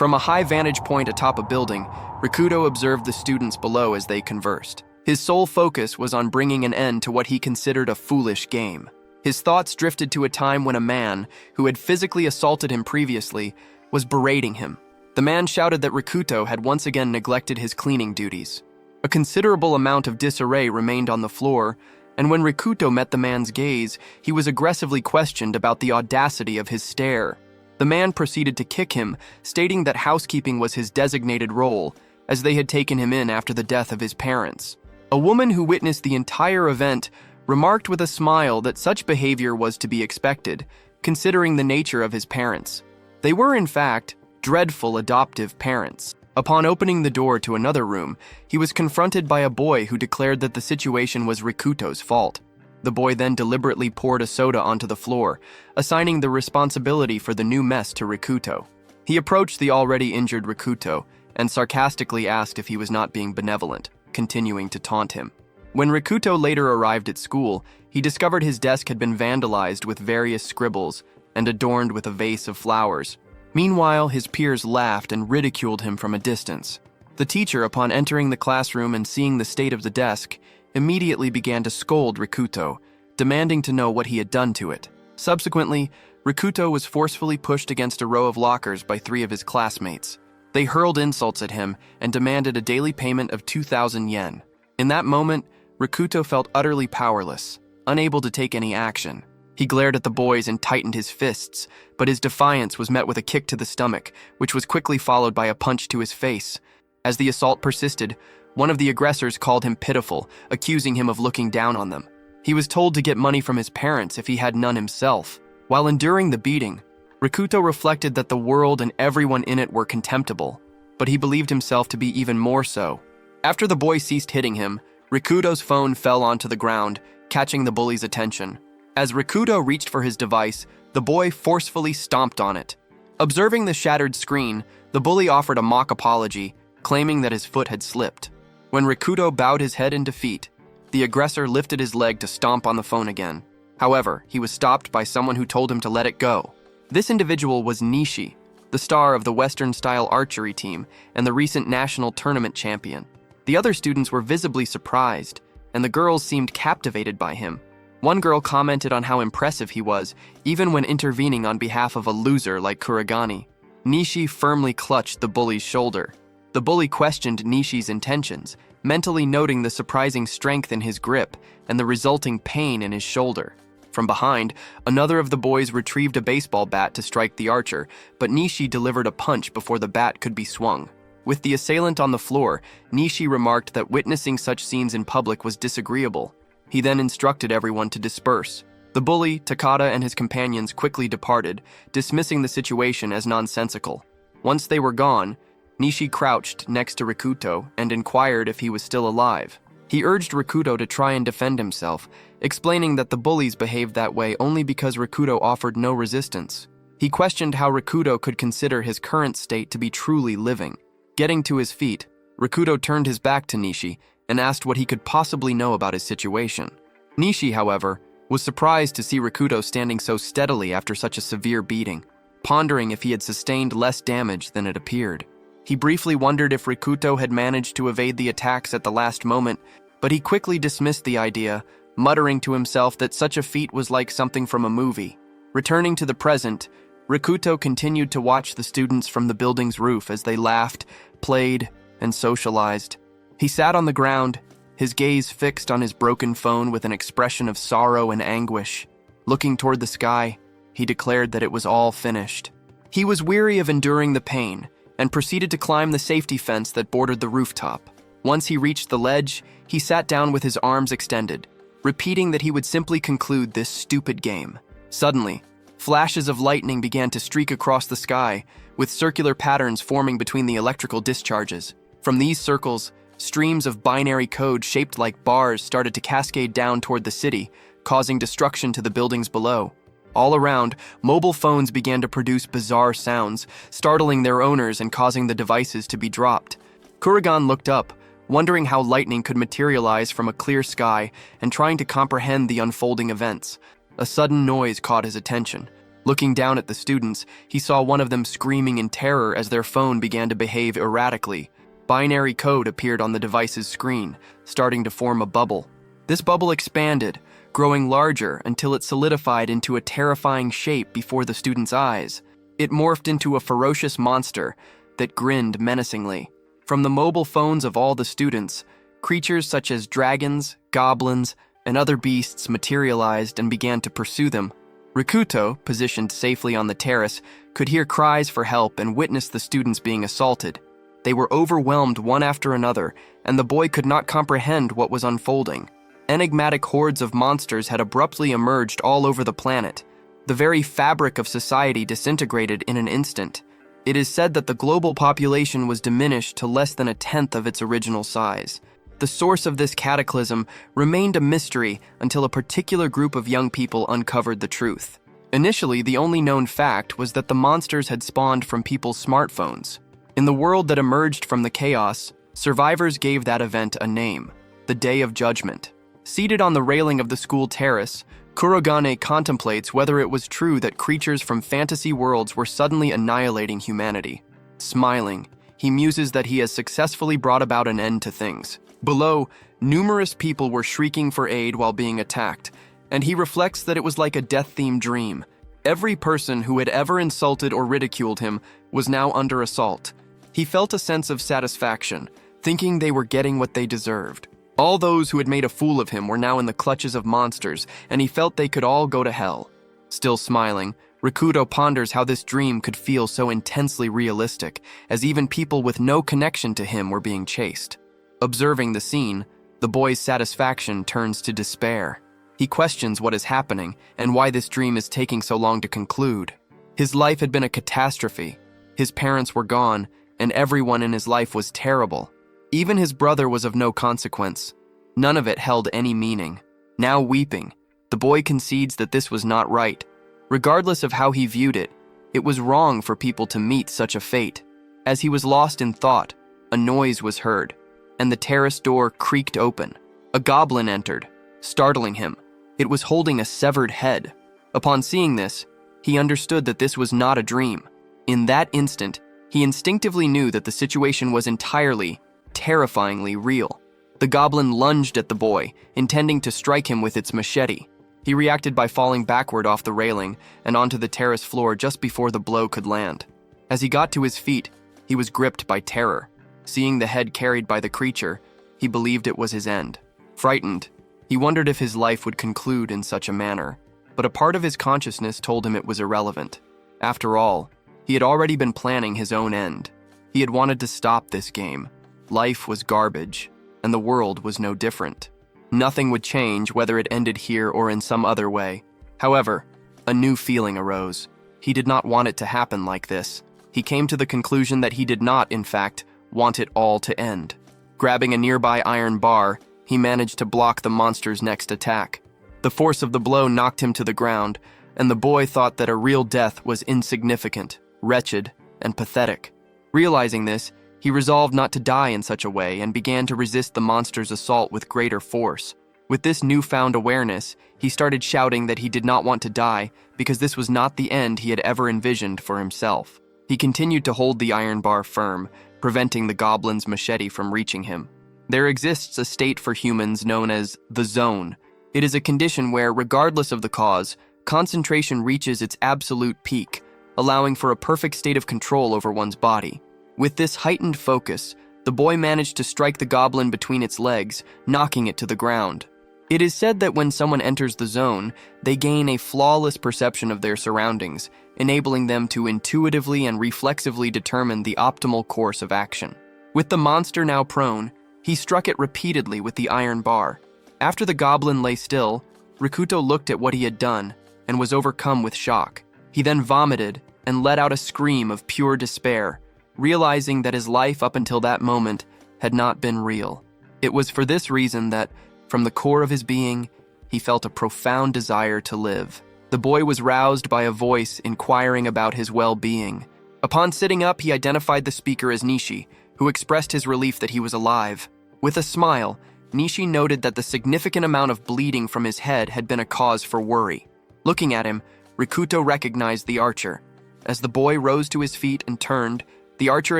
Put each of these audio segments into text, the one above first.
From a high vantage point atop a building, Rikuto observed the students below as they conversed. His sole focus was on bringing an end to what he considered a foolish game. His thoughts drifted to a time when a man, who had physically assaulted him previously, was berating him. The man shouted that Rikuto had once again neglected his cleaning duties. A considerable amount of disarray remained on the floor, and when Rikuto met the man's gaze, he was aggressively questioned about the audacity of his stare. The man proceeded to kick him, stating that housekeeping was his designated role, as they had taken him in after the death of his parents. A woman who witnessed the entire event remarked with a smile that such behavior was to be expected, considering the nature of his parents. They were, in fact, dreadful adoptive parents. Upon opening the door to another room, he was confronted by a boy who declared that the situation was Rikuto's fault. The boy then deliberately poured a soda onto the floor, assigning the responsibility for the new mess to Rikuto. He approached the already injured Rikuto and sarcastically asked if he was not being benevolent, continuing to taunt him. When Rikuto later arrived at school, he discovered his desk had been vandalized with various scribbles and adorned with a vase of flowers. Meanwhile, his peers laughed and ridiculed him from a distance. The teacher, upon entering the classroom and seeing the state of the desk, immediately began to scold Rikuto, demanding to know what he had done to it. Subsequently, Rikuto was forcefully pushed against a row of lockers by 3 of his classmates. They hurled insults at him and demanded a daily payment of 2,000 yen. In that moment, Rikuto felt utterly powerless, unable to take any action. He glared at the boys and tightened his fists, but his defiance was met with a kick to the stomach, which was quickly followed by a punch to his face. As the assault persisted, one of the aggressors called him pitiful, accusing him of looking down on them. He was told to get money from his parents if he had none himself. While enduring the beating, Rikuto reflected that the world and everyone in it were contemptible, but he believed himself to be even more so. After the boy ceased hitting him, Rikuto's phone fell onto the ground, catching the bully's attention. As Rikuto reached for his device, the boy forcefully stomped on it. Observing the shattered screen, the bully offered a mock apology, claiming that his foot had slipped. When Rikuto bowed his head in defeat, the aggressor lifted his leg to stomp on the phone again. However, he was stopped by someone who told him to let it go. This individual was Nishi, the star of the Western-style archery team and the recent national tournament champion. The other students were visibly surprised, and the girls seemed captivated by him. One girl commented on how impressive he was, even when intervening on behalf of a loser like Kuragani. Nishi firmly clutched the bully's shoulder. The bully questioned Nishi's intentions, mentally noting the surprising strength in his grip and the resulting pain in his shoulder. From behind, another of the boys retrieved a baseball bat to strike the archer, but Nishi delivered a punch before the bat could be swung. With the assailant on the floor, Nishi remarked that witnessing such scenes in public was disagreeable. He then instructed everyone to disperse. The bully, Takada, and his companions quickly departed, dismissing the situation as nonsensical. Once they were gone, Nishi crouched next to Rikuto and inquired if he was still alive. He urged Rikuto to try and defend himself, explaining that the bullies behaved that way only because Rikuto offered no resistance. He questioned how Rikuto could consider his current state to be truly living. Getting to his feet, Rikuto turned his back to Nishi and asked what he could possibly know about his situation. Nishi, however, was surprised to see Rikuto standing so steadily after such a severe beating, pondering if he had sustained less damage than it appeared. He briefly wondered if Rikuto had managed to evade the attacks at the last moment, but he quickly dismissed the idea, muttering to himself that such a feat was like something from a movie. Returning to the present, Rikuto continued to watch the students from the building's roof as they laughed, played, and socialized. He sat on the ground, his gaze fixed on his broken phone with an expression of sorrow and anguish. Looking toward the sky, he declared that it was all finished. He was weary of enduring the pain and proceeded to climb the safety fence that bordered the rooftop. Once he reached the ledge, he sat down with his arms extended, repeating that he would simply conclude this stupid game. Suddenly, flashes of lightning began to streak across the sky, with circular patterns forming between the electrical discharges. From these circles, streams of binary code shaped like bars started to cascade down toward the city, causing destruction to the buildings below. All around, mobile phones began to produce bizarre sounds, startling their owners and causing the devices to be dropped. Kurigan looked up, wondering how lightning could materialize from a clear sky and trying to comprehend the unfolding events. A sudden noise caught his attention. Looking down at the students, he saw one of them screaming in terror as their phone began to behave erratically. Binary code appeared on the device's screen, starting to form a bubble. This bubble expanded, growing larger until it solidified into a terrifying shape before the students' eyes. It morphed into a ferocious monster that grinned menacingly. From the mobile phones of all the students, creatures such as dragons, goblins, and other beasts materialized and began to pursue them. Rikuto, positioned safely on the terrace, could hear cries for help and witness the students being assaulted. They were overwhelmed one after another, and the boy could not comprehend what was unfolding. Enigmatic hordes of monsters had abruptly emerged all over the planet. The very fabric of society disintegrated in an instant. It is said that the global population was diminished to less than a tenth of its original size. The source of this cataclysm remained a mystery until a particular group of young people uncovered the truth. Initially, the only known fact was that the monsters had spawned from people's smartphones. In the world that emerged from the chaos, survivors gave that event a name: the Day of Judgment. Seated on the railing of the school terrace, Kurogane contemplates whether it was true that creatures from fantasy worlds were suddenly annihilating humanity. Smiling, he muses that he has successfully brought about an end to things. Below, numerous people were shrieking for aid while being attacked, and he reflects that it was like a death-themed dream. Every person who had ever insulted or ridiculed him was now under assault. He felt a sense of satisfaction, thinking they were getting what they deserved. All those who had made a fool of him were now in the clutches of monsters, and he felt they could all go to hell. Still smiling, Rikuto ponders how this dream could feel so intensely realistic, as even people with no connection to him were being chased. Observing the scene, the boy's satisfaction turns to despair. He questions what is happening and why this dream is taking so long to conclude. His life had been a catastrophe. His parents were gone, and everyone in his life was terrible. Even his brother was of no consequence. None of it held any meaning. Now weeping, the boy concedes that this was not right. Regardless of how he viewed it, it was wrong for people to meet such a fate. As he was lost in thought, a noise was heard, and the terrace door creaked open. A goblin entered, startling him. It was holding a severed head. Upon seeing this, he understood that this was not a dream. In that instant, he instinctively knew that the situation was entirely, terrifyingly real. The goblin lunged at the boy, intending to strike him with its machete. He reacted by falling backward off the railing and onto the terrace floor just before the blow could land. As he got to his feet, he was gripped by terror. Seeing the head carried by the creature, he believed it was his end. Frightened, he wondered if his life would conclude in such a manner, but a part of his consciousness told him it was irrelevant. After all, he had already been planning his own end. He had wanted to stop this game. Life was garbage, and the world was no different. Nothing would change whether it ended here or in some other way. However, a new feeling arose. He did not want it to happen like this. He came to the conclusion that he did not, in fact, want it all to end. Grabbing a nearby iron bar, he managed to block the monster's next attack. The force of the blow knocked him to the ground, and the boy thought that a real death was insignificant, wretched, and pathetic. Realizing this, he resolved not to die in such a way and began to resist the monster's assault with greater force. With this newfound awareness, he started shouting that he did not want to die because this was not the end he had ever envisioned for himself. He continued to hold the iron bar firm, preventing the goblin's machete from reaching him. There exists a state for humans known as the zone. It is a condition where, regardless of the cause, concentration reaches its absolute peak, allowing for a perfect state of control over one's body. With this heightened focus, the boy managed to strike the goblin between its legs, knocking it to the ground. It is said that when someone enters the zone, they gain a flawless perception of their surroundings, enabling them to intuitively and reflexively determine the optimal course of action. With the monster now prone, he struck it repeatedly with the iron bar. After the goblin lay still, Rikuto looked at what he had done and was overcome with shock. He then vomited and let out a scream of pure despair, realizing that his life up until that moment had not been real. It was for this reason that, from the core of his being, he felt a profound desire to live. The boy was roused by a voice inquiring about his well-being. Upon sitting up, he identified the speaker as Nishi, who expressed his relief that he was alive. With a smile, Nishi noted that the significant amount of bleeding from his head had been a cause for worry. Looking at him, Rikuto recognized the archer. As the boy rose to his feet and turned, the archer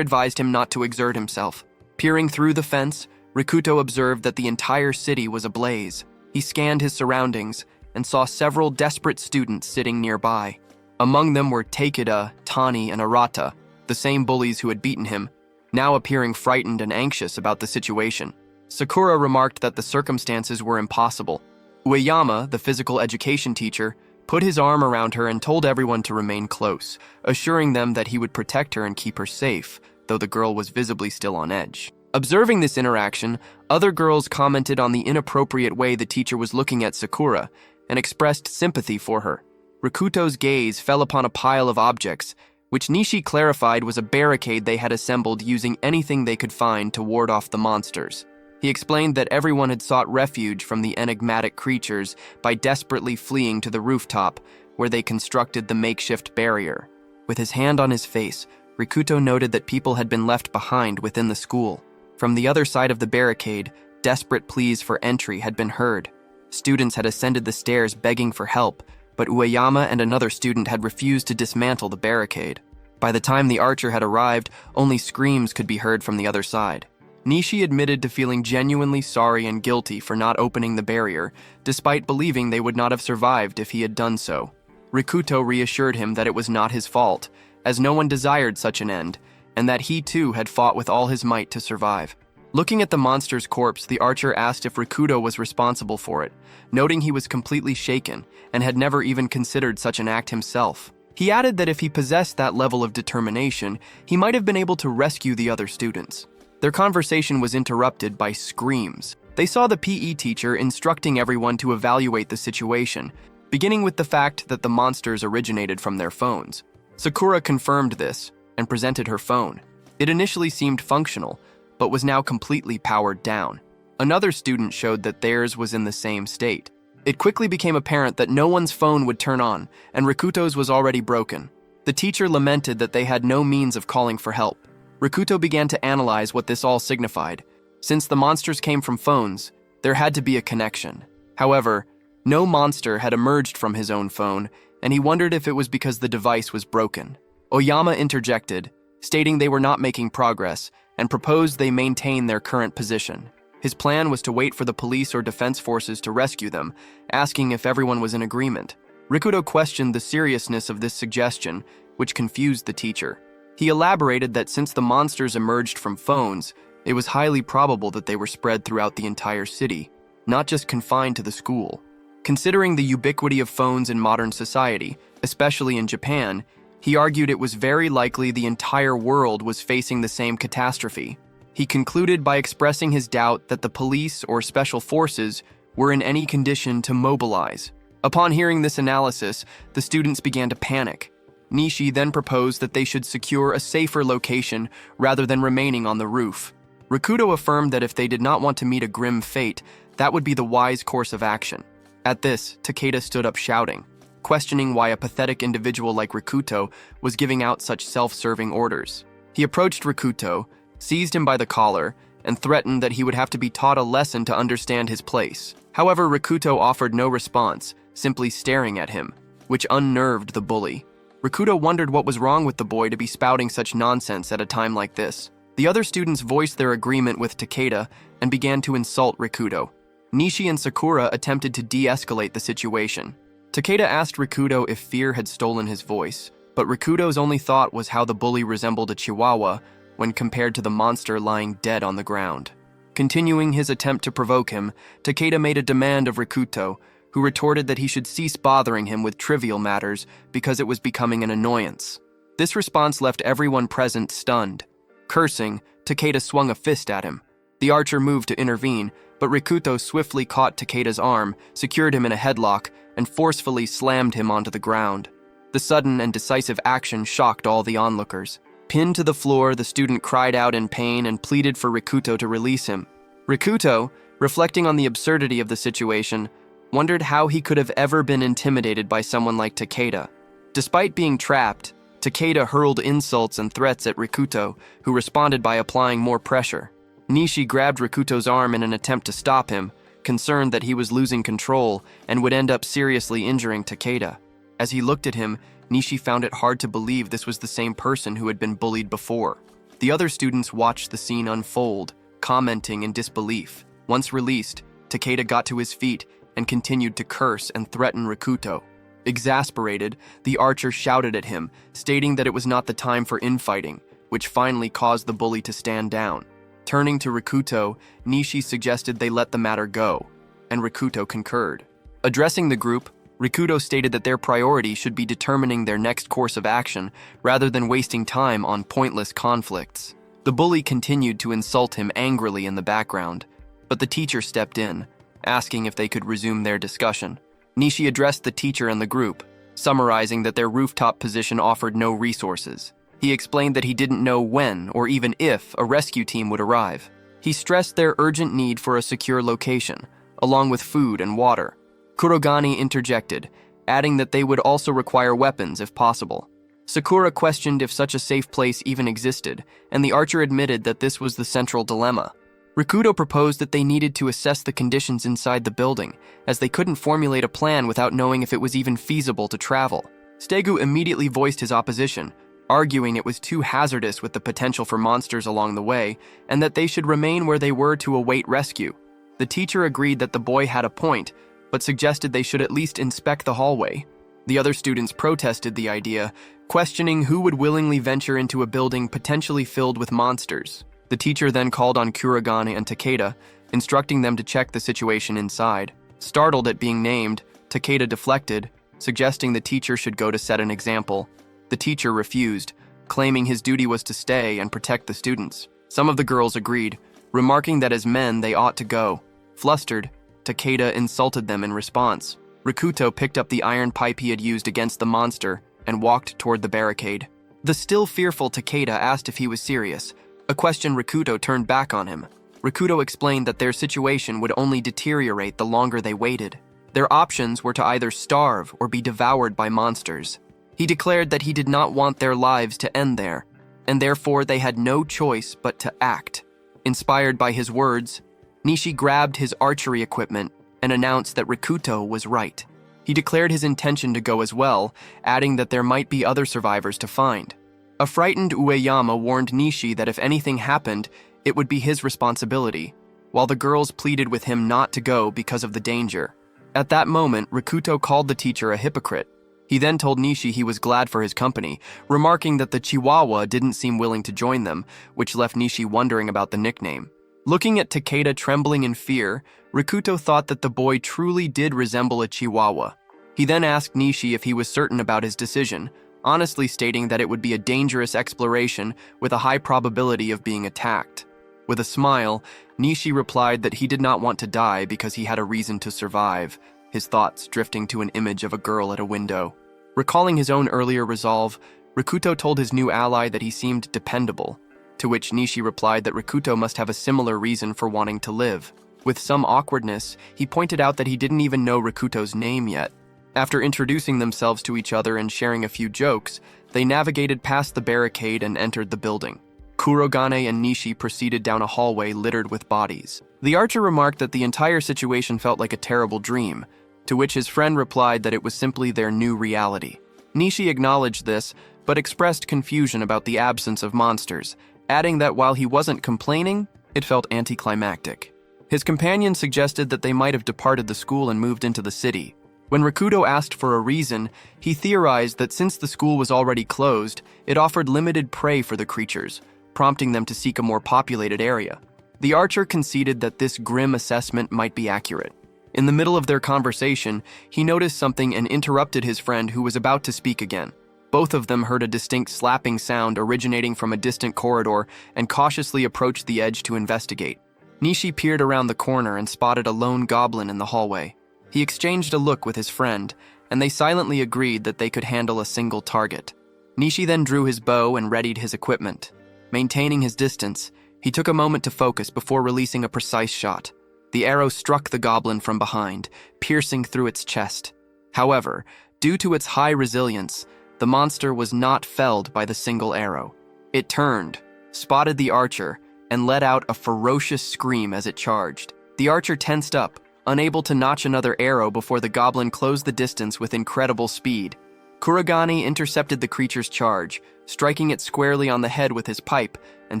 advised him not to exert himself. Peering through the fence, Rikuto observed that the entire city was ablaze. He scanned his surroundings and saw several desperate students sitting nearby. Among them were Takeda, Tani, and Arata, the same bullies who had beaten him, now appearing frightened and anxious about the situation. Sakura remarked that the circumstances were impossible. Ueyama, the physical education teacher, put his arm around her and told everyone to remain close, assuring them that he would protect her and keep her safe, though the girl was visibly still on edge. Observing this interaction, other girls commented on the inappropriate way the teacher was looking at Sakura and expressed sympathy for her. Rikuto's gaze fell upon a pile of objects, which Nishi clarified was a barricade they had assembled using anything they could find to ward off the monsters. He explained that everyone had sought refuge from the enigmatic creatures by desperately fleeing to the rooftop, where they constructed the makeshift barrier. With his hand on his face, Rikuto noted that people had been left behind within the school. From the other side of the barricade, desperate pleas for entry had been heard. Students had ascended the stairs begging for help, but Ueyama and another student had refused to dismantle the barricade. By the time the archer had arrived, only screams could be heard from the other side. Nishi admitted to feeling genuinely sorry and guilty for not opening the barrier, despite believing they would not have survived if he had done so. Rikuto reassured him that it was not his fault, as no one desired such an end, and that he too had fought with all his might to survive. Looking at the monster's corpse, the archer asked if Rikuto was responsible for it, noting he was completely shaken and had never even considered such an act himself. He added that if he possessed that level of determination, he might have been able to rescue the other students. Their conversation was interrupted by screams. They saw the PE teacher instructing everyone to evaluate the situation, beginning with the fact that the monsters originated from their phones. Sakura confirmed this and presented her phone. It initially seemed functional, but was now completely powered down. Another student showed that theirs was in the same state. It quickly became apparent that no one's phone would turn on, and Rikuto's was already broken. The teacher lamented that they had no means of calling for help. Rikuto began to analyze what this all signified. Since the monsters came from phones, there had to be a connection. However, no monster had emerged from his own phone, and he wondered if it was because the device was broken. Oyama interjected, stating they were not making progress, and proposed they maintain their current position. His plan was to wait for the police or defense forces to rescue them, asking if everyone was in agreement. Rikuto questioned the seriousness of this suggestion, which confused the teacher. He elaborated that since the monsters emerged from phones, it was highly probable that they were spread throughout the entire city, not just confined to the school. Considering the ubiquity of phones in modern society, especially in Japan, he argued it was very likely the entire world was facing the same catastrophe. He concluded by expressing his doubt that the police or special forces were in any condition to mobilize. Upon hearing this analysis, the students began to panic. Nishi then proposed that they should secure a safer location rather than remaining on the roof. Rikuto affirmed that if they did not want to meet a grim fate, that would be the wise course of action. At this, Takeda stood up shouting, questioning why a pathetic individual like Rikuto was giving out such self-serving orders. He approached Rikuto, seized him by the collar, and threatened that he would have to be taught a lesson to understand his place. However, Rikuto offered no response, simply staring at him, which unnerved the bully. Rikuto wondered what was wrong with the boy to be spouting such nonsense at a time like this. The other students voiced their agreement with Takeda and began to insult Rikuto. Nishi and Sakura attempted to de-escalate the situation. Takeda asked Rikuto if fear had stolen his voice, but Rikuto's only thought was how the bully resembled a chihuahua when compared to the monster lying dead on the ground. Continuing his attempt to provoke him, Takeda made a demand of Rikuto, who retorted that he should cease bothering him with trivial matters because it was becoming an annoyance. This response left everyone present stunned. Cursing, Takeda swung a fist at him. The archer moved to intervene, but Rikuto swiftly caught Takeda's arm, secured him in a headlock, and forcefully slammed him onto the ground. The sudden and decisive action shocked all the onlookers. Pinned to the floor, the student cried out in pain and pleaded for Rikuto to release him. Rikuto, reflecting on the absurdity of the situation, wondered how he could have ever been intimidated by someone like Takeda. Despite being trapped, Takeda hurled insults and threats at Rikuto, who responded by applying more pressure. Nishi grabbed Rikuto's arm in an attempt to stop him, concerned that he was losing control and would end up seriously injuring Takeda. As he looked at him, Nishi found it hard to believe this was the same person who had been bullied before. The other students watched the scene unfold, commenting in disbelief. Once released, Takeda got to his feet and continued to curse and threaten Rikuto. Exasperated, the archer shouted at him, stating that it was not the time for infighting, which finally caused the bully to stand down. Turning to Rikuto, Nishi suggested they let the matter go, and Rikuto concurred. Addressing the group, Rikuto stated that their priority should be determining their next course of action rather than wasting time on pointless conflicts. The bully continued to insult him angrily in the background, but the teacher stepped in, asking if they could resume their discussion. Nishi addressed the teacher and the group, summarizing that their rooftop position offered no resources. He explained that he didn't know when or even if a rescue team would arrive. He stressed their urgent need for a secure location, along with food and water. Kurogane interjected, adding that they would also require weapons if possible. Sakura questioned if such a safe place even existed, and the archer admitted that this was the central dilemma. Rikuto proposed that they needed to assess the conditions inside the building, as they couldn't formulate a plan without knowing if it was even feasible to travel. Stegu immediately voiced his opposition, arguing it was too hazardous with the potential for monsters along the way, and that they should remain where they were to await rescue. The teacher agreed that the boy had a point, but suggested they should at least inspect the hallway. The other students protested the idea, questioning who would willingly venture into a building potentially filled with monsters. The teacher then called on Kurogane and Takeda, instructing them to check the situation inside. Startled at being named, Takeda deflected, suggesting the teacher should go to set an example. The teacher refused, claiming his duty was to stay and protect the students. Some of the girls agreed, remarking that as men they ought to go. Flustered, Takeda insulted them in response. Rikuto picked up the iron pipe he had used against the monster and walked toward the barricade. The still fearful Takeda asked if he was serious, a question Rikuto turned back on him. Rikuto explained that their situation would only deteriorate the longer they waited. Their options were to either starve or be devoured by monsters. He declared that he did not want their lives to end there, and therefore they had no choice but to act. Inspired by his words, Nishi grabbed his archery equipment and announced that Rikuto was right. He declared his intention to go as well, adding that there might be other survivors to find. A frightened Ueyama warned Nishi that if anything happened, it would be his responsibility, while the girls pleaded with him not to go because of the danger. At that moment, Rikuto called the teacher a hypocrite. He then told Nishi he was glad for his company, remarking that the Chihuahua didn't seem willing to join them, which left Nishi wondering about the nickname. Looking at Takeda trembling in fear, Rikuto thought that the boy truly did resemble a Chihuahua. He then asked Nishi if he was certain about his decision, honestly stating that it would be a dangerous exploration with a high probability of being attacked. With a smile, Nishi replied that he did not want to die because he had a reason to survive, his thoughts drifting to an image of a girl at a window. Recalling his own earlier resolve, Rikuto told his new ally that he seemed dependable, to which Nishi replied that Rikuto must have a similar reason for wanting to live. With some awkwardness, he pointed out that he didn't even know Rikuto's name yet. After introducing themselves to each other and sharing a few jokes, they navigated past the barricade and entered the building. Kurogane and Nishi proceeded down a hallway littered with bodies. The archer remarked that the entire situation felt like a terrible dream, to which his friend replied that it was simply their new reality. Nishi acknowledged this, but expressed confusion about the absence of monsters, adding that while he wasn't complaining, it felt anticlimactic. His companion suggested that they might have departed the school and moved into the city. When Rikuto asked for a reason, he theorized that since the school was already closed, it offered limited prey for the creatures, prompting them to seek a more populated area. The archer conceded that this grim assessment might be accurate. In the middle of their conversation, he noticed something and interrupted his friend who was about to speak again. Both of them heard a distinct slapping sound originating from a distant corridor and cautiously approached the edge to investigate. Nishi peered around the corner and spotted a lone goblin in the hallway. He exchanged a look with his friend, and they silently agreed that they could handle a single target. Nishi then drew his bow and readied his equipment. Maintaining his distance, he took a moment to focus before releasing a precise shot. The arrow struck the goblin from behind, piercing through its chest. However, due to its high resilience, the monster was not felled by the single arrow. It turned, spotted the archer, and let out a ferocious scream as it charged. The archer tensed up, unable to notch another arrow before the goblin closed the distance with incredible speed. Kurogane intercepted the creature's charge, striking it squarely on the head with his pipe and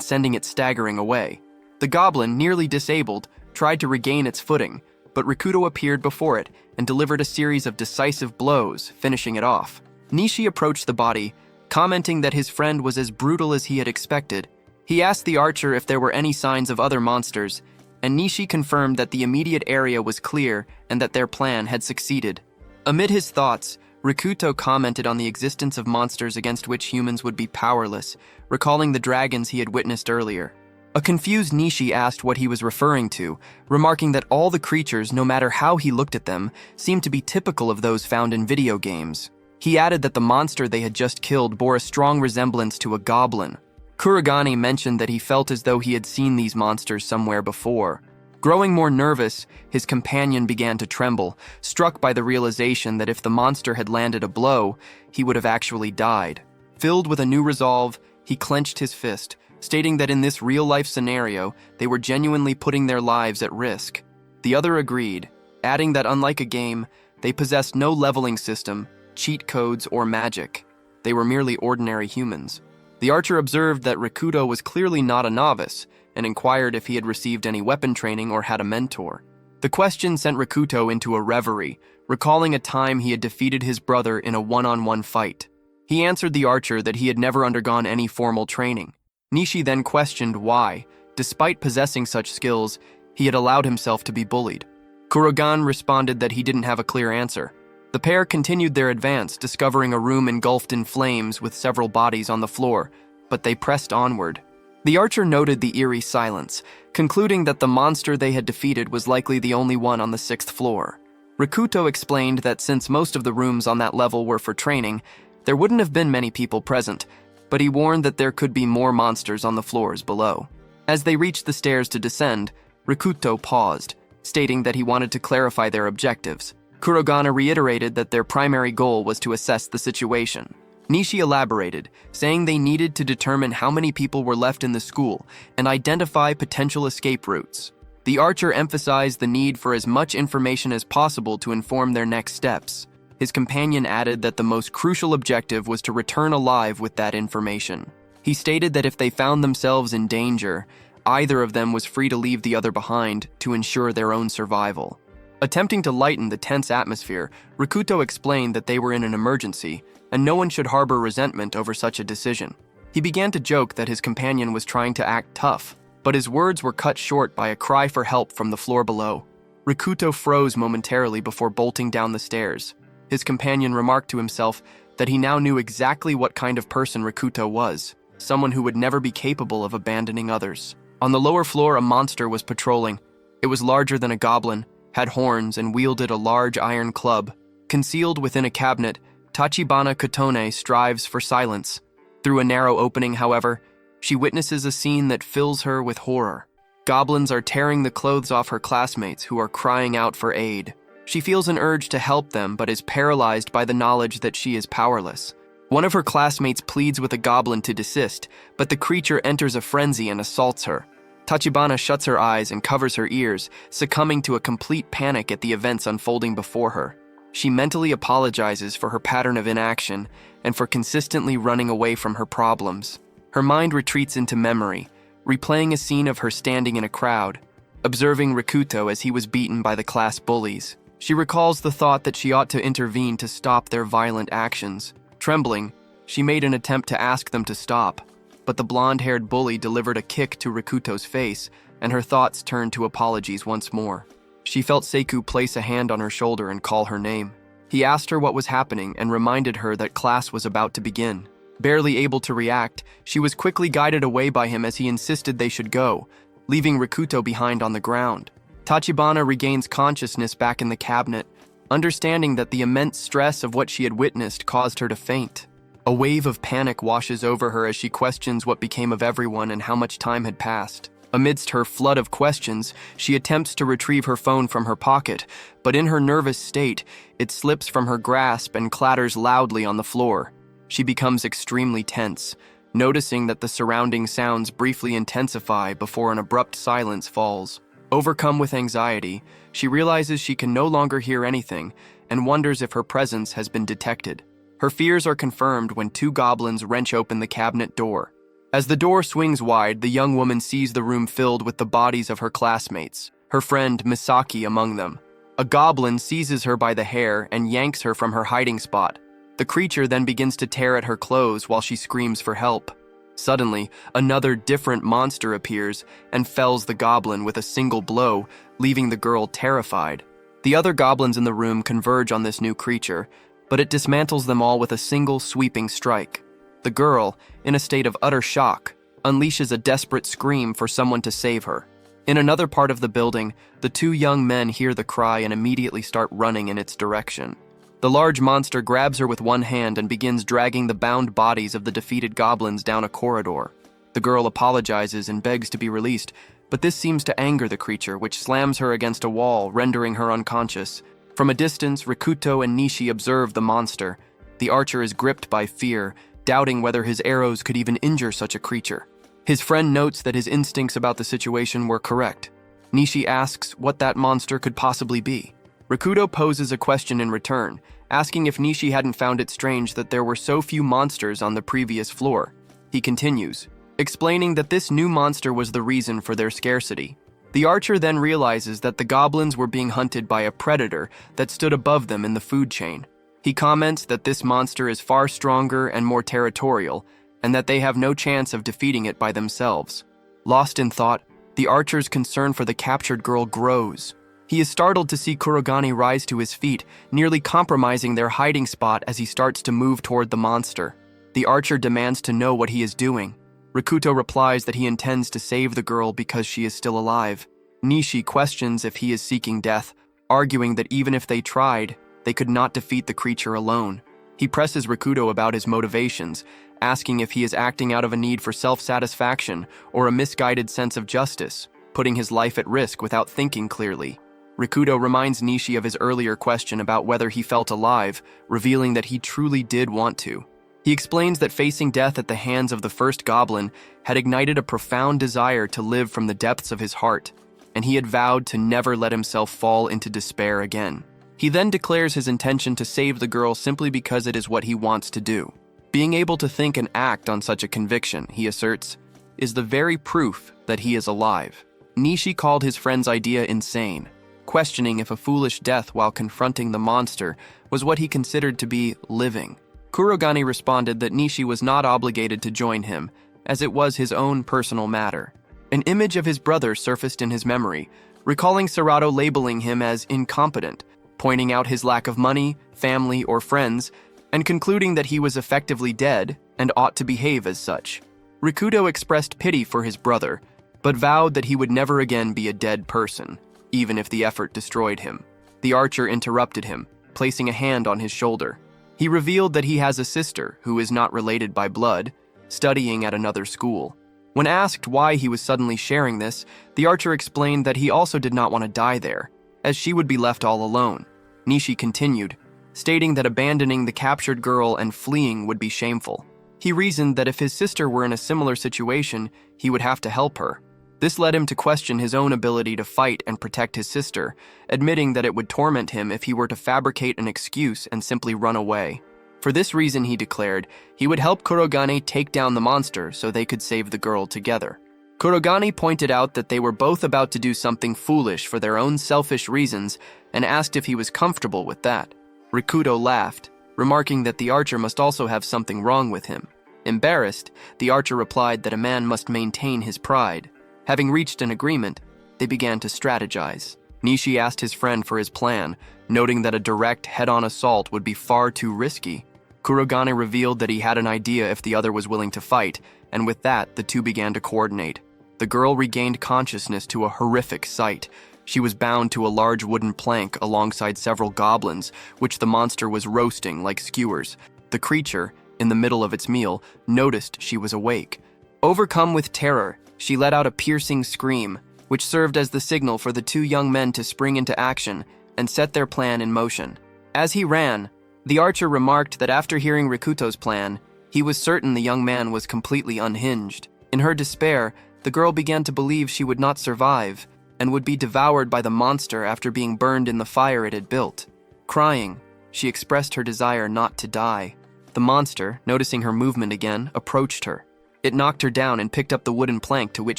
sending it staggering away. The goblin, nearly disabled, tried to regain its footing, but Rikuto appeared before it and delivered a series of decisive blows, finishing it off. Nishi approached the body, commenting that his friend was as brutal as he had expected. He asked the archer if there were any signs of other monsters, and Nishi confirmed that the immediate area was clear and that their plan had succeeded. Amid his thoughts, Rikuto commented on the existence of monsters against which humans would be powerless, recalling the dragons he had witnessed earlier. A confused Nishi asked what he was referring to, remarking that all the creatures, no matter how he looked at them, seemed to be typical of those found in video games. He added that the monster they had just killed bore a strong resemblance to a goblin. Kurogane mentioned that he felt as though he had seen these monsters somewhere before. Growing more nervous, his companion began to tremble, struck by the realization that if the monster had landed a blow, he would have actually died. Filled with a new resolve, he clenched his fist, stating that in this real-life scenario, they were genuinely putting their lives at risk. The other agreed, adding that unlike a game, they possessed no leveling system, cheat codes, or magic. They were merely ordinary humans. The archer observed that Rikuto was clearly not a novice, and inquired if he had received any weapon training or had a mentor. The question sent Rikuto into a reverie, recalling a time he had defeated his brother in a one-on-one fight. He answered the archer that he had never undergone any formal training. Nishi then questioned why, despite possessing such skills, he had allowed himself to be bullied. Kurogane responded that he didn't have a clear answer. The pair continued their advance, discovering a room engulfed in flames with several bodies on the floor, but they pressed onward. The archer noted the eerie silence, concluding that the monster they had defeated was likely the only one on the 6th floor. Rikuto explained that since most of the rooms on that level were for training, there wouldn't have been many people present, but he warned that there could be more monsters on the floors below. As they reached the stairs to descend, Rikuto paused, stating that he wanted to clarify their objectives. Kurogane reiterated that their primary goal was to assess the situation. Nishi elaborated, saying they needed to determine how many people were left in the school and identify potential escape routes. The archer emphasized the need for as much information as possible to inform their next steps. His companion added that the most crucial objective was to return alive with that information. He stated that if they found themselves in danger, either of them was free to leave the other behind to ensure their own survival. Attempting to lighten the tense atmosphere, Rikuto explained that they were in an emergency, and no one should harbor resentment over such a decision. He began to joke that his companion was trying to act tough, but his words were cut short by a cry for help from the floor below. Rikuto froze momentarily before bolting down the stairs. His companion remarked to himself that he now knew exactly what kind of person Rikuto was, someone who would never be capable of abandoning others. On the lower floor, a monster was patrolling. It was larger than a goblin, had horns, and wielded a large iron club. Concealed within a cabinet, Tachibana Kotone strives for silence. Through a narrow opening, however, she witnesses a scene that fills her with horror. Goblins are tearing the clothes off her classmates who are crying out for aid. She feels an urge to help them but is paralyzed by the knowledge that she is powerless. One of her classmates pleads with a goblin to desist, but the creature enters a frenzy and assaults her. Tachibana shuts her eyes and covers her ears, succumbing to a complete panic at the events unfolding before her. She mentally apologizes for her pattern of inaction and for consistently running away from her problems. Her mind retreats into memory, replaying a scene of her standing in a crowd, observing Rikuto as he was beaten by the class bullies. She recalls the thought that she ought to intervene to stop their violent actions. Trembling, she made an attempt to ask them to stop, but the blonde-haired bully delivered a kick to Rikuto's face, and her thoughts turned to apologies once more. She felt Seiku place a hand on her shoulder and call her name. He asked her what was happening and reminded her that class was about to begin. Barely able to react, she was quickly guided away by him as he insisted they should go, leaving Rikuto behind on the ground. Tachibana regains consciousness back in the cabinet, understanding that the immense stress of what she had witnessed caused her to faint. A wave of panic washes over her as she questions what became of everyone and how much time had passed. Amidst her flood of questions, she attempts to retrieve her phone from her pocket, but in her nervous state, it slips from her grasp and clatters loudly on the floor. She becomes extremely tense, noticing that the surrounding sounds briefly intensify before an abrupt silence falls. Overcome with anxiety, she realizes she can no longer hear anything and wonders if her presence has been detected. Her fears are confirmed when two goblins wrench open the cabinet door. As the door swings wide, the young woman sees the room filled with the bodies of her classmates, her friend Misaki among them. A goblin seizes her by the hair and yanks her from her hiding spot. The creature then begins to tear at her clothes while she screams for help. Suddenly, another different monster appears and fells the goblin with a single blow, leaving the girl terrified. The other goblins in the room converge on this new creature, but it dismantles them all with a single sweeping strike. The girl, in a state of utter shock, unleashes a desperate scream for someone to save her. In another part of the building, the two young men hear the cry and immediately start running in its direction. The large monster grabs her with one hand and begins dragging the bound bodies of the defeated goblins down a corridor. The girl apologizes and begs to be released, but this seems to anger the creature, which slams her against a wall, rendering her unconscious. From a distance, Rikuto and Nishi observe the monster. The archer is gripped by fear, doubting whether his arrows could even injure such a creature. His friend notes that his instincts about the situation were correct. Nishi asks what that monster could possibly be. Rikuto poses a question in return, asking if Nishi hadn't found it strange that there were so few monsters on the previous floor. He continues, explaining that this new monster was the reason for their scarcity. The archer then realizes that the goblins were being hunted by a predator that stood above them in the food chain. He comments that this monster is far stronger and more territorial, and that they have no chance of defeating it by themselves. Lost in thought, the archer's concern for the captured girl grows. He is startled to see Kurogane rise to his feet, nearly compromising their hiding spot as he starts to move toward the monster. The archer demands to know what he is doing. Rikuto replies that he intends to save the girl because she is still alive. Nishi questions if he is seeking death, arguing that even if they tried, they could not defeat the creature alone. He presses Rikuto about his motivations, asking if he is acting out of a need for self-satisfaction or a misguided sense of justice, putting his life at risk without thinking clearly. Rikuto reminds Nishi of his earlier question about whether he felt alive, revealing that he truly did want to. He explains that facing death at the hands of the first goblin had ignited a profound desire to live from the depths of his heart, and he had vowed to never let himself fall into despair again. He then declares his intention to save the girl simply because it is what he wants to do. Being able to think and act on such a conviction, he asserts, is the very proof that he is alive. Nishi called his friend's idea insane, questioning if a foolish death while confronting the monster was what he considered to be living. Kurogane responded that Nishi was not obligated to join him, as it was his own personal matter. An image of his brother surfaced in his memory, recalling Serato labeling him as incompetent, pointing out his lack of money, family, or friends, and concluding that he was effectively dead and ought to behave as such. Rikuto expressed pity for his brother, but vowed that he would never again be a dead person, even if the effort destroyed him. The archer interrupted him, placing a hand on his shoulder. He revealed that he has a sister who is not related by blood, studying at another school. When asked why he was suddenly sharing this, the archer explained that he also did not want to die there, as she would be left all alone. Nishi continued, stating that abandoning the captured girl and fleeing would be shameful. He reasoned that if his sister were in a similar situation, he would have to help her. This led him to question his own ability to fight and protect his sister, admitting that it would torment him if he were to fabricate an excuse and simply run away. For this reason, he declared, he would help Kurogane take down the monster so they could save the girl together. Kurogane pointed out that they were both about to do something foolish for their own selfish reasons and asked if he was comfortable with that. Rikuto laughed, remarking that the archer must also have something wrong with him. Embarrassed, the archer replied that a man must maintain his pride. Having reached an agreement, they began to strategize. Nishi asked his friend for his plan, noting that a direct head-on assault would be far too risky. Kurogane revealed that he had an idea if the other was willing to fight, and with that, the two began to coordinate. The girl regained consciousness to a horrific sight. She was bound to a large wooden plank alongside several goblins, which the monster was roasting like skewers. The creature, in the middle of its meal, noticed she was awake. Overcome with terror, she let out a piercing scream, which served as the signal for the two young men to spring into action and set their plan in motion. As he ran, the archer remarked that after hearing Rikuto's plan, he was certain the young man was completely unhinged. In her despair, the girl began to believe she would not survive and would be devoured by the monster after being burned in the fire it had built. Crying, she expressed her desire not to die. The monster, noticing her movement again, approached her. It knocked her down and picked up the wooden plank to which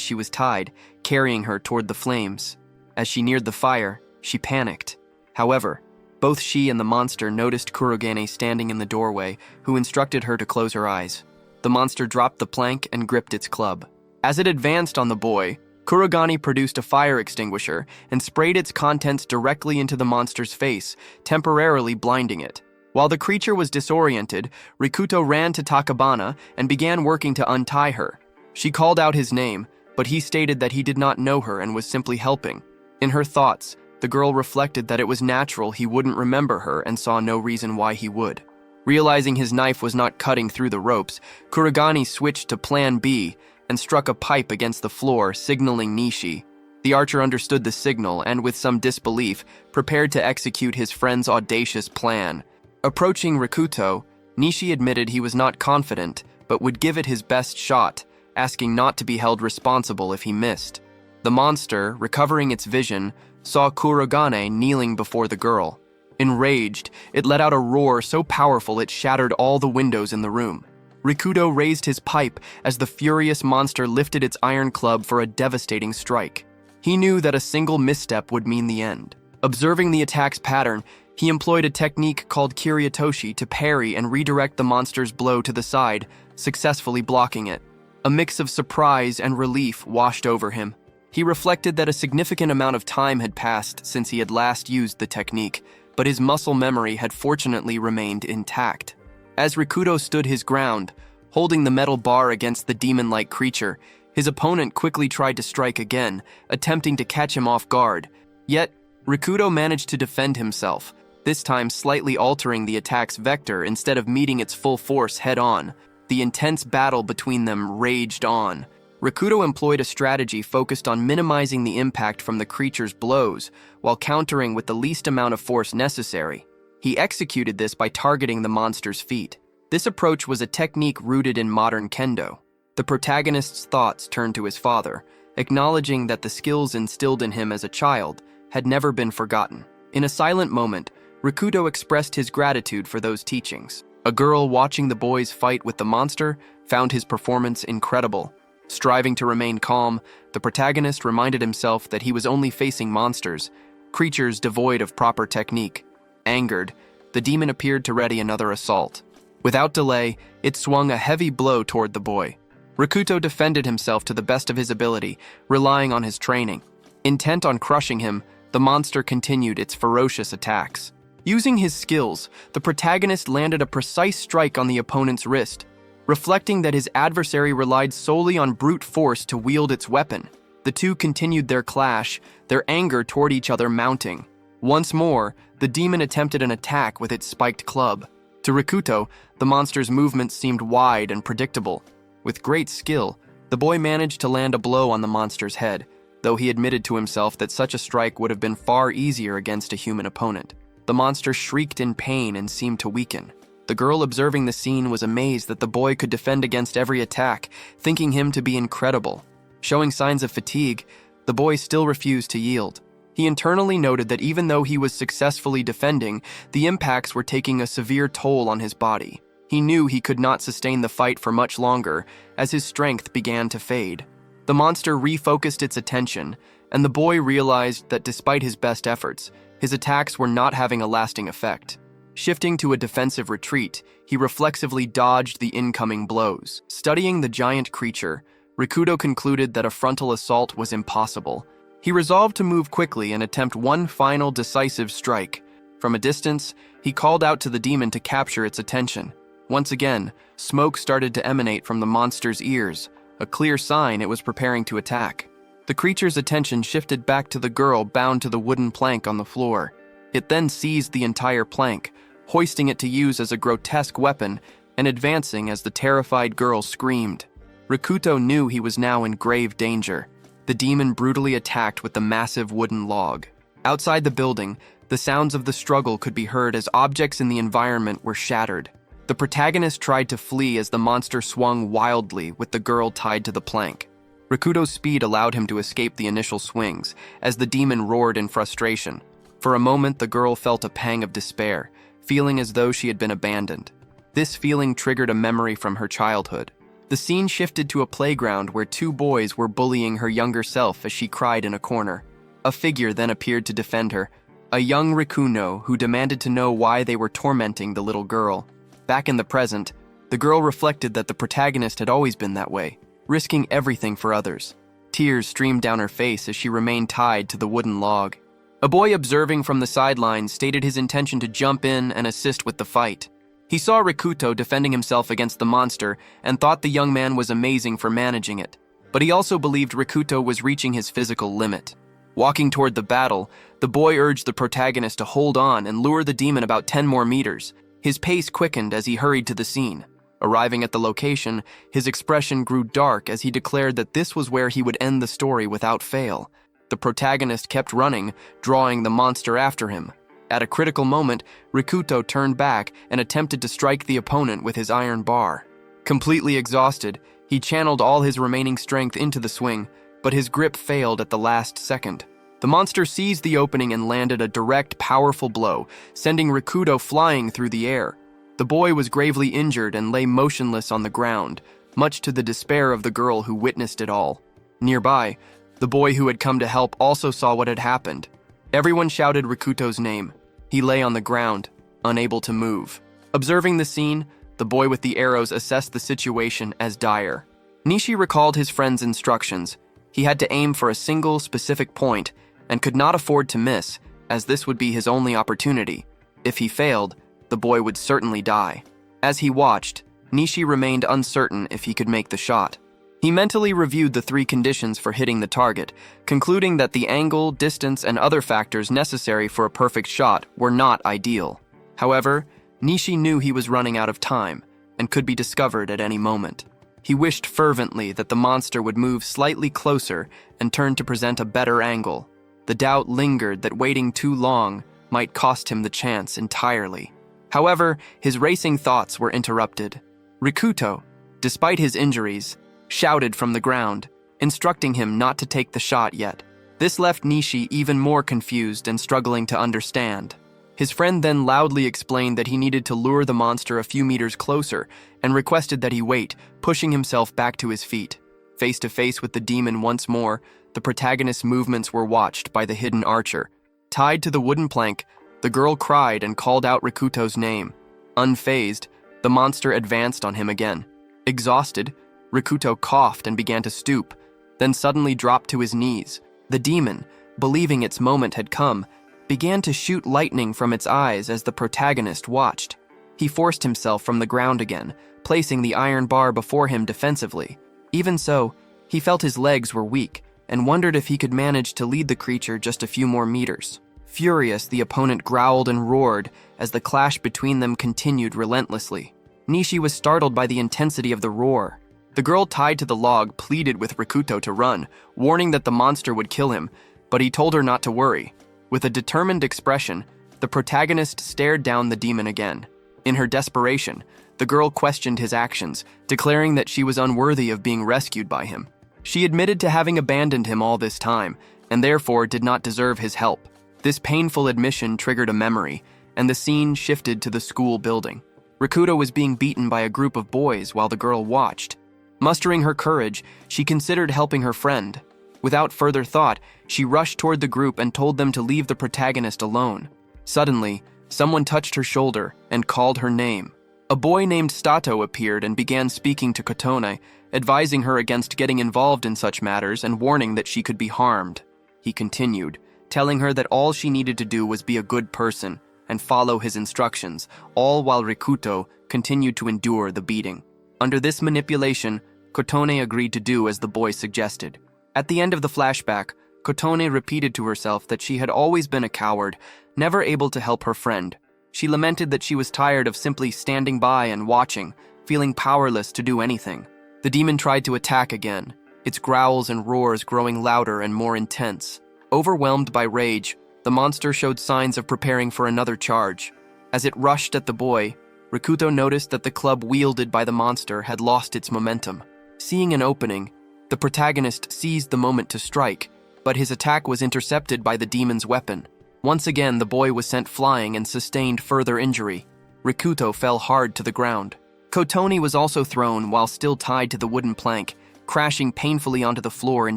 she was tied, carrying her toward the flames. As she neared the fire, she panicked. However, both she and the monster noticed Kurogane standing in the doorway, who instructed her to close her eyes. The monster dropped the plank and gripped its club. As it advanced on the boy, Kurogane produced a fire extinguisher and sprayed its contents directly into the monster's face, temporarily blinding it. While the creature was disoriented, Rikuto ran to Takabana and began working to untie her. She called out his name, but he stated that he did not know her and was simply helping. In her thoughts, the girl reflected that it was natural he wouldn't remember her and saw no reason why he would. Realizing his knife was not cutting through the ropes, Kurogane switched to Plan B and struck a pipe against the floor, signaling Nishi. The archer understood the signal and, with some disbelief, prepared to execute his friend's audacious plan. Approaching Rikuto, Nishi admitted he was not confident, but would give it his best shot, asking not to be held responsible if he missed. The monster, recovering its vision, saw Kurogane kneeling before the girl. Enraged, it let out a roar so powerful it shattered all the windows in the room. Rikuto raised his pipe as the furious monster lifted its iron club for a devastating strike. He knew that a single misstep would mean the end. Observing the attack's pattern, he employed a technique called Kiriatoshi to parry and redirect the monster's blow to the side, successfully blocking it. A mix of surprise and relief washed over him. He reflected that a significant amount of time had passed since he had last used the technique, but his muscle memory had fortunately remained intact. As Rikuto stood his ground, holding the metal bar against the demon-like creature, his opponent quickly tried to strike again, attempting to catch him off guard. Yet, Rikuto managed to defend himself, this time slightly altering the attack's vector instead of meeting its full force head-on. The intense battle between them raged on. Rikuto employed a strategy focused on minimizing the impact from the creature's blows, while countering with the least amount of force necessary. He executed this by targeting the monster's feet. This approach was a technique rooted in modern kendo. The protagonist's thoughts turned to his father, acknowledging that the skills instilled in him as a child had never been forgotten. In a silent moment, Rikuto expressed his gratitude for those teachings. A girl watching the boys fight with the monster found his performance incredible. Striving to remain calm, the protagonist reminded himself that he was only facing monsters, creatures devoid of proper technique. Angered, the demon appeared to ready another assault. Without delay, it swung a heavy blow toward the boy. Rikuto defended himself to the best of his ability, relying on his training. Intent on crushing him, the monster continued its ferocious attacks. Using his skills, the protagonist landed a precise strike on the opponent's wrist, reflecting that his adversary relied solely on brute force to wield its weapon. The two continued their clash, their anger toward each other mounting. Once more, the demon attempted an attack with its spiked club. To Rikuto, the monster's movements seemed wide and predictable. With great skill, the boy managed to land a blow on the monster's head, though he admitted to himself that such a strike would have been far easier against a human opponent. The monster shrieked in pain and seemed to weaken. The girl observing the scene was amazed that the boy could defend against every attack, thinking him to be incredible. Showing signs of fatigue, the boy still refused to yield. He internally noted that even though he was successfully defending, the impacts were taking a severe toll on his body. He knew he could not sustain the fight for much longer, as his strength began to fade. The monster refocused its attention, and the boy realized that despite his best efforts, his attacks were not having a lasting effect. Shifting to a defensive retreat, he reflexively dodged the incoming blows. Studying the giant creature, Rikuto concluded that a frontal assault was impossible. He resolved to move quickly and attempt one final decisive strike. From a distance, he called out to the demon to capture its attention. Once again, smoke started to emanate from the monster's ears, a clear sign it was preparing to attack. The creature's attention shifted back to the girl bound to the wooden plank on the floor. It then seized the entire plank, hoisting it to use as a grotesque weapon and advancing as the terrified girl screamed. Rikuto knew he was now in grave danger. The demon brutally attacked with the massive wooden log. Outside the building, the sounds of the struggle could be heard as objects in the environment were shattered. The protagonist tried to flee as the monster swung wildly with the girl tied to the plank. Rikuto's speed allowed him to escape the initial swings, as the demon roared in frustration. For a moment, the girl felt a pang of despair, feeling as though she had been abandoned. This feeling triggered a memory from her childhood. The scene shifted to a playground where two boys were bullying her younger self as she cried in a corner. A figure then appeared to defend her, a young Rikuto who demanded to know why they were tormenting the little girl. Back in the present, the girl reflected that the protagonist had always been that way, risking everything for others. Tears streamed down her face as she remained tied to the wooden log. A boy observing from the sidelines stated his intention to jump in and assist with the fight. He saw Rikuto defending himself against the monster and thought the young man was amazing for managing it, but he also believed Rikuto was reaching his physical limit. Walking toward the battle, the boy urged the protagonist to hold on and lure the demon about 10 more meters. His pace quickened as he hurried to the scene. Arriving at the location, his expression grew dark as he declared that this was where he would end the story without fail. The protagonist kept running, drawing the monster after him. At a critical moment, Rikuto turned back and attempted to strike the opponent with his iron bar. Completely exhausted, he channeled all his remaining strength into the swing, but his grip failed at the last second. The monster seized the opening and landed a direct, powerful blow, sending Rikuto flying through the air. The boy was gravely injured and lay motionless on the ground, much to the despair of the girl who witnessed it all. Nearby, the boy who had come to help also saw what had happened. Everyone shouted Rikuto's name. He lay on the ground, unable to move. Observing the scene, the boy with the arrows assessed the situation as dire. Nishi recalled his friend's instructions. He had to aim for a single, specific point and could not afford to miss, as this would be his only opportunity. If he failed, the boy would certainly die. As he watched, Nishi remained uncertain if he could make the shot. He mentally reviewed the 3 conditions for hitting the target, concluding that the angle, distance, and other factors necessary for a perfect shot were not ideal. However, Nishi knew he was running out of time and could be discovered at any moment. He wished fervently that the monster would move slightly closer and turn to present a better angle. The doubt lingered that waiting too long might cost him the chance entirely. However, his racing thoughts were interrupted. Rikuto, despite his injuries, shouted from the ground, instructing him not to take the shot yet. This left Nishi even more confused and struggling to understand. His friend then loudly explained that he needed to lure the monster a few meters closer and requested that he wait, pushing himself back to his feet. Face to face with the demon once more, the protagonist's movements were watched by the hidden archer. Tied to the wooden plank, the girl cried and called out Rikuto's name. Unfazed, the monster advanced on him again. Exhausted, Rikuto coughed and began to stoop, then suddenly dropped to his knees. The demon, believing its moment had come, began to shoot lightning from its eyes as the protagonist watched. He forced himself from the ground again, placing the iron bar before him defensively. Even so, he felt his legs were weak and wondered if he could manage to lead the creature just a few more meters. Furious, the opponent growled and roared as the clash between them continued relentlessly. Nishi was startled by the intensity of the roar. The girl tied to the log pleaded with Rikuto to run, warning that the monster would kill him, but he told her not to worry. With a determined expression, the protagonist stared down the demon again. In her desperation, the girl questioned his actions, declaring that she was unworthy of being rescued by him. She admitted to having abandoned him all this time, and therefore did not deserve his help. This painful admission triggered a memory, and the scene shifted to the school building. Rikuto was being beaten by a group of boys while the girl watched. Mustering her courage, she considered helping her friend. Without further thought, she rushed toward the group and told them to leave the protagonist alone. Suddenly, someone touched her shoulder and called her name. A boy named Stato appeared and began speaking to Kotone, advising her against getting involved in such matters and warning that she could be harmed. He continued, telling her that all she needed to do was be a good person and follow his instructions, all while Rikuto continued to endure the beating. Under this manipulation, Kotone agreed to do as the boy suggested. At the end of the flashback, Kotone repeated to herself that she had always been a coward, never able to help her friend. She lamented that she was tired of simply standing by and watching, feeling powerless to do anything. The demon tried to attack again, its growls and roars growing louder and more intense. Overwhelmed by rage, the monster showed signs of preparing for another charge. As it rushed at the boy, Rikuto noticed that the club wielded by the monster had lost its momentum. Seeing an opening, the protagonist seized the moment to strike, but his attack was intercepted by the demon's weapon. Once again, the boy was sent flying and sustained further injury. Rikuto fell hard to the ground. Kotoni was also thrown while still tied to the wooden plank, crashing painfully onto the floor in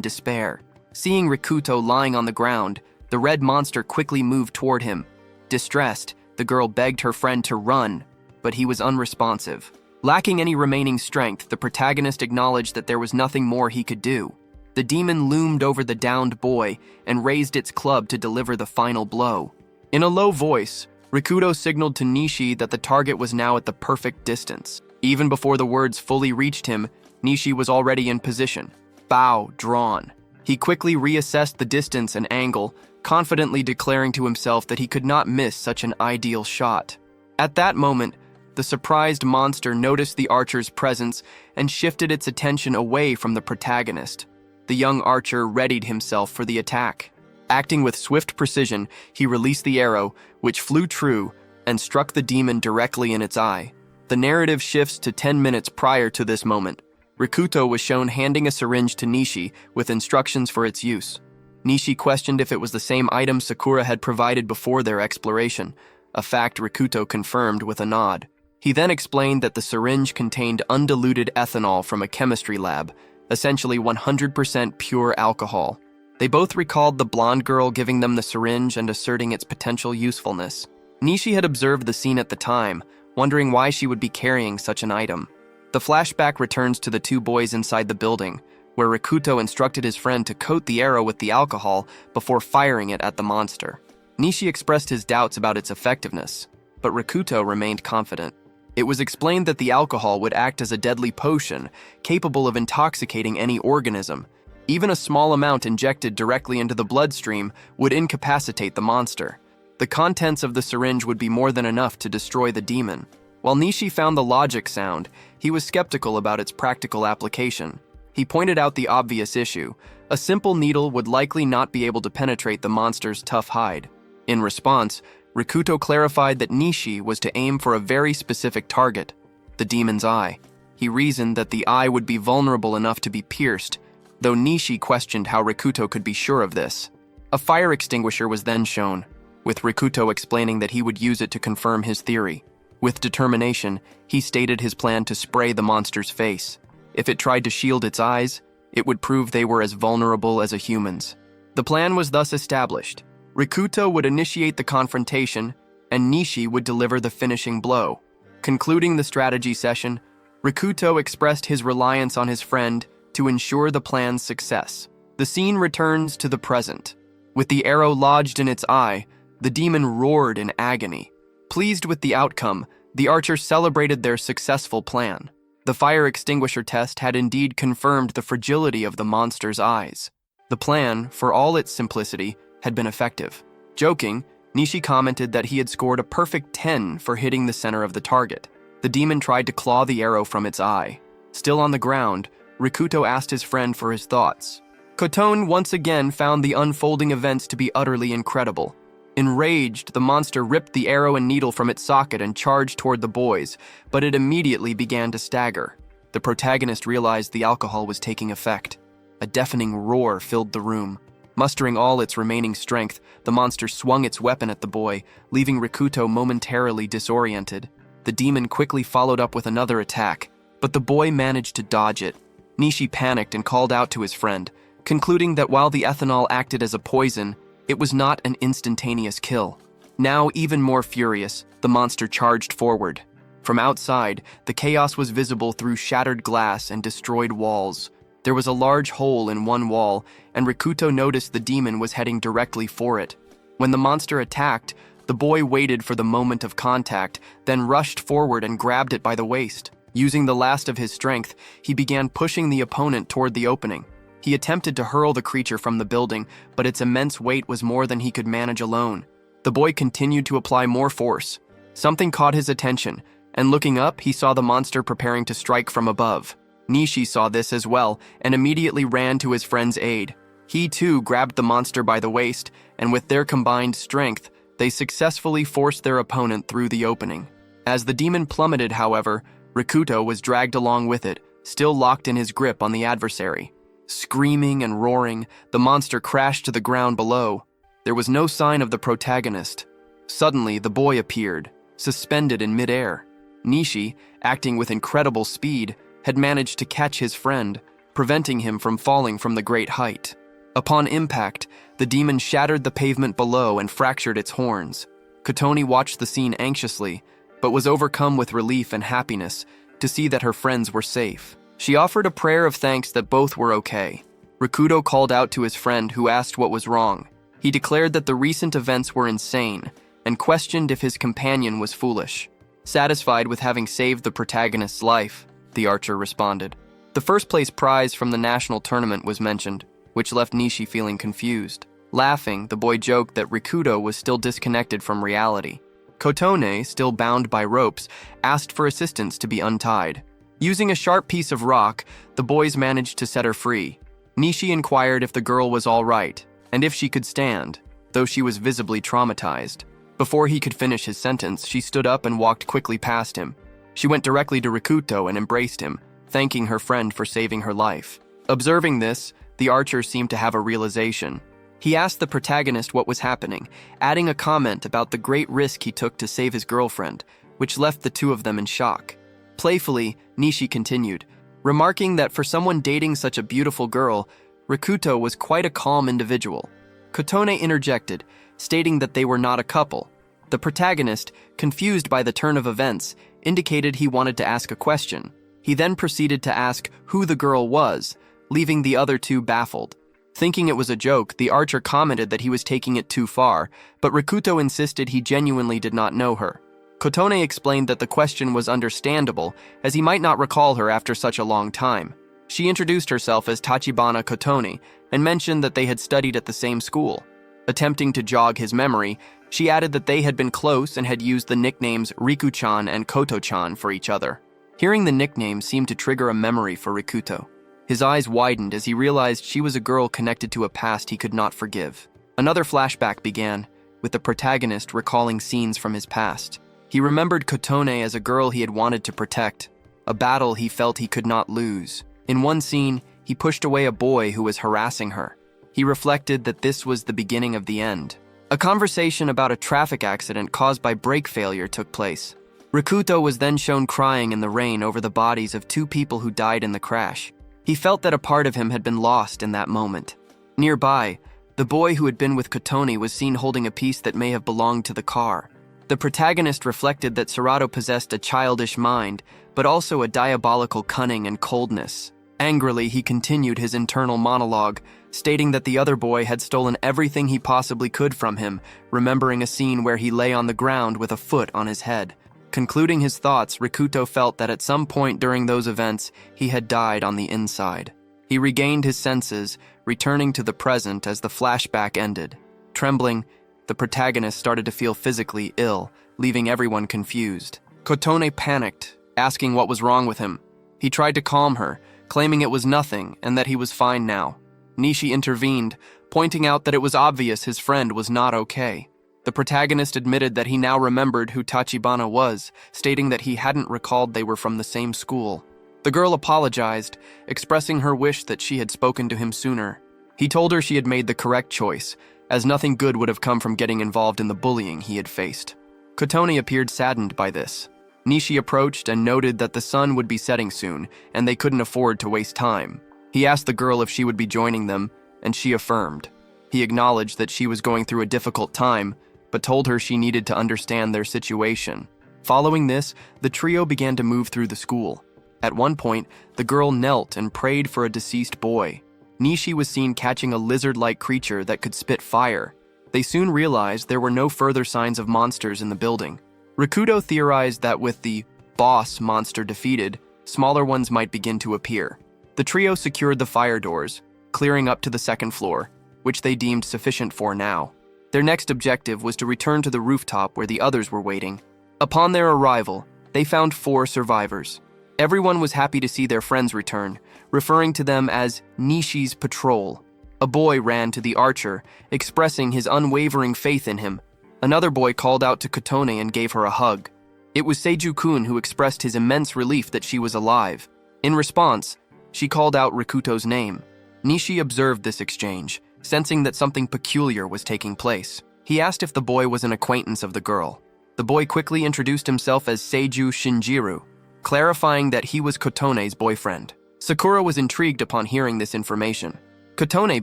despair. Seeing Rikuto lying on the ground, the red monster quickly moved toward him. Distressed, the girl begged her friend to run, but he was unresponsive. Lacking any remaining strength, the protagonist acknowledged that there was nothing more he could do. The demon loomed over the downed boy and raised its club to deliver the final blow. In a low voice, Rikuto signaled to Nishi that the target was now at the perfect distance. Even before the words fully reached him, Nishi was already in position, bow drawn. He quickly reassessed the distance and angle, confidently declaring to himself that he could not miss such an ideal shot. At that moment, the surprised monster noticed the archer's presence and shifted its attention away from the protagonist. The young archer readied himself for the attack. Acting with swift precision, he released the arrow, which flew true and struck the demon directly in its eye. The narrative shifts to 10 minutes prior to this moment. Rikuto was shown handing a syringe to Nishi with instructions for its use. Nishi questioned if it was the same item Sakura had provided before their exploration, a fact Rikuto confirmed with a nod. He then explained that the syringe contained undiluted ethanol from a chemistry lab, essentially 100% pure alcohol. They both recalled the blonde girl giving them the syringe and asserting its potential usefulness. Nishi had observed the scene at the time, wondering why she would be carrying such an item. The flashback returns to the two boys inside the building, where Rikuto instructed his friend to coat the arrow with the alcohol before firing it at the monster. Nishi expressed his doubts about its effectiveness, but Rikuto remained confident. It was explained that the alcohol would act as a deadly potion, capable of intoxicating any organism. Even a small amount injected directly into the bloodstream would incapacitate the monster. The contents of the syringe would be more than enough to destroy the demon. While Nishi found the logic sound, he was skeptical about its practical application. He pointed out the obvious issue. A simple needle would likely not be able to penetrate the monster's tough hide. In response, Rikuto clarified that Nishi was to aim for a very specific target, the demon's eye. He reasoned that the eye would be vulnerable enough to be pierced, though Nishi questioned how Rikuto could be sure of this. A fire extinguisher was then shown, with Rikuto explaining that he would use it to confirm his theory. With determination, he stated his plan to spray the monster's face. If it tried to shield its eyes, it would prove they were as vulnerable as a human's. The plan was thus established. Rikuto would initiate the confrontation, and Nishi would deliver the finishing blow. Concluding the strategy session, Rikuto expressed his reliance on his friend to ensure the plan's success. The scene returns to the present. With the arrow lodged in its eye, the demon roared in agony. Pleased with the outcome, the archer celebrated their successful plan. The fire extinguisher test had indeed confirmed the fragility of the monster's eyes. The plan, for all its simplicity, had been effective. Joking, Nishi commented that he had scored a perfect 10 for hitting the center of the target. The demon tried to claw the arrow from its eye. Still on the ground, Rikuto asked his friend for his thoughts. Kotone once again found the unfolding events to be utterly incredible. Enraged, the monster ripped the arrow and needle from its socket and charged toward the boys, but it immediately began to stagger. The protagonist realized the alcohol was taking effect. A deafening roar filled the room. Mustering all its remaining strength, the monster swung its weapon at the boy, leaving Rikuto momentarily disoriented. The demon quickly followed up with another attack, but the boy managed to dodge it. Nishi panicked and called out to his friend, concluding that while the ethanol acted as a poison, it was not an instantaneous kill. Now, even more furious, the monster charged forward. From outside, the chaos was visible through shattered glass and destroyed walls. There was a large hole in one wall, and Rikuto noticed the demon was heading directly for it. When the monster attacked, the boy waited for the moment of contact, then rushed forward and grabbed it by the waist. Using the last of his strength, he began pushing the opponent toward the opening. He attempted to hurl the creature from the building, but its immense weight was more than he could manage alone. The boy continued to apply more force. Something caught his attention, and looking up, he saw the monster preparing to strike from above. Nishi saw this as well, and immediately ran to his friend's aid. He too grabbed the monster by the waist, and with their combined strength, they successfully forced their opponent through the opening. As the demon plummeted, however, Rikuto was dragged along with it, still locked in his grip on the adversary. Screaming and roaring, the monster crashed to the ground below. There was no sign of the protagonist. Suddenly, the boy appeared. suspended in midair. Nishi, acting with incredible speed, had managed to catch his friend, preventing him from falling from the great height. Upon impact, the demon shattered the pavement below and fractured its horns. Kotone watched the scene anxiously, but was overcome with relief and happiness to see that her friends were safe. She offered a prayer of thanks that both were okay. Rikuto called out to his friend, who asked what was wrong. He declared that the recent events were insane and questioned if his companion was foolish. Satisfied with having saved the protagonist's life, the archer responded. The first place prize from the national tournament was mentioned, which left Nishi feeling confused. Laughing, the boy joked that Rikuto was still disconnected from reality. Kotone, still bound by ropes, asked for assistance to be untied. Using a sharp piece of rock, the boys managed to set her free. Nishi inquired if the girl was all right, and if she could stand, though she was visibly traumatized. Before he could finish his sentence, she stood up and walked quickly past him. She went directly to Rikuto and embraced him, thanking her friend for saving her life. Observing this, the archer seemed to have a realization. He asked the protagonist what was happening, adding a comment about the great risk he took to save his girlfriend, which left the two of them in shock. Playfully, Nishi continued, remarking that for someone dating such a beautiful girl, Rikuto was quite a calm individual. Kotone interjected, stating that they were not a couple. The protagonist, confused by the turn of events, indicated he wanted to ask a question. He then proceeded to ask who the girl was, leaving the other two baffled. Thinking it was a joke, the archer commented that he was taking it too far, but Rikuto insisted he genuinely did not know her. Kotone explained that the question was understandable, as he might not recall her after such a long time. She introduced herself as Tachibana Kotone and mentioned that they had studied at the same school. Attempting to jog his memory, she added that they had been close and had used the nicknames Riku-chan and Koto-chan for each other. Hearing the nickname seemed to trigger a memory for Rikuto. His eyes widened as he realized she was a girl connected to a past he could not forgive. Another flashback began, with the protagonist recalling scenes from his past. He remembered Kotone as a girl he had wanted to protect, a battle he felt he could not lose. In one scene, he pushed away a boy who was harassing her. He reflected that this was the beginning of the end. A conversation about a traffic accident caused by brake failure took place. Rikuto was then shown crying in the rain over the bodies of two people who died in the crash. He felt that a part of him had been lost in that moment. Nearby, the boy who had been with Kotone was seen holding a piece that may have belonged to the car. The protagonist reflected that Serato possessed a childish mind, but also a diabolical cunning and coldness. Angrily, he continued his internal monologue, stating that the other boy had stolen everything he possibly could from him, remembering a scene where he lay on the ground with a foot on his head. Concluding his thoughts, Rikuto felt that at some point during those events, he had died on the inside. He regained his senses, returning to the present as the flashback ended. Trembling, the protagonist started to feel physically ill, leaving everyone confused. Kotone panicked, asking what was wrong with him. He tried to calm her, claiming it was nothing and that he was fine now. Nishi intervened, pointing out that it was obvious his friend was not okay. The protagonist admitted that he now remembered who Tachibana was, stating that he hadn't recalled they were from the same school. The girl apologized, expressing her wish that she had spoken to him sooner. He told her she had made the correct choice, as nothing good would have come from getting involved in the bullying he had faced. Kotone appeared saddened by this. Nishi approached and noted that the sun would be setting soon, and they couldn't afford to waste time. He asked the girl if she would be joining them, and she affirmed. He acknowledged that she was going through a difficult time, but told her she needed to understand their situation. Following this, the trio began to move through the school. At one point, the girl knelt and prayed for a deceased boy. Nishi was seen catching a lizard-like creature that could spit fire. They soon realized there were no further signs of monsters in the building. Rikuto theorized that with the boss monster defeated, smaller ones might begin to appear. The trio secured the fire doors, clearing up to the second floor, which they deemed sufficient for now. Their next objective was to return to the rooftop where the others were waiting. Upon their arrival, they found 4 survivors. Everyone was happy to see their friends return, referring to them as Nishi's patrol. A boy ran to the archer, expressing his unwavering faith in him. Another boy called out to Kotone and gave her a hug. It was Seiju-kun who expressed his immense relief that she was alive. In response, she called out Rikuto's name. Nishi observed this exchange, sensing that something peculiar was taking place. He asked if the boy was an acquaintance of the girl. The boy quickly introduced himself as Seiju Shinjiru, clarifying that he was Kotone's boyfriend. Sakura was intrigued upon hearing this information. Kotone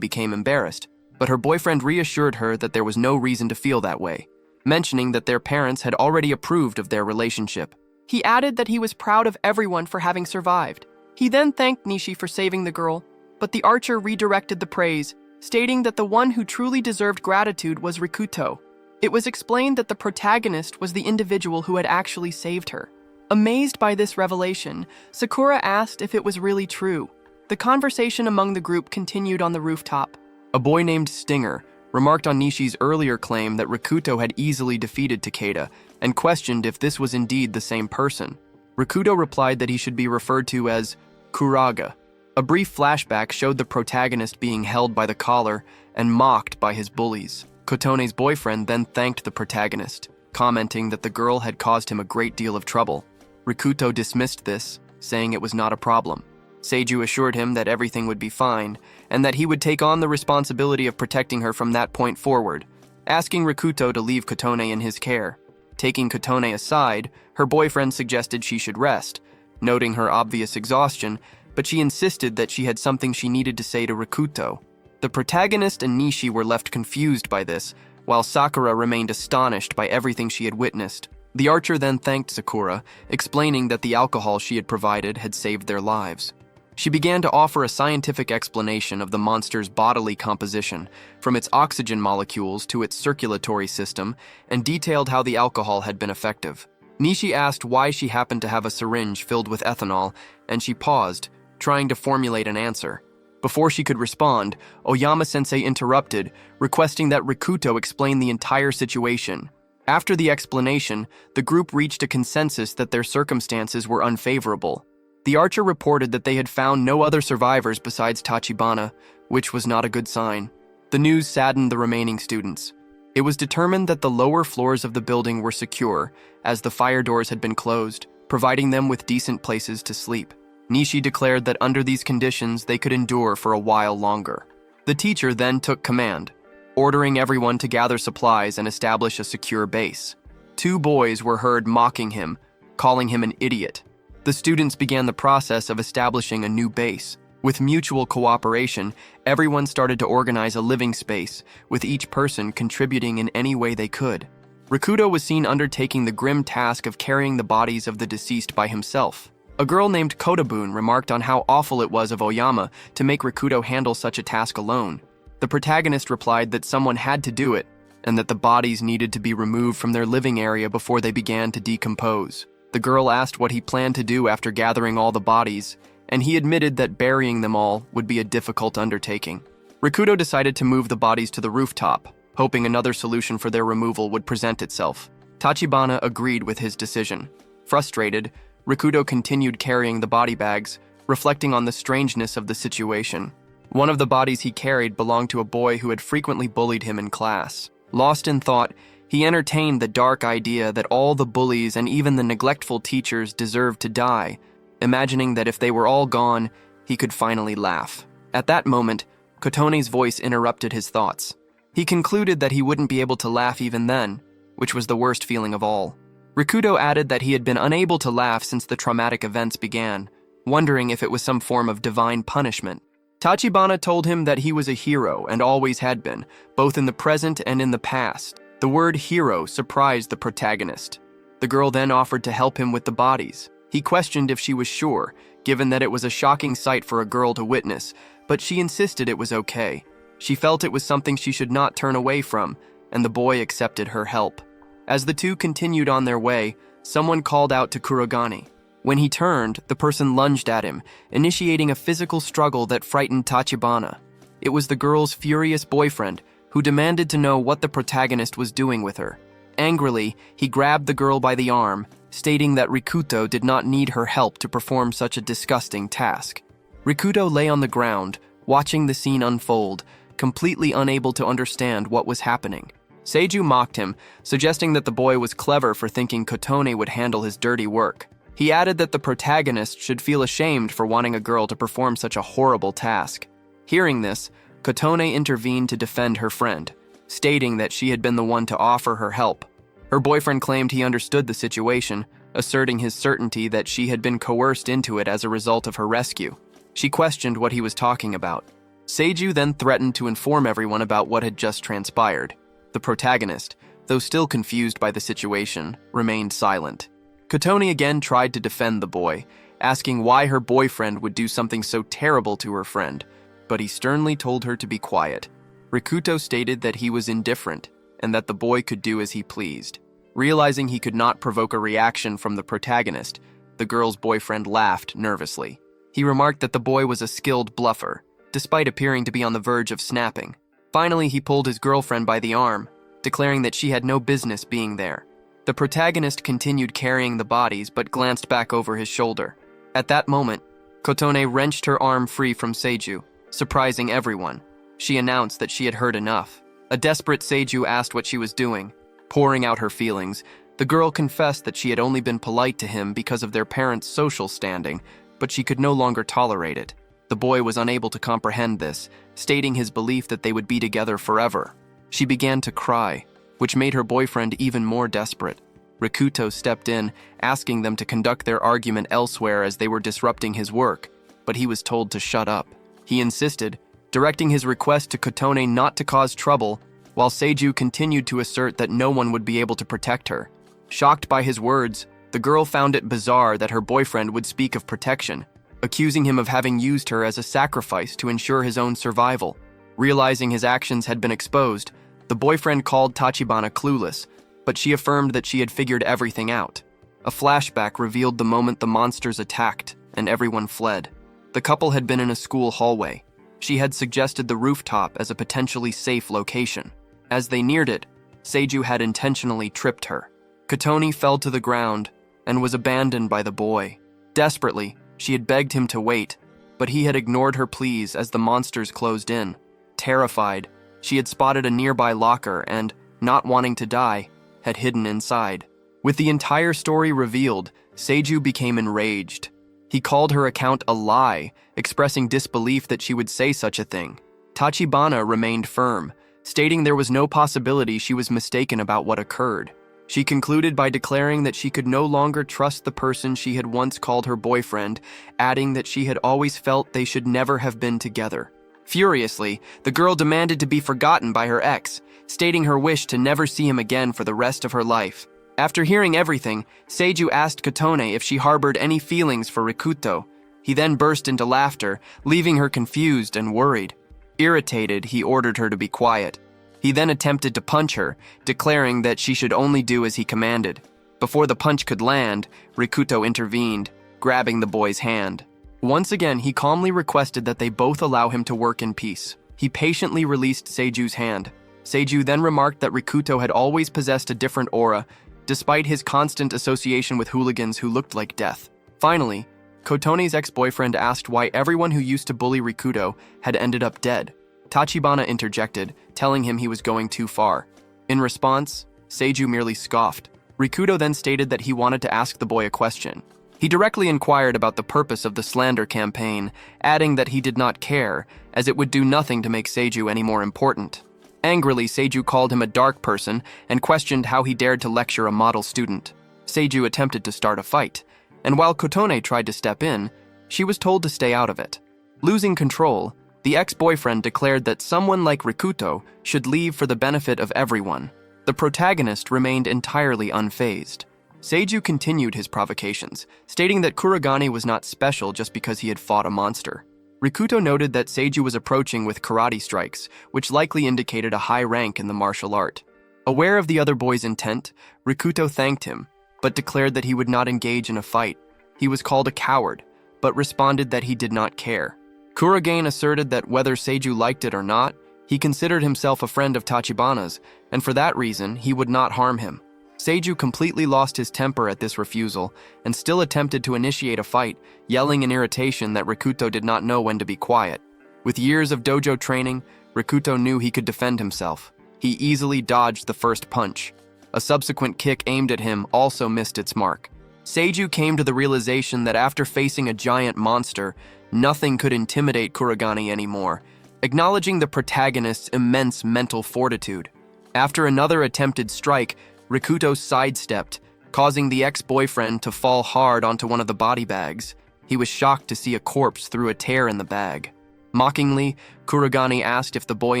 became embarrassed, but her boyfriend reassured her that there was no reason to feel that way, mentioning that their parents had already approved of their relationship. He added that he was proud of everyone for having survived. He then thanked Nishi for saving the girl, but the archer redirected the praise, stating that the one who truly deserved gratitude was Rikuto. It was explained that the protagonist was the individual who had actually saved her. Amazed by this revelation, Sakura asked if it was really true. The conversation among the group continued on the rooftop. A boy named Stinger remarked on Nishi's earlier claim that Rikuto had easily defeated Takeda and questioned if this was indeed the same person. Rikuto replied that he should be referred to as Kuraga. A brief flashback showed the protagonist being held by the collar and mocked by his bullies. Kotone's boyfriend then thanked the protagonist, commenting that the girl had caused him a great deal of trouble. Rikuto dismissed this, saying it was not a problem. Seiju assured him that everything would be fine, and that he would take on the responsibility of protecting her from that point forward, asking Rikuto to leave Kotone in his care. Taking Kotone aside, her boyfriend suggested she should rest, noting her obvious exhaustion, but she insisted that she had something she needed to say to Rikuto. The protagonist and Nishi were left confused by this, while Sakura remained astonished by everything she had witnessed. The archer then thanked Sakura, explaining that the alcohol she had provided had saved their lives. She began to offer a scientific explanation of the monster's bodily composition, from its oxygen molecules to its circulatory system, and detailed how the alcohol had been effective. Nishi asked why she happened to have a syringe filled with ethanol, and she paused, trying to formulate an answer. Before she could respond, Oyama-sensei interrupted, requesting that Rikuto explain the entire situation. After the explanation, the group reached a consensus that their circumstances were unfavorable. The archer reported that they had found no other survivors besides Tachibana, which was not a good sign. The news saddened the remaining students. It was determined that the lower floors of the building were secure, as the fire doors had been closed, providing them with decent places to sleep. Nishi declared that under these conditions they could endure for a while longer. The teacher then took command, ordering everyone to gather supplies and establish a secure base. 2 boys were heard mocking him, calling him an idiot. The students began the process of establishing a new base. With mutual cooperation, everyone started to organize a living space, with each person contributing in any way they could. Rikuto was seen undertaking the grim task of carrying the bodies of the deceased by himself. A girl named Kotabun remarked on how awful it was of Oyama to make Rikuto handle such a task alone. The protagonist replied that someone had to do it, and that the bodies needed to be removed from their living area before they began to decompose. The girl asked what he planned to do after gathering all the bodies, and he admitted that burying them all would be a difficult undertaking. Rikuto decided to move the bodies to the rooftop, hoping another solution for their removal would present itself. Tachibana agreed with his decision. Frustrated, Rikuto continued carrying the body bags, reflecting on the strangeness of the situation. One of the bodies he carried belonged to a boy who had frequently bullied him in class. Lost in thought, he entertained the dark idea that all the bullies and even the neglectful teachers deserved to die, imagining that if they were all gone, he could finally laugh. At that moment, Kotone's voice interrupted his thoughts. He concluded that he wouldn't be able to laugh even then, which was the worst feeling of all. Rikuto added that he had been unable to laugh since the traumatic events began, wondering if it was some form of divine punishment. Tachibana told him that he was a hero and always had been, both in the present and in the past. The word hero surprised the protagonist. The girl then offered to help him with the bodies. He questioned if she was sure, given that it was a shocking sight for a girl to witness, but she insisted it was okay. She felt it was something she should not turn away from, and the boy accepted her help. As the two continued on their way, someone called out to Kurogane. When he turned, the person lunged at him, initiating a physical struggle that frightened Tachibana. It was the girl's furious boyfriend, who demanded to know what the protagonist was doing with her. Angrily, he grabbed the girl by the arm, stating that Rikuto did not need her help to perform such a disgusting task. Rikuto lay on the ground, watching the scene unfold, completely unable to understand what was happening. Seiju mocked him, suggesting that the boy was clever for thinking Kotone would handle his dirty work. He added that the protagonist should feel ashamed for wanting a girl to perform such a horrible task. Hearing this, Kotone intervened to defend her friend, stating that she had been the one to offer her help. Her boyfriend claimed he understood the situation, asserting his certainty that she had been coerced into it as a result of her rescue. She questioned what he was talking about. Seiju then threatened to inform everyone about what had just transpired. The protagonist, though still confused by the situation, remained silent. Kotone again tried to defend the boy, asking why her boyfriend would do something so terrible to her friend, but he sternly told her to be quiet. Rikuto stated that he was indifferent and that the boy could do as he pleased. Realizing he could not provoke a reaction from the protagonist, the girl's boyfriend laughed nervously. He remarked that the boy was a skilled bluffer, despite appearing to be on the verge of snapping. Finally, he pulled his girlfriend by the arm, declaring that she had no business being there. The protagonist continued carrying the bodies but glanced back over his shoulder. At that moment, Kotone wrenched her arm free from Seiju, surprising everyone. She announced that she had heard enough. A desperate Seiju asked what she was doing. Pouring out her feelings, the girl confessed that she had only been polite to him because of their parents' social standing, but she could no longer tolerate it. The boy was unable to comprehend this, stating his belief that they would be together forever. She began to cry, which made her boyfriend even more desperate. Rikuto stepped in, asking them to conduct their argument elsewhere as they were disrupting his work, but he was told to shut up. He insisted, directing his request to Kotone not to cause trouble, while Seiju continued to assert that no one would be able to protect her. Shocked by his words, the girl found it bizarre that her boyfriend would speak of protection, accusing him of having used her as a sacrifice to ensure his own survival. Realizing his actions had been exposed, the boyfriend called Tachibana clueless, but she affirmed that she had figured everything out. A flashback revealed the moment the monsters attacked and everyone fled. The couple had been in a school hallway. She had suggested the rooftop as a potentially safe location. As they neared it, Seiju had intentionally tripped her. Kotone fell to the ground and was abandoned by the boy. Desperately, she had begged him to wait, but he had ignored her pleas as the monsters closed in. Terrified, she had spotted a nearby locker and, not wanting to die, had hidden inside. With the entire story revealed, Seiju became enraged. He called her account a lie, expressing disbelief that she would say such a thing. Tachibana remained firm, stating there was no possibility she was mistaken about what occurred. She concluded by declaring that she could no longer trust the person she had once called her boyfriend, adding that she had always felt they should never have been together. Furiously, the girl demanded to be forgotten by her ex, stating her wish to never see him again for the rest of her life. After hearing everything, Seiju asked Kotone if she harbored any feelings for Rikuto. He then burst into laughter, leaving her confused and worried. Irritated, he ordered her to be quiet. He then attempted to punch her, declaring that she should only do as he commanded. Before the punch could land, Rikuto intervened, grabbing the boy's hand. Once again, he calmly requested that they both allow him to work in peace. He patiently released Seiju's hand. Seiju then remarked that Rikuto had always possessed a different aura, despite his constant association with hooligans who looked like death. Finally, Kotone's ex-boyfriend asked why everyone who used to bully Rikuto had ended up dead. Tachibana interjected, telling him he was going too far. In response, Seiju merely scoffed. Rikuto then stated that he wanted to ask the boy a question. He directly inquired about the purpose of the slander campaign, adding that he did not care, as it would do nothing to make Seiju any more important. Angrily, Seiju called him a dark person and questioned how he dared to lecture a model student. Seiju attempted to start a fight, and while Kotone tried to step in, she was told to stay out of it. Losing control, the ex-boyfriend declared that someone like Rikuto should leave for the benefit of everyone. The protagonist remained entirely unfazed. Seiju continued his provocations, stating that Kurogane was not special just because he had fought a monster. Rikuto noted that Seiju was approaching with karate strikes, which likely indicated a high rank in the martial art. Aware of the other boy's intent, Rikuto thanked him, but declared that he would not engage in a fight. He was called a coward, but responded that he did not care. Kurogane asserted that whether Seiju liked it or not, he considered himself a friend of Tachibana's, and for that reason, he would not harm him. Seiju completely lost his temper at this refusal and still attempted to initiate a fight, yelling in irritation that Rikuto did not know when to be quiet. With years of dojo training, Rikuto knew he could defend himself. He easily dodged the first punch. A subsequent kick aimed at him also missed its mark. Seiju came to the realization that after facing a giant monster, nothing could intimidate Kurogane anymore, acknowledging the protagonist's immense mental fortitude. After another attempted strike, Rikuto sidestepped, causing the ex-boyfriend to fall hard onto one of the body bags. He was shocked to see a corpse through a tear in the bag. Mockingly, Kurogane asked if the boy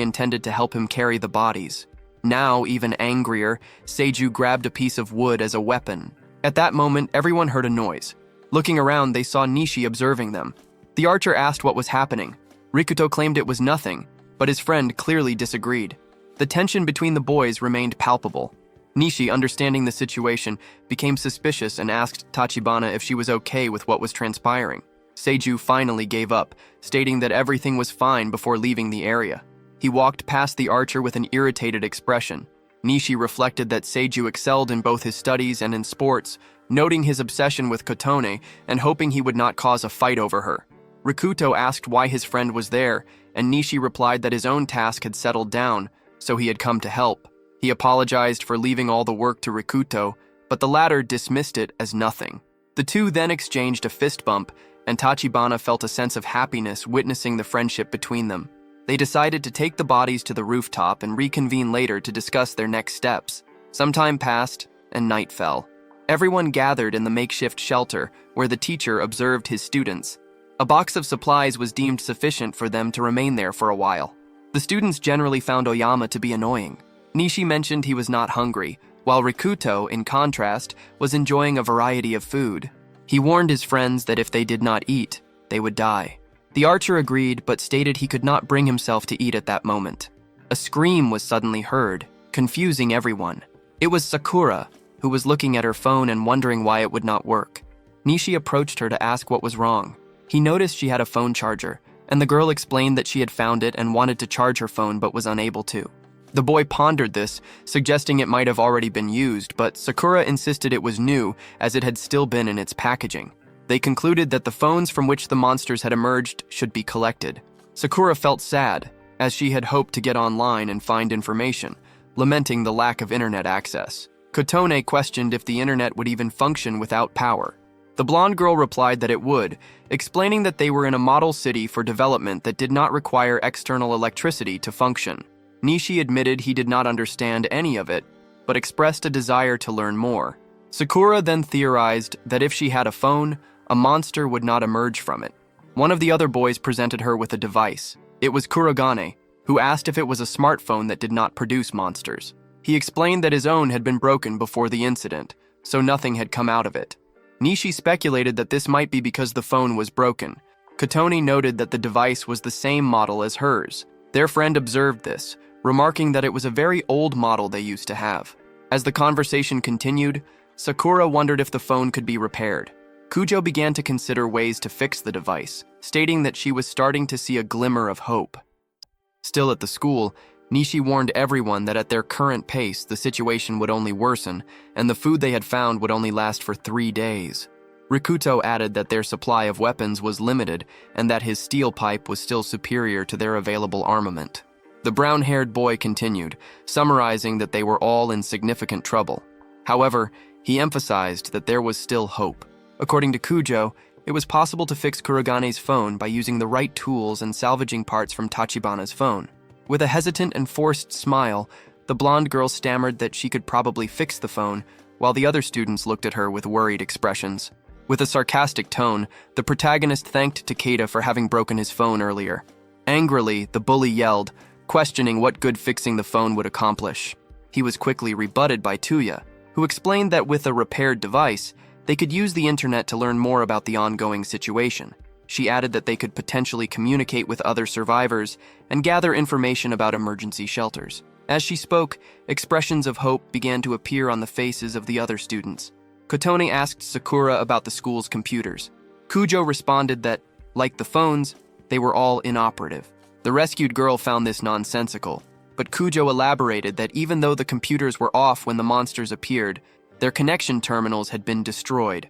intended to help him carry the bodies. Now, even angrier, Seiju grabbed a piece of wood as a weapon. At that moment, everyone heard a noise. Looking around, they saw Nishi observing them. The archer asked what was happening. Rikuto claimed it was nothing, but his friend clearly disagreed. The tension between the boys remained palpable. Nishi, understanding the situation, became suspicious and asked Tachibana if she was okay with what was transpiring. Seiju finally gave up, stating that everything was fine before leaving the area. He walked past the archer with an irritated expression. Nishi reflected that Seiju excelled in both his studies and in sports, noting his obsession with Kotone and hoping he would not cause a fight over her. Rikuto asked why his friend was there, and Nishi replied that his own task had settled down, so he had come to help. He apologized for leaving all the work to Rikuto, but the latter dismissed it as nothing. The two then exchanged a fist bump, and Tachibana felt a sense of happiness witnessing the friendship between them. They decided to take the bodies to the rooftop and reconvene later to discuss their next steps. Some time passed, and night fell. Everyone gathered in the makeshift shelter, where the teacher observed his students. A box of supplies was deemed sufficient for them to remain there for a while. The students generally found Oyama to be annoying. Nishi mentioned he was not hungry, while Rikuto, in contrast, was enjoying a variety of food. He warned his friends that if they did not eat, they would die. The archer agreed, but stated he could not bring himself to eat at that moment. A scream was suddenly heard, confusing everyone. It was Sakura, who was looking at her phone and wondering why it would not work. Nishi approached her to ask what was wrong. He noticed she had a phone charger, and the girl explained that she had found it and wanted to charge her phone but was unable to. The boy pondered this, suggesting it might have already been used, but Sakura insisted it was new, as it had still been in its packaging. They concluded that the phones from which the monsters had emerged should be collected. Sakura felt sad, as she had hoped to get online and find information, lamenting the lack of internet access. Kotone questioned if the internet would even function without power. The blonde girl replied that it would, explaining that they were in a model city for development that did not require external electricity to function. Nishi admitted he did not understand any of it, but expressed a desire to learn more. Sakura then theorized that if she had a phone, a monster would not emerge from it. One of the other boys presented her with a device. It was Kurogane, who asked if it was a smartphone that did not produce monsters. He explained that his own had been broken before the incident, so nothing had come out of it. Nishi speculated that this might be because the phone was broken. Kotone noted that the device was the same model as hers. Their friend observed this, remarking that it was a very old model they used to have. As the conversation continued, Sakura wondered if the phone could be repaired. Kujo began to consider ways to fix the device, stating that she was starting to see a glimmer of hope. Still at the school, Nishi warned everyone that at their current pace, the situation would only worsen, and the food they had found would only last for 3 days. Rikuto added that their supply of weapons was limited and that his steel pipe was still superior to their available armament. The brown-haired boy continued, summarizing that they were all in significant trouble. However, he emphasized that there was still hope. According to Kujo, it was possible to fix Kurogane's phone by using the right tools and salvaging parts from Tachibana's phone. With a hesitant and forced smile, the blonde girl stammered that she could probably fix the phone, while the other students looked at her with worried expressions. With a sarcastic tone, the protagonist thanked Takeda for having broken his phone earlier. Angrily, the bully yelled, questioning what good fixing the phone would accomplish. He was quickly rebutted by Tuya, who explained that with a repaired device, they could use the internet to learn more about the ongoing situation. She added that they could potentially communicate with other survivors and gather information about emergency shelters. As she spoke, expressions of hope began to appear on the faces of the other students. Kotone asked Sakura about the school's computers. Kujo responded that, like the phones, they were all inoperative. The rescued girl found this nonsensical, but Kujo elaborated that even though the computers were off when the monsters appeared, their connection terminals had been destroyed.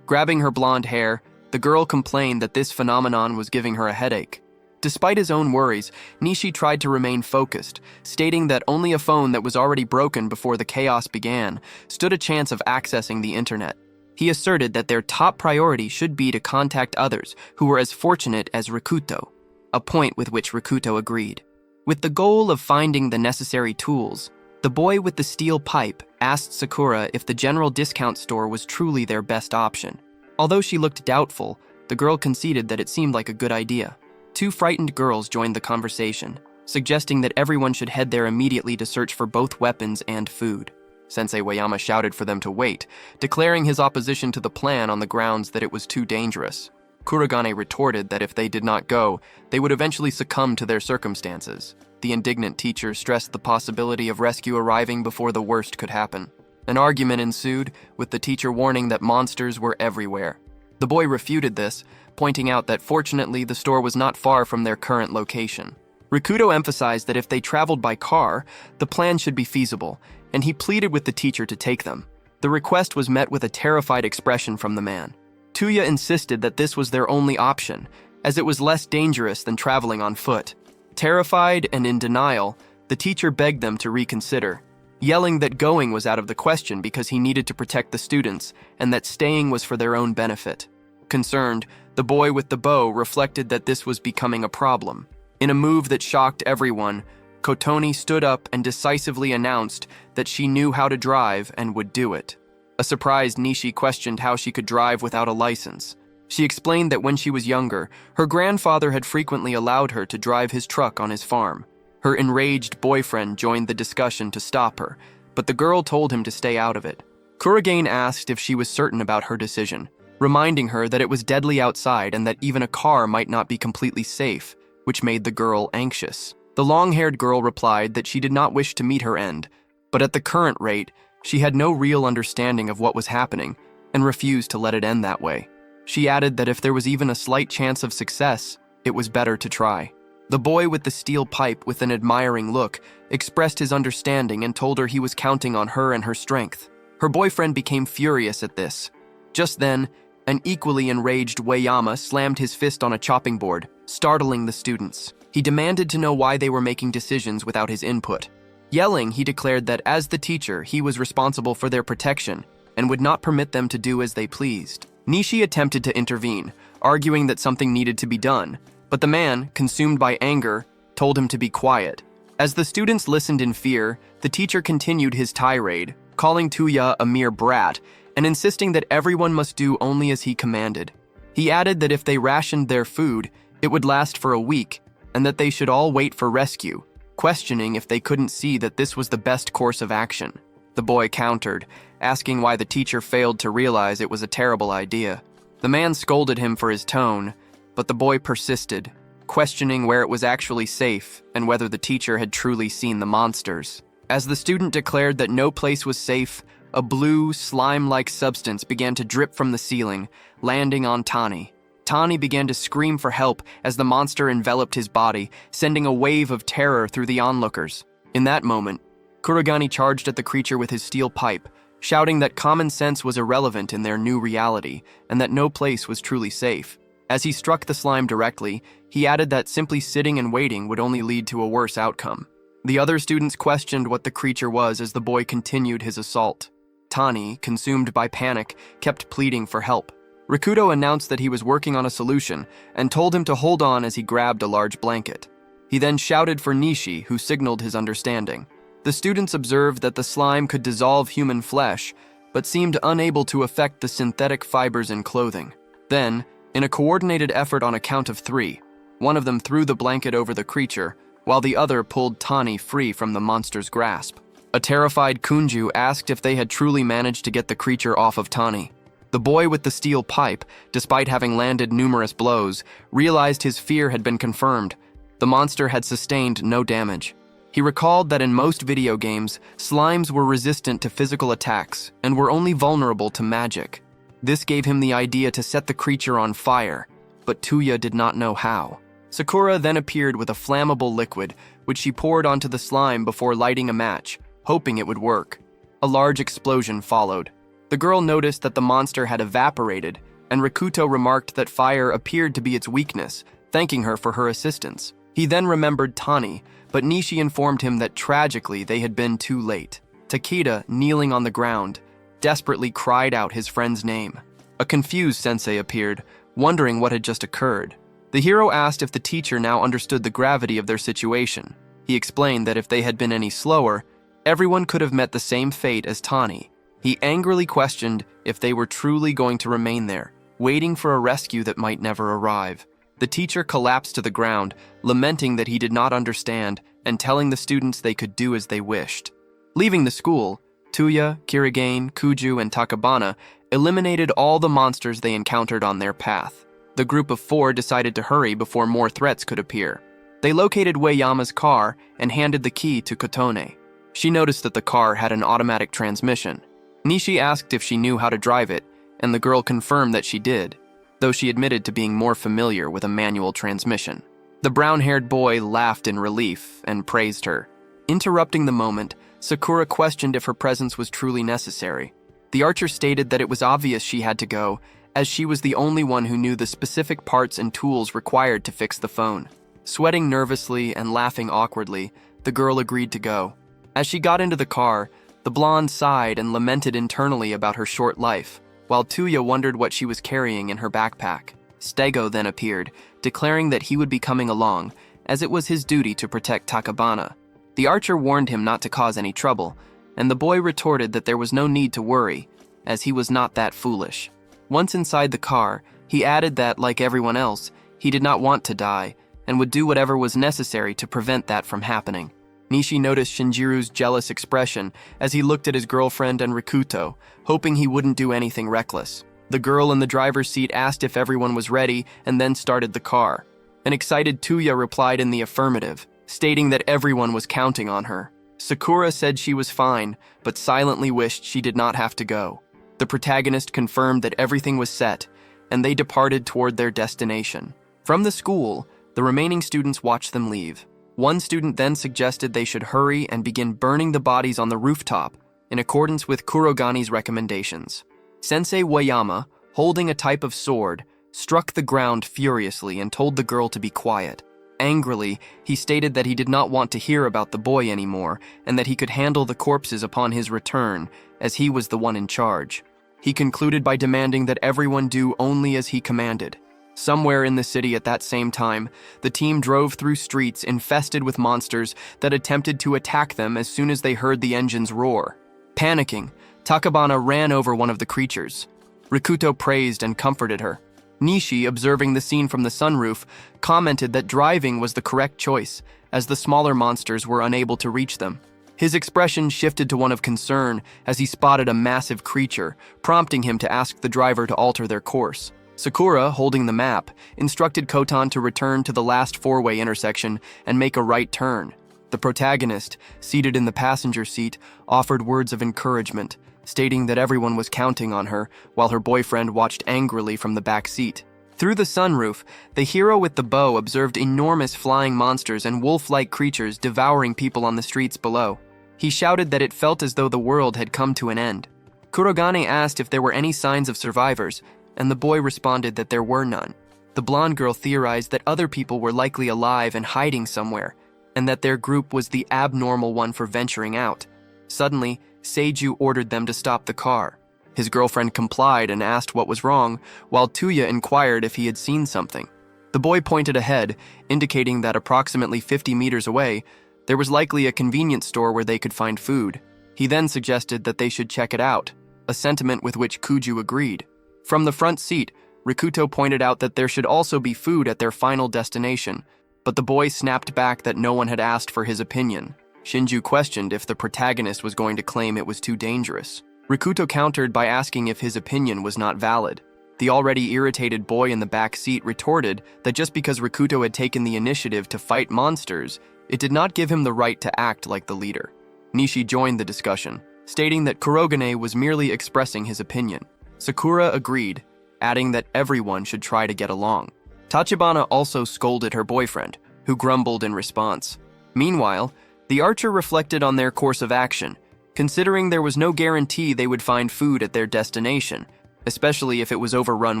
Grabbing her blonde hair, the girl complained that this phenomenon was giving her a headache. Despite his own worries, Nishi tried to remain focused, stating that only a phone that was already broken before the chaos began stood a chance of accessing the internet. He asserted that their top priority should be to contact others who were as fortunate as Rikuto, a point with which Rikuto agreed. With the goal of finding the necessary tools, The boy with the steel pipe asked Sakura if the general discount store was truly their best option. Although she looked doubtful, the girl conceded that it seemed like a good idea. Two frightened girls joined the conversation, suggesting that everyone should head there immediately to search for both weapons and food. Sensei Wayama shouted for them to wait, declaring his opposition to the plan on the grounds that it was too dangerous. Kurogane retorted that if they did not go, they would eventually succumb to their circumstances. The indignant teacher stressed the possibility of rescue arriving before the worst could happen. An argument ensued, with the teacher warning that monsters were everywhere. The boy refuted this, pointing out that fortunately the store was not far from their current location. Rikuto emphasized that if they traveled by car, the plan should be feasible, and he pleaded with the teacher to take them. The request was met with a terrified expression from the man. Tuya insisted that this was their only option, as it was less dangerous than traveling on foot. Terrified and in denial, the teacher begged them to reconsider, yelling that going was out of the question because he needed to protect the students and that staying was for their own benefit. Concerned, the boy with the bow reflected that this was becoming a problem. In a move that shocked everyone, Kotoni stood up and decisively announced that she knew how to drive and would do it. A surprised Nishi questioned how she could drive without a license. She explained that when she was younger, her grandfather had frequently allowed her to drive his truck on his farm. Her enraged boyfriend joined the discussion to stop her, but the girl told him to stay out of it. Kurogane asked if she was certain about her decision, reminding her that it was deadly outside and that even a car might not be completely safe, which made the girl anxious. The long-haired girl replied that she did not wish to meet her end, but at the current rate, she had no real understanding of what was happening and refused to let it end that way. She added that if there was even a slight chance of success, it was better to try. The boy with the steel pipe, with an admiring look, expressed his understanding and told her he was counting on her and her strength. Her boyfriend became furious at this. Just then, an equally enraged Wayama slammed his fist on a chopping board, startling the students. He demanded to know why they were making decisions without his input. Yelling, he declared that as the teacher, he was responsible for their protection and would not permit them to do as they pleased. Nishi attempted to intervene, arguing that something needed to be done, but the man, consumed by anger, told him to be quiet. As the students listened in fear, the teacher continued his tirade, calling Tuya a mere brat and insisting that everyone must do only as he commanded. He added that if they rationed their food, it would last for a week and that they should all wait for rescue, questioning if they couldn't see that this was the best course of action. The boy countered, asking why the teacher failed to realize it was a terrible idea. The man scolded him for his tone, but the boy persisted, questioning where it was actually safe and whether the teacher had truly seen the monsters. As the student declared that no place was safe, a blue, slime-like substance began to drip from the ceiling, landing on Tani. Tani began to scream for help as the monster enveloped his body, sending a wave of terror through the onlookers. In that moment, Kurogane charged at the creature with his steel pipe, shouting that common sense was irrelevant in their new reality and that no place was truly safe. As he struck the slime directly, he added that simply sitting and waiting would only lead to a worse outcome. The other students questioned what the creature was as the boy continued his assault. Tani, consumed by panic, kept pleading for help. Rikuto announced that he was working on a solution and told him to hold on as he grabbed a large blanket. He then shouted for Nishi, who signaled his understanding. The students observed that the slime could dissolve human flesh, but seemed unable to affect the synthetic fibers in clothing. Then, in a coordinated effort on a count of 3, one of them threw the blanket over the creature, while the other pulled Tani free from the monster's grasp. A terrified Kunju asked if they had truly managed to get the creature off of Tani. The boy with the steel pipe, despite having landed numerous blows, realized his fear had been confirmed. The monster had sustained no damage. He recalled that in most video games, slimes were resistant to physical attacks and were only vulnerable to magic. This gave him the idea to set the creature on fire, but Tuya did not know how. Sakura then appeared with a flammable liquid, which she poured onto the slime before lighting a match, hoping it would work. A large explosion followed. The girl noticed that the monster had evaporated, and Rikuto remarked that fire appeared to be its weakness, thanking her for her assistance. He then remembered Tani, but Nishi informed him that tragically they had been too late. Takeda, kneeling on the ground, desperately cried out his friend's name. A confused sensei appeared, wondering what had just occurred. The hero asked if the teacher now understood the gravity of their situation. He explained that if they had been any slower, Everyone could have met the same fate as Tani. He angrily questioned if they were truly going to remain there, waiting for a rescue that might never arrive. The teacher collapsed to the ground, lamenting that he did not understand and telling the students they could do as they wished. Leaving the school, Tuya, Kirigane, Kuju, and Takabana eliminated all the monsters they encountered on their path. The group of 4 decided to hurry before more threats could appear. They located Ueyama's car and handed the key to Kotone. She noticed that the car had an automatic transmission. Nishi asked if she knew how to drive it, and the girl confirmed that she did, though she admitted to being more familiar with a manual transmission. The brown-haired boy laughed in relief and praised her. Interrupting the moment, Sakura questioned if her presence was truly necessary. The archer stated that it was obvious she had to go, as she was the only one who knew the specific parts and tools required to fix the phone. Sweating nervously and laughing awkwardly, the girl agreed to go. As she got into the car, the blonde sighed and lamented internally about her short life, while Tuya wondered what she was carrying in her backpack. Stego then appeared, declaring that he would be coming along, as it was his duty to protect Takabana. The archer warned him not to cause any trouble, and the boy retorted that there was no need to worry, as he was not that foolish. Once inside the car, he added that, like everyone else, he did not want to die, and would do whatever was necessary to prevent that from happening. Nishi noticed Shinjiru's jealous expression as he looked at his girlfriend and Rikuto, hoping he wouldn't do anything reckless. The girl in the driver's seat asked if everyone was ready and then started the car. An excited Tuya replied in the affirmative, stating that everyone was counting on her. Sakura said she was fine, but silently wished she did not have to go. The protagonist confirmed that everything was set, and they departed toward their destination. From the school, the remaining students watched them leave. One student then suggested they should hurry and begin burning the bodies on the rooftop, in accordance with Kurogani's recommendations. Sensei Ueyama, holding a type of sword, struck the ground furiously and told the girl to be quiet. Angrily, he stated that he did not want to hear about the boy anymore and that he could handle the corpses upon his return, as he was the one in charge. He concluded by demanding that everyone do only as he commanded. Somewhere in the city at that same time, the team drove through streets infested with monsters that attempted to attack them as soon as they heard the engines roar. Panicking, Takabana ran over one of the creatures. Rikuto praised and comforted her. Nishi, observing the scene from the sunroof, commented that driving was the correct choice, as the smaller monsters were unable to reach them. His expression shifted to one of concern as he spotted a massive creature, prompting him to ask the driver to alter their course. Sakura, holding the map, instructed Kotan to return to the last 4-way intersection and make a right turn. The protagonist, seated in the passenger seat, offered words of encouragement, stating that everyone was counting on her, while her boyfriend watched angrily from the back seat. Through the sunroof, the hero with the bow observed enormous flying monsters and wolf-like creatures devouring people on the streets below. He shouted that it felt as though the world had come to an end. Kurogane asked if there were any signs of survivors, and the boy responded that there were none. The blonde girl theorized that other people were likely alive and hiding somewhere, and that their group was the abnormal one for venturing out. Suddenly, Seiju ordered them to stop the car. His girlfriend complied and asked what was wrong, while Tuya inquired if he had seen something. The boy pointed ahead, indicating that approximately 50 meters away, there was likely a convenience store where they could find food. He then suggested that they should check it out, a sentiment with which Kuju agreed. From the front seat, Rikuto pointed out that there should also be food at their final destination, but the boy snapped back that no one had asked for his opinion. Shinju questioned if the protagonist was going to claim it was too dangerous. Rikuto countered by asking if his opinion was not valid. The already irritated boy in the back seat retorted that just because Rikuto had taken the initiative to fight monsters, it did not give him the right to act like the leader. Nishi joined the discussion, stating that Kurogane was merely expressing his opinion. Sakura agreed, adding that everyone should try to get along. Tachibana also scolded her boyfriend, who grumbled in response. Meanwhile, the archer reflected on their course of action, considering there was no guarantee they would find food at their destination, especially if it was overrun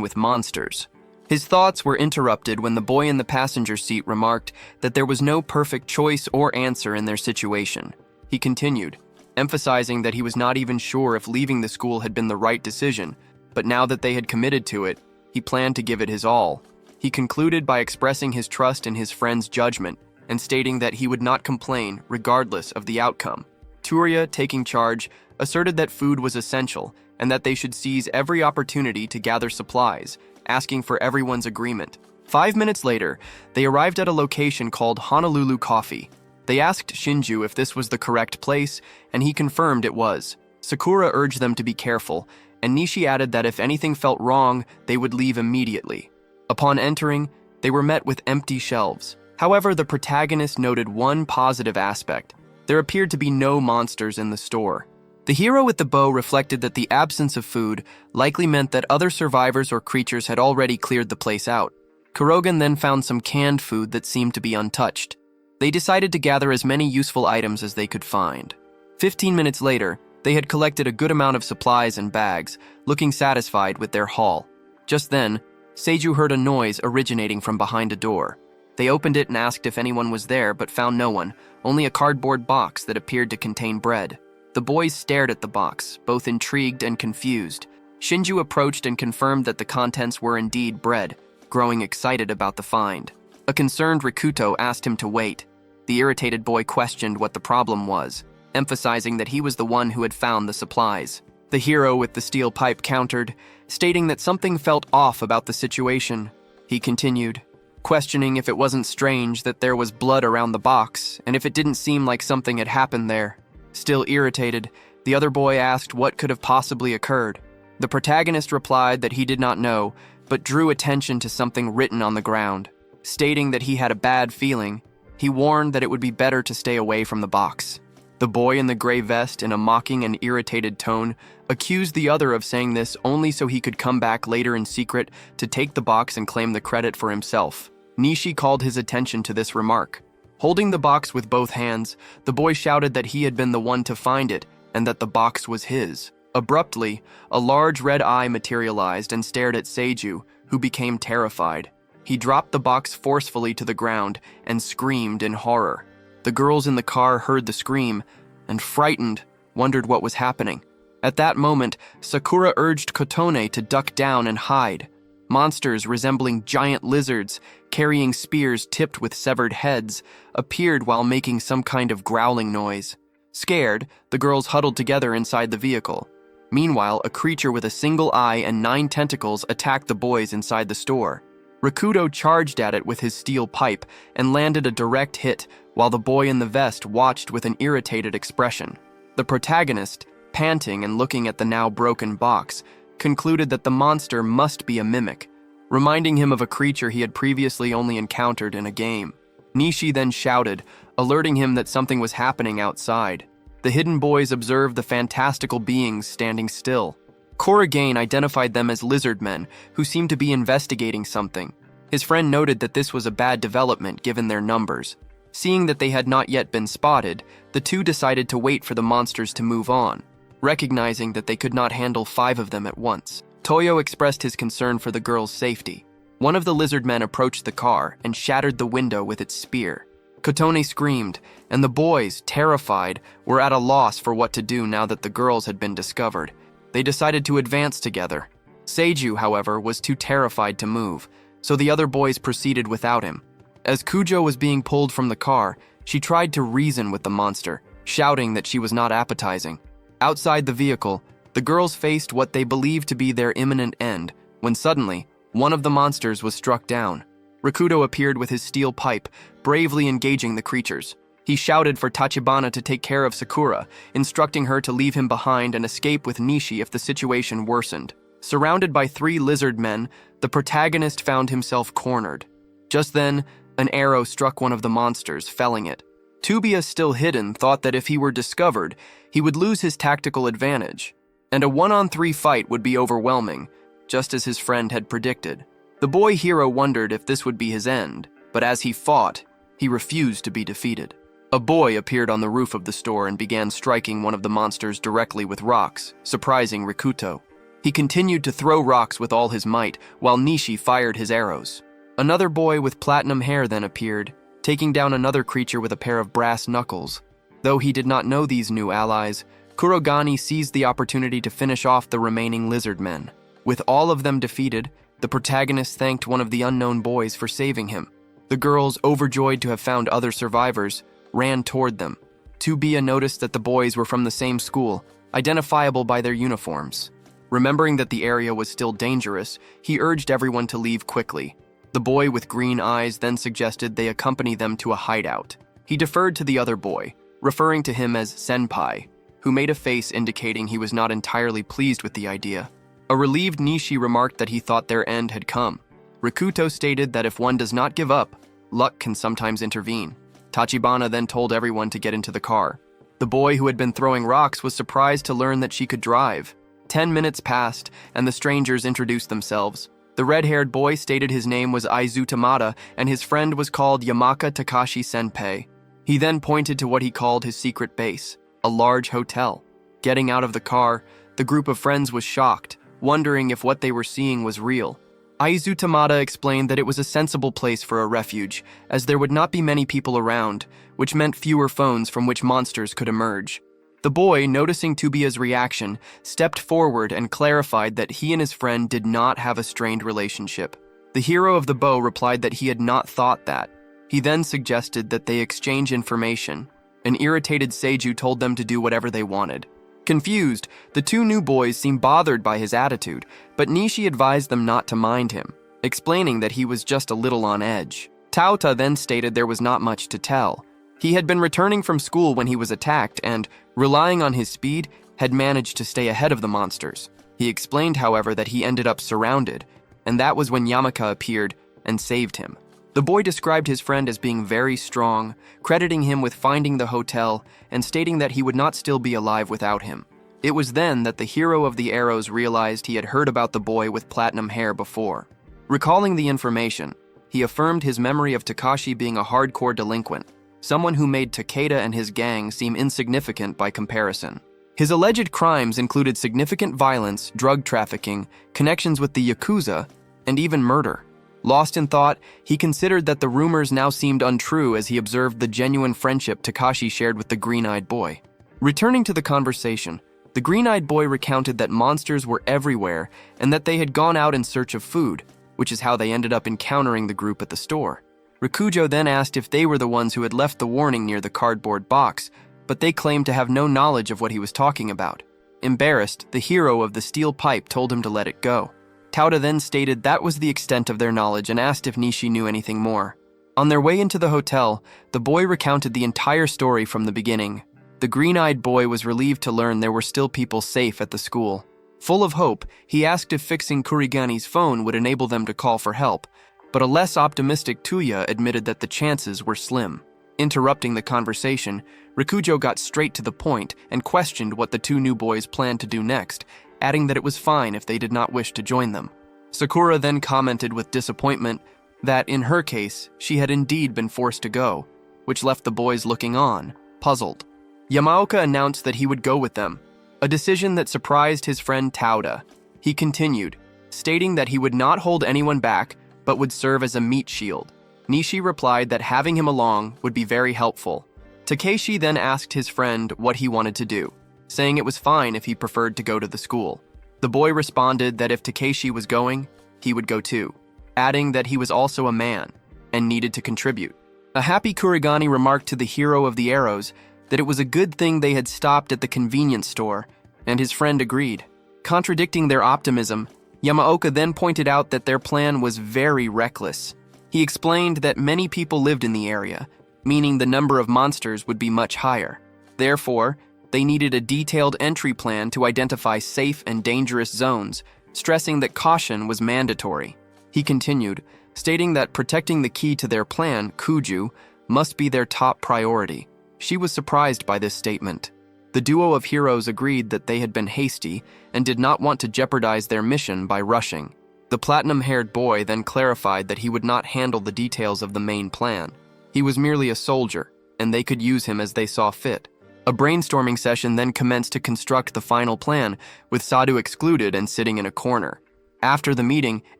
with monsters. His thoughts were interrupted when the boy in the passenger seat remarked that there was no perfect choice or answer in their situation. He continued, emphasizing that he was not even sure if leaving the school had been the right decision, but now that they had committed to it, he planned to give it his all. He concluded by expressing his trust in his friend's judgment and stating that he would not complain regardless of the outcome. Turia, taking charge, asserted that food was essential and that they should seize every opportunity to gather supplies, asking for everyone's agreement. 5 minutes later, they arrived at a location called Honolulu Coffee. They asked Shinju if this was the correct place, and he confirmed it was. Sakura urged them to be careful, and Nishi added that if anything felt wrong, they would leave immediately. Upon entering, they were met with empty shelves. However, the protagonist noted one positive aspect. There appeared to be no monsters in the store. The hero with the bow reflected that the absence of food likely meant that other survivors or creatures had already cleared the place out. Kurogen then found some canned food that seemed to be untouched. They decided to gather as many useful items as they could find. 15 minutes later, they had collected a good amount of supplies and bags, looking satisfied with their haul. Just then, Seiju heard a noise originating from behind a door. They opened it and asked if anyone was there, but found no one, only a cardboard box that appeared to contain bread. The boys stared at the box, both intrigued and confused. Shinju approached and confirmed that the contents were indeed bread, growing excited about the find. A concerned Rikuto asked him to wait. The irritated boy questioned what the problem was, emphasizing that he was the one who had found the supplies. The hero with the steel pipe countered, stating that something felt off about the situation. He continued, questioning if it wasn't strange that there was blood around the box, and if it didn't seem like something had happened there. Still irritated, the other boy asked what could have possibly occurred. The protagonist replied that he did not know, but drew attention to something written on the ground. Stating that he had a bad feeling, he warned that it would be better to stay away from the box. The boy in the gray vest, in a mocking and irritated tone, accused the other of saying this only so he could come back later in secret to take the box and claim the credit for himself. Nishi called his attention to this remark. Holding the box with both hands, the boy shouted that he had been the one to find it and that the box was his. Abruptly, a large red eye materialized and stared at Seiju, who became terrified. He dropped the box forcefully to the ground and screamed in horror. The girls in the car heard the scream and, frightened, wondered what was happening. At that moment, Sakura urged Kotone to duck down and hide. Monsters resembling giant lizards, carrying spears tipped with severed heads, appeared while making some kind of growling noise. Scared, the girls huddled together inside the vehicle. Meanwhile, a creature with a single eye and 9 tentacles attacked the boys inside the store. Rikuto charged at it with his steel pipe and landed a direct hit, while the boy in the vest watched with an irritated expression. The protagonist, panting and looking at the now broken box, concluded that the monster must be a mimic, reminding him of a creature he had previously only encountered in a game. Nishi then shouted, alerting him that something was happening outside. The hidden boys observed the fantastical beings standing still. Korrigan identified them as lizard men, who seemed to be investigating something. His friend noted that this was a bad development given their numbers. Seeing that they had not yet been spotted, the two decided to wait for the monsters to move on, recognizing that they could not handle 5 of them at once. Toyo expressed his concern for the girls' safety. One of the lizard men approached the car and shattered the window with its spear. Kotone screamed, and the boys, terrified, were at a loss for what to do now that the girls had been discovered. They decided to advance together. Seiju, however, was too terrified to move, so the other boys proceeded without him. As Kujo was being pulled from the car, she tried to reason with the monster, shouting that she was not appetizing. Outside the vehicle, the girls faced what they believed to be their imminent end, when suddenly, one of the monsters was struck down. Rikuto appeared with his steel pipe, bravely engaging the creatures. He shouted for Tachibana to take care of Sakura, instructing her to leave him behind and escape with Nishi if the situation worsened. Surrounded by 3 lizard men, the protagonist found himself cornered. Just then, an arrow struck one of the monsters, felling it. Tubia, still hidden, thought that if he were discovered, he would lose his tactical advantage, and a 1-on-3 fight would be overwhelming, just as his friend had predicted. The boy hero wondered if this would be his end, but as he fought, he refused to be defeated. A boy appeared on the roof of the store and began striking one of the monsters directly with rocks, surprising Rikuto. He continued to throw rocks with all his might, while Nishi fired his arrows. Another boy with platinum hair then appeared, taking down another creature with a pair of brass knuckles. Though he did not know these new allies, Kurogani seized the opportunity to finish off the remaining lizard men. With all of them defeated, the protagonist thanked one of the unknown boys for saving him. The girls, overjoyed to have found other survivors, ran toward them. Tubiya noticed that the boys were from the same school, identifiable by their uniforms. Remembering that the area was still dangerous, he urged everyone to leave quickly. The boy with green eyes then suggested they accompany them to a hideout. He deferred to the other boy, referring to him as senpai, who made a face indicating he was not entirely pleased with the idea. A relieved Nishi remarked that he thought their end had come. Rikuto stated that if one does not give up, luck can sometimes intervene. Tachibana then told everyone to get into the car. The boy who had been throwing rocks was surprised to learn that she could drive. 10 minutes passed, and the strangers introduced themselves. The red-haired boy stated his name was Aizu Tamada, and his friend was called Yamaka Takashi Senpai. He then pointed to what he called his secret base, a large hotel. Getting out of the car, the group of friends was shocked, wondering if what they were seeing was real. Aizu Tamada explained that it was a sensible place for a refuge, as there would not be many people around, which meant fewer phones from which monsters could emerge. The boy, noticing Tubiya's reaction, stepped forward and clarified that he and his friend did not have a strained relationship. The hero of the bow replied that he had not thought that. He then suggested that they exchange information. An irritated Seiju told them to do whatever they wanted. Confused, the two new boys seemed bothered by his attitude, but Nishi advised them not to mind him, explaining that he was just a little on edge. Tauta then stated there was not much to tell. He had been returning from school when he was attacked and, relying on his speed, had managed to stay ahead of the monsters. He explained, however, that he ended up surrounded, and that was when Yamaka appeared and saved him. The boy described his friend as being very strong, crediting him with finding the hotel and stating that he would not still be alive without him. It was then that the hero of the arrows realized he had heard about the boy with platinum hair before. Recalling the information, he affirmed his memory of Takashi being a hardcore delinquent, someone who made Takeda and his gang seem insignificant by comparison. His alleged crimes included significant violence, drug trafficking, connections with the Yakuza, and even murder. Lost in thought, he considered that the rumors now seemed untrue as he observed the genuine friendship Takashi shared with the green-eyed boy. Returning to the conversation, the green-eyed boy recounted that monsters were everywhere and that they had gone out in search of food, which is how they ended up encountering the group at the store. Rikujo then asked if they were the ones who had left the warning near the cardboard box, but they claimed to have no knowledge of what he was talking about. Embarrassed, the hero of the steel pipe told him to let it go. Tauta then stated that was the extent of their knowledge and asked if Nishi knew anything more. On their way into the hotel, the boy recounted the entire story from the beginning. The green-eyed boy was relieved to learn there were still people safe at the school. Full of hope, he asked if fixing Kurigani's phone would enable them to call for help, but a less optimistic Tuya admitted that the chances were slim. Interrupting the conversation, Rikujo got straight to the point and questioned what the two new boys planned to do next, adding that it was fine if they did not wish to join them. Sakura then commented with disappointment that, in her case, she had indeed been forced to go, which left the boys looking on, puzzled. Yamaoka announced that he would go with them, a decision that surprised his friend Tauta. He continued, stating that he would not hold anyone back, but would serve as a meat shield. Nishi replied that having him along would be very helpful. Takeshi then asked his friend what he wanted to do, saying it was fine if he preferred to go to the school. The boy responded that if Takeshi was going, he would go too, adding that he was also a man and needed to contribute. A happy Kurigani remarked to the hero of the arrows that it was a good thing they had stopped at the convenience store, and his friend agreed. Contradicting their optimism, Yamaoka then pointed out that their plan was very reckless. He explained that many people lived in the area, meaning the number of monsters would be much higher. Therefore, they needed a detailed entry plan to identify safe and dangerous zones, stressing that caution was mandatory. He continued, stating that protecting the key to their plan, Kuju, must be their top priority. She was surprised by this statement. The duo of heroes agreed that they had been hasty and did not want to jeopardize their mission by rushing. The platinum-haired boy then clarified that he would not handle the details of the main plan. He was merely a soldier, and they could use him as they saw fit. A brainstorming session then commenced to construct the final plan, with Sadu excluded and sitting in a corner. After the meeting,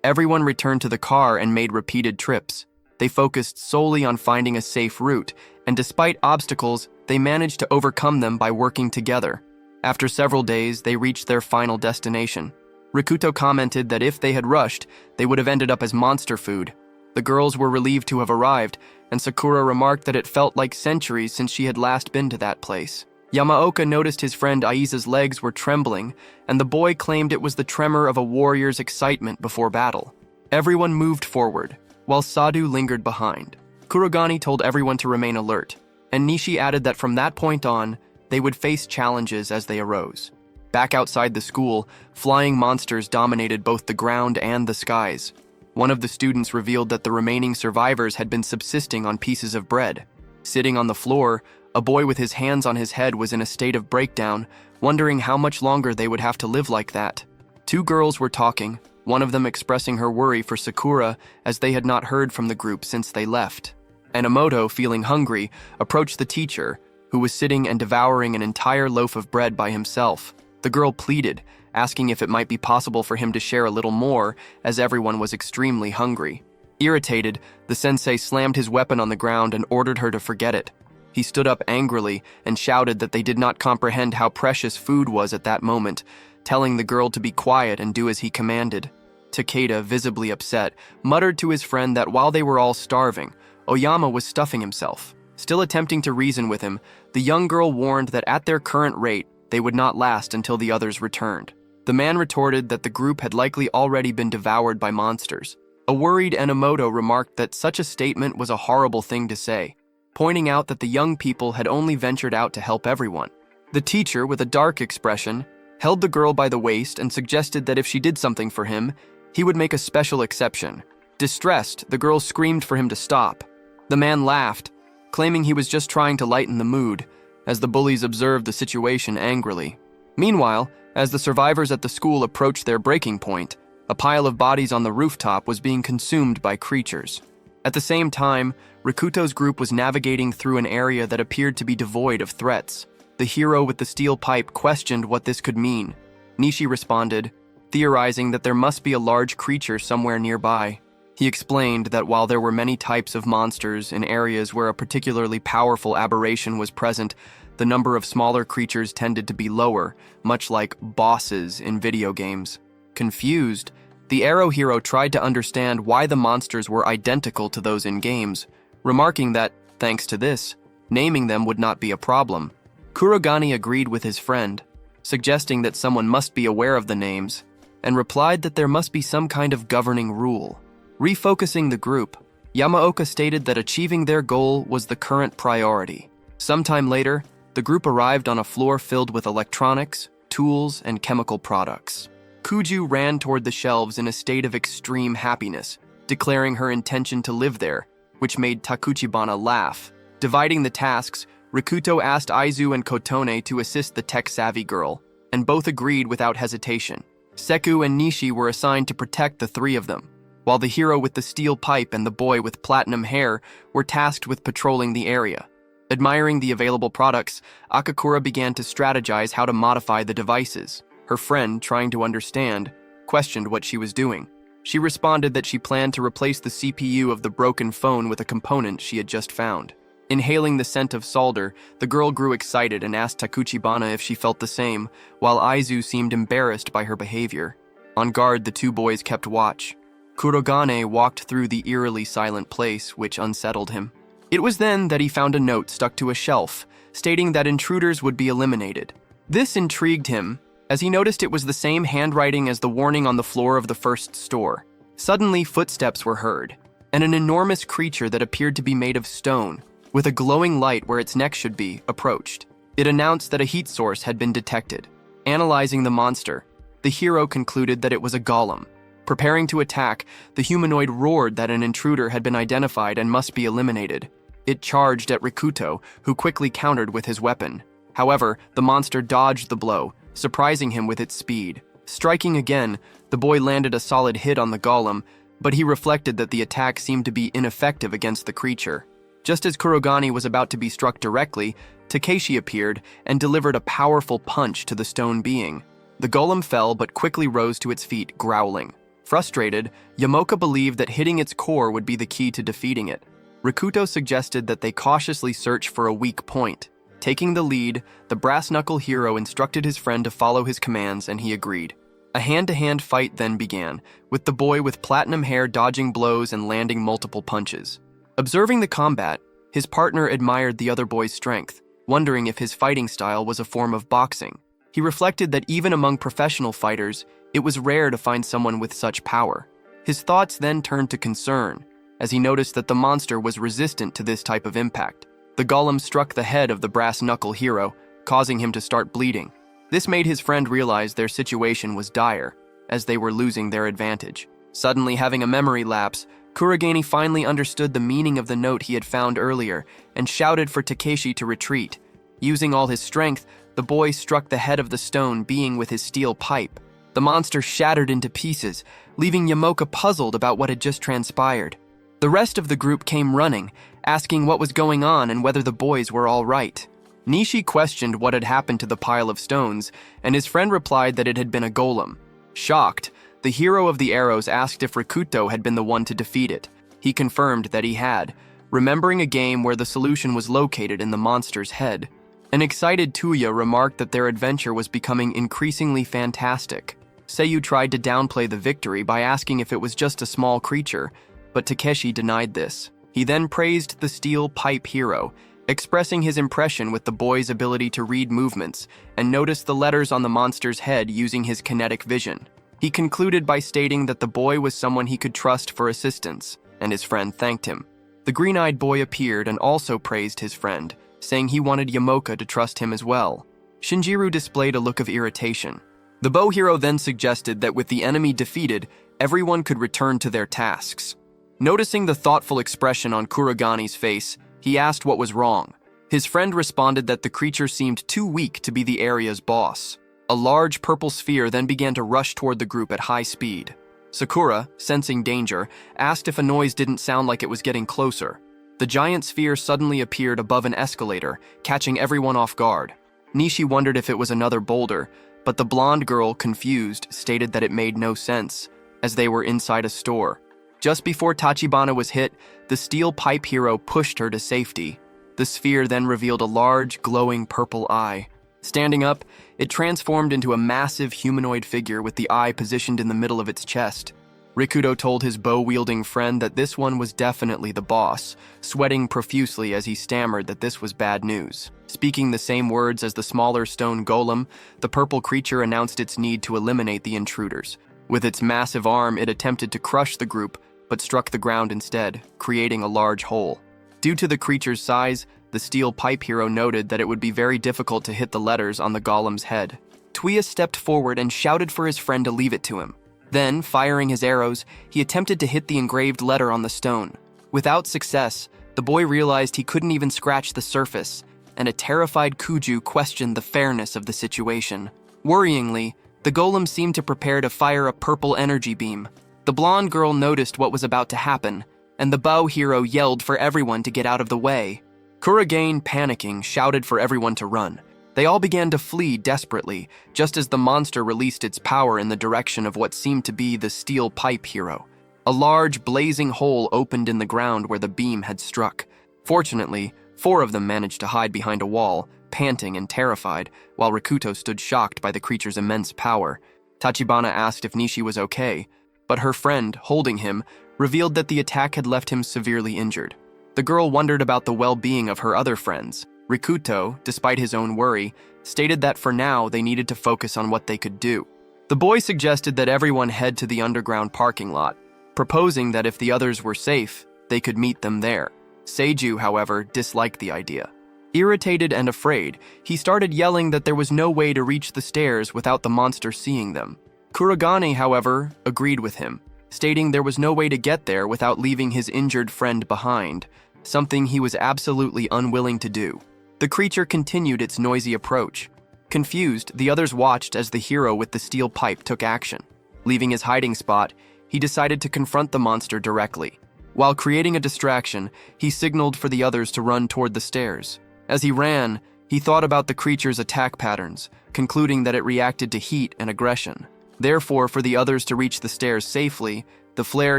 everyone returned to the car and made repeated trips. They focused solely on finding a safe route, and despite obstacles, they managed to overcome them by working together. After several days, they reached their final destination. Rikuto commented that if they had rushed, they would have ended up as monster food. The girls were relieved to have arrived, and Sakura remarked that it felt like centuries since she had last been to that place. Yamaoka noticed his friend Aiza's legs were trembling, and the boy claimed it was the tremor of a warrior's excitement before battle. Everyone moved forward, while Sadhu lingered behind. Kurogane told everyone to remain alert, and Nishi added that from that point on, they would face challenges as they arose. Back outside the school, flying monsters dominated both the ground and the skies. One of the students revealed that the remaining survivors had been subsisting on pieces of bread. Sitting on the floor, a boy with his hands on his head was in a state of breakdown, wondering how much longer they would have to live like that. Two girls were talking, one of them expressing her worry for Sakura as they had not heard from the group since they left. Enomoto, feeling hungry, approached the teacher, who was sitting and devouring an entire loaf of bread by himself. The girl pleaded, asking if it might be possible for him to share a little more, as everyone was extremely hungry. Irritated, the sensei slammed his weapon on the ground and ordered her to forget it. He stood up angrily and shouted that they did not comprehend how precious food was at that moment, telling the girl to be quiet and do as he commanded. Takeda, visibly upset, muttered to his friend that while they were all starving, Oyama was stuffing himself. Still attempting to reason with him, the young girl warned that at their current rate, they would not last until the others returned. The man retorted that the group had likely already been devoured by monsters. A worried Enomoto remarked that such a statement was a horrible thing to say, pointing out that the young people had only ventured out to help everyone. The teacher, with a dark expression, held the girl by the waist and suggested that if she did something for him, he would make a special exception. Distressed, the girl screamed for him to stop. The man laughed, claiming he was just trying to lighten the mood, as the bullies observed the situation angrily. Meanwhile, as the survivors at the school approached their breaking point, a pile of bodies on the rooftop was being consumed by creatures. At the same time, Rikuto's group was navigating through an area that appeared to be devoid of threats. The hero with the steel pipe questioned what this could mean. Nishi responded, theorizing that there must be a large creature somewhere nearby. He explained that while there were many types of monsters in areas where a particularly powerful aberration was present, the number of smaller creatures tended to be lower, much like bosses in video games. Confused, the Arrow hero tried to understand why the monsters were identical to those in games, remarking that, thanks to this, naming them would not be a problem. Kurogane agreed with his friend, suggesting that someone must be aware of the names, and replied that there must be some kind of governing rule. Refocusing the group, Yamaoka stated that achieving their goal was the current priority. Sometime later, the group arrived on a floor filled with electronics, tools, and chemical products. Kuju ran toward the shelves in a state of extreme happiness, declaring her intention to live there, which made Takuchibana laugh. Dividing the tasks, Rikuto asked Aizu and Kotone to assist the tech-savvy girl, and both agreed without hesitation. Seku and Nishi were assigned to protect the three of them, while the hero with the steel pipe and the boy with platinum hair were tasked with patrolling the area. Admiring the available products, Akakura began to strategize how to modify the devices. Her friend, trying to understand, questioned what she was doing. She responded that she planned to replace the CPU of the broken phone with a component she had just found. Inhaling the scent of solder, the girl grew excited and asked Takuchibana if she felt the same, while Aizu seemed embarrassed by her behavior. On guard, the two boys kept watch. Kurogane walked through the eerily silent place, which unsettled him. It was then that he found a note stuck to a shelf, stating that intruders would be eliminated. This intrigued him, as he noticed it was the same handwriting as the warning on the floor of the first store. Suddenly, footsteps were heard, and an enormous creature that appeared to be made of stone, with a glowing light where its neck should be, approached. It announced that a heat source had been detected. Analyzing the monster, the hero concluded that it was a golem. Preparing to attack, the humanoid roared that an intruder had been identified and must be eliminated. It charged at Rikuto, who quickly countered with his weapon. However, the monster dodged the blow, surprising him with its speed. Striking again, the boy landed a solid hit on the golem, but he reflected that the attack seemed to be ineffective against the creature. Just as Kurogane was about to be struck directly, Takeshi appeared and delivered a powerful punch to the stone being. The golem fell but quickly rose to its feet, growling. Frustrated, Yamoka believed that hitting its core would be the key to defeating it. Rikuto suggested that they cautiously search for a weak point. Taking the lead, the brass-knuckle hero instructed his friend to follow his commands, and he agreed. A hand-to-hand fight then began, with the boy with platinum hair dodging blows and landing multiple punches. Observing the combat, his partner admired the other boy's strength, wondering if his fighting style was a form of boxing. He reflected that even among professional fighters, it was rare to find someone with such power. His thoughts then turned to concern, as he noticed that the monster was resistant to this type of impact. The golem struck the head of the brass knuckle hero, causing him to start bleeding. This made his friend realize their situation was dire, as they were losing their advantage. Suddenly having a memory lapse, Kurogane finally understood the meaning of the note he had found earlier and shouted for Takeshi to retreat. Using all his strength, the boy struck the head of the stone being with his steel pipe. The monster shattered into pieces, leaving Yamoka puzzled about what had just transpired. The rest of the group came running, asking what was going on and whether the boys were all right. Nishi questioned what had happened to the pile of stones, and his friend replied that it had been a golem. Shocked, the hero of the arrows asked if Rikuto had been the one to defeat it. He confirmed that he had, remembering a game where the solution was located in the monster's head. An excited Tuya remarked that their adventure was becoming increasingly fantastic. Seiyu tried to downplay the victory by asking if it was just a small creature, but Takeshi denied this. He then praised the steel pipe hero, expressing his impression with the boy's ability to read movements and notice the letters on the monster's head using his kinetic vision. He concluded by stating that the boy was someone he could trust for assistance, and his friend thanked him. The green-eyed boy appeared and also praised his friend, saying he wanted Yamoka to trust him as well. Shinjiro displayed a look of irritation. The bow hero then suggested that with the enemy defeated, everyone could return to their tasks. Noticing the thoughtful expression on Kurogane's face, he asked what was wrong. His friend responded that the creature seemed too weak to be the area's boss. A large purple sphere then began to rush toward the group at high speed. Sakura, sensing danger, asked if a noise didn't sound like it was getting closer. The giant sphere suddenly appeared above an escalator, catching everyone off guard. Nishi wondered if it was another boulder, but the blonde girl, confused, stated that it made no sense, as they were inside a store. Just before Tachibana was hit, the steel pipe hero pushed her to safety. The sphere then revealed a large, glowing purple eye. Standing up, it transformed into a massive humanoid figure with the eye positioned in the middle of its chest. Rikuto told his bow-wielding friend that this one was definitely the boss, sweating profusely as he stammered that this was bad news. Speaking the same words as the smaller stone golem, the purple creature announced its need to eliminate the intruders. With its massive arm, it attempted to crush the group, but struck the ground instead, creating a large hole. Due to the creature's size, the steel pipe hero noted that it would be very difficult to hit the letters on the golem's head. Tuya stepped forward and shouted for his friend to leave it to him. Then, firing his arrows, he attempted to hit the engraved letter on the stone. Without success, the boy realized he couldn't even scratch the surface, and a terrified Kuju questioned the fairness of the situation. Worryingly, the golem seemed to prepare to fire a purple energy beam. The blonde girl noticed what was about to happen, and the bow hero yelled for everyone to get out of the way. Kurogane, panicking, shouted for everyone to run. They all began to flee desperately, just as the monster released its power in the direction of what seemed to be the steel pipe hero. A large, blazing hole opened in the ground where the beam had struck. Fortunately, 4 of them managed to hide behind a wall, panting and terrified, while Rikuto stood shocked by the creature's immense power. Tachibana asked if Nishi was okay, but her friend, holding him, revealed that the attack had left him severely injured. The girl wondered about the well-being of her other friends. Rikuto, despite his own worry, stated that for now they needed to focus on what they could do. The boy suggested that everyone head to the underground parking lot, proposing that if the others were safe, they could meet them there. Seiju, however, disliked the idea. Irritated and afraid, he started yelling that there was no way to reach the stairs without the monster seeing them. Kurogane, however, agreed with him, stating there was no way to get there without leaving his injured friend behind, something he was absolutely unwilling to do. The creature continued its noisy approach. Confused, the others watched as the hero with the steel pipe took action. Leaving his hiding spot, he decided to confront the monster directly. While creating a distraction, he signaled for the others to run toward the stairs. As he ran, he thought about the creature's attack patterns, concluding that it reacted to heat and aggression. Therefore, for the others to reach the stairs safely, the flare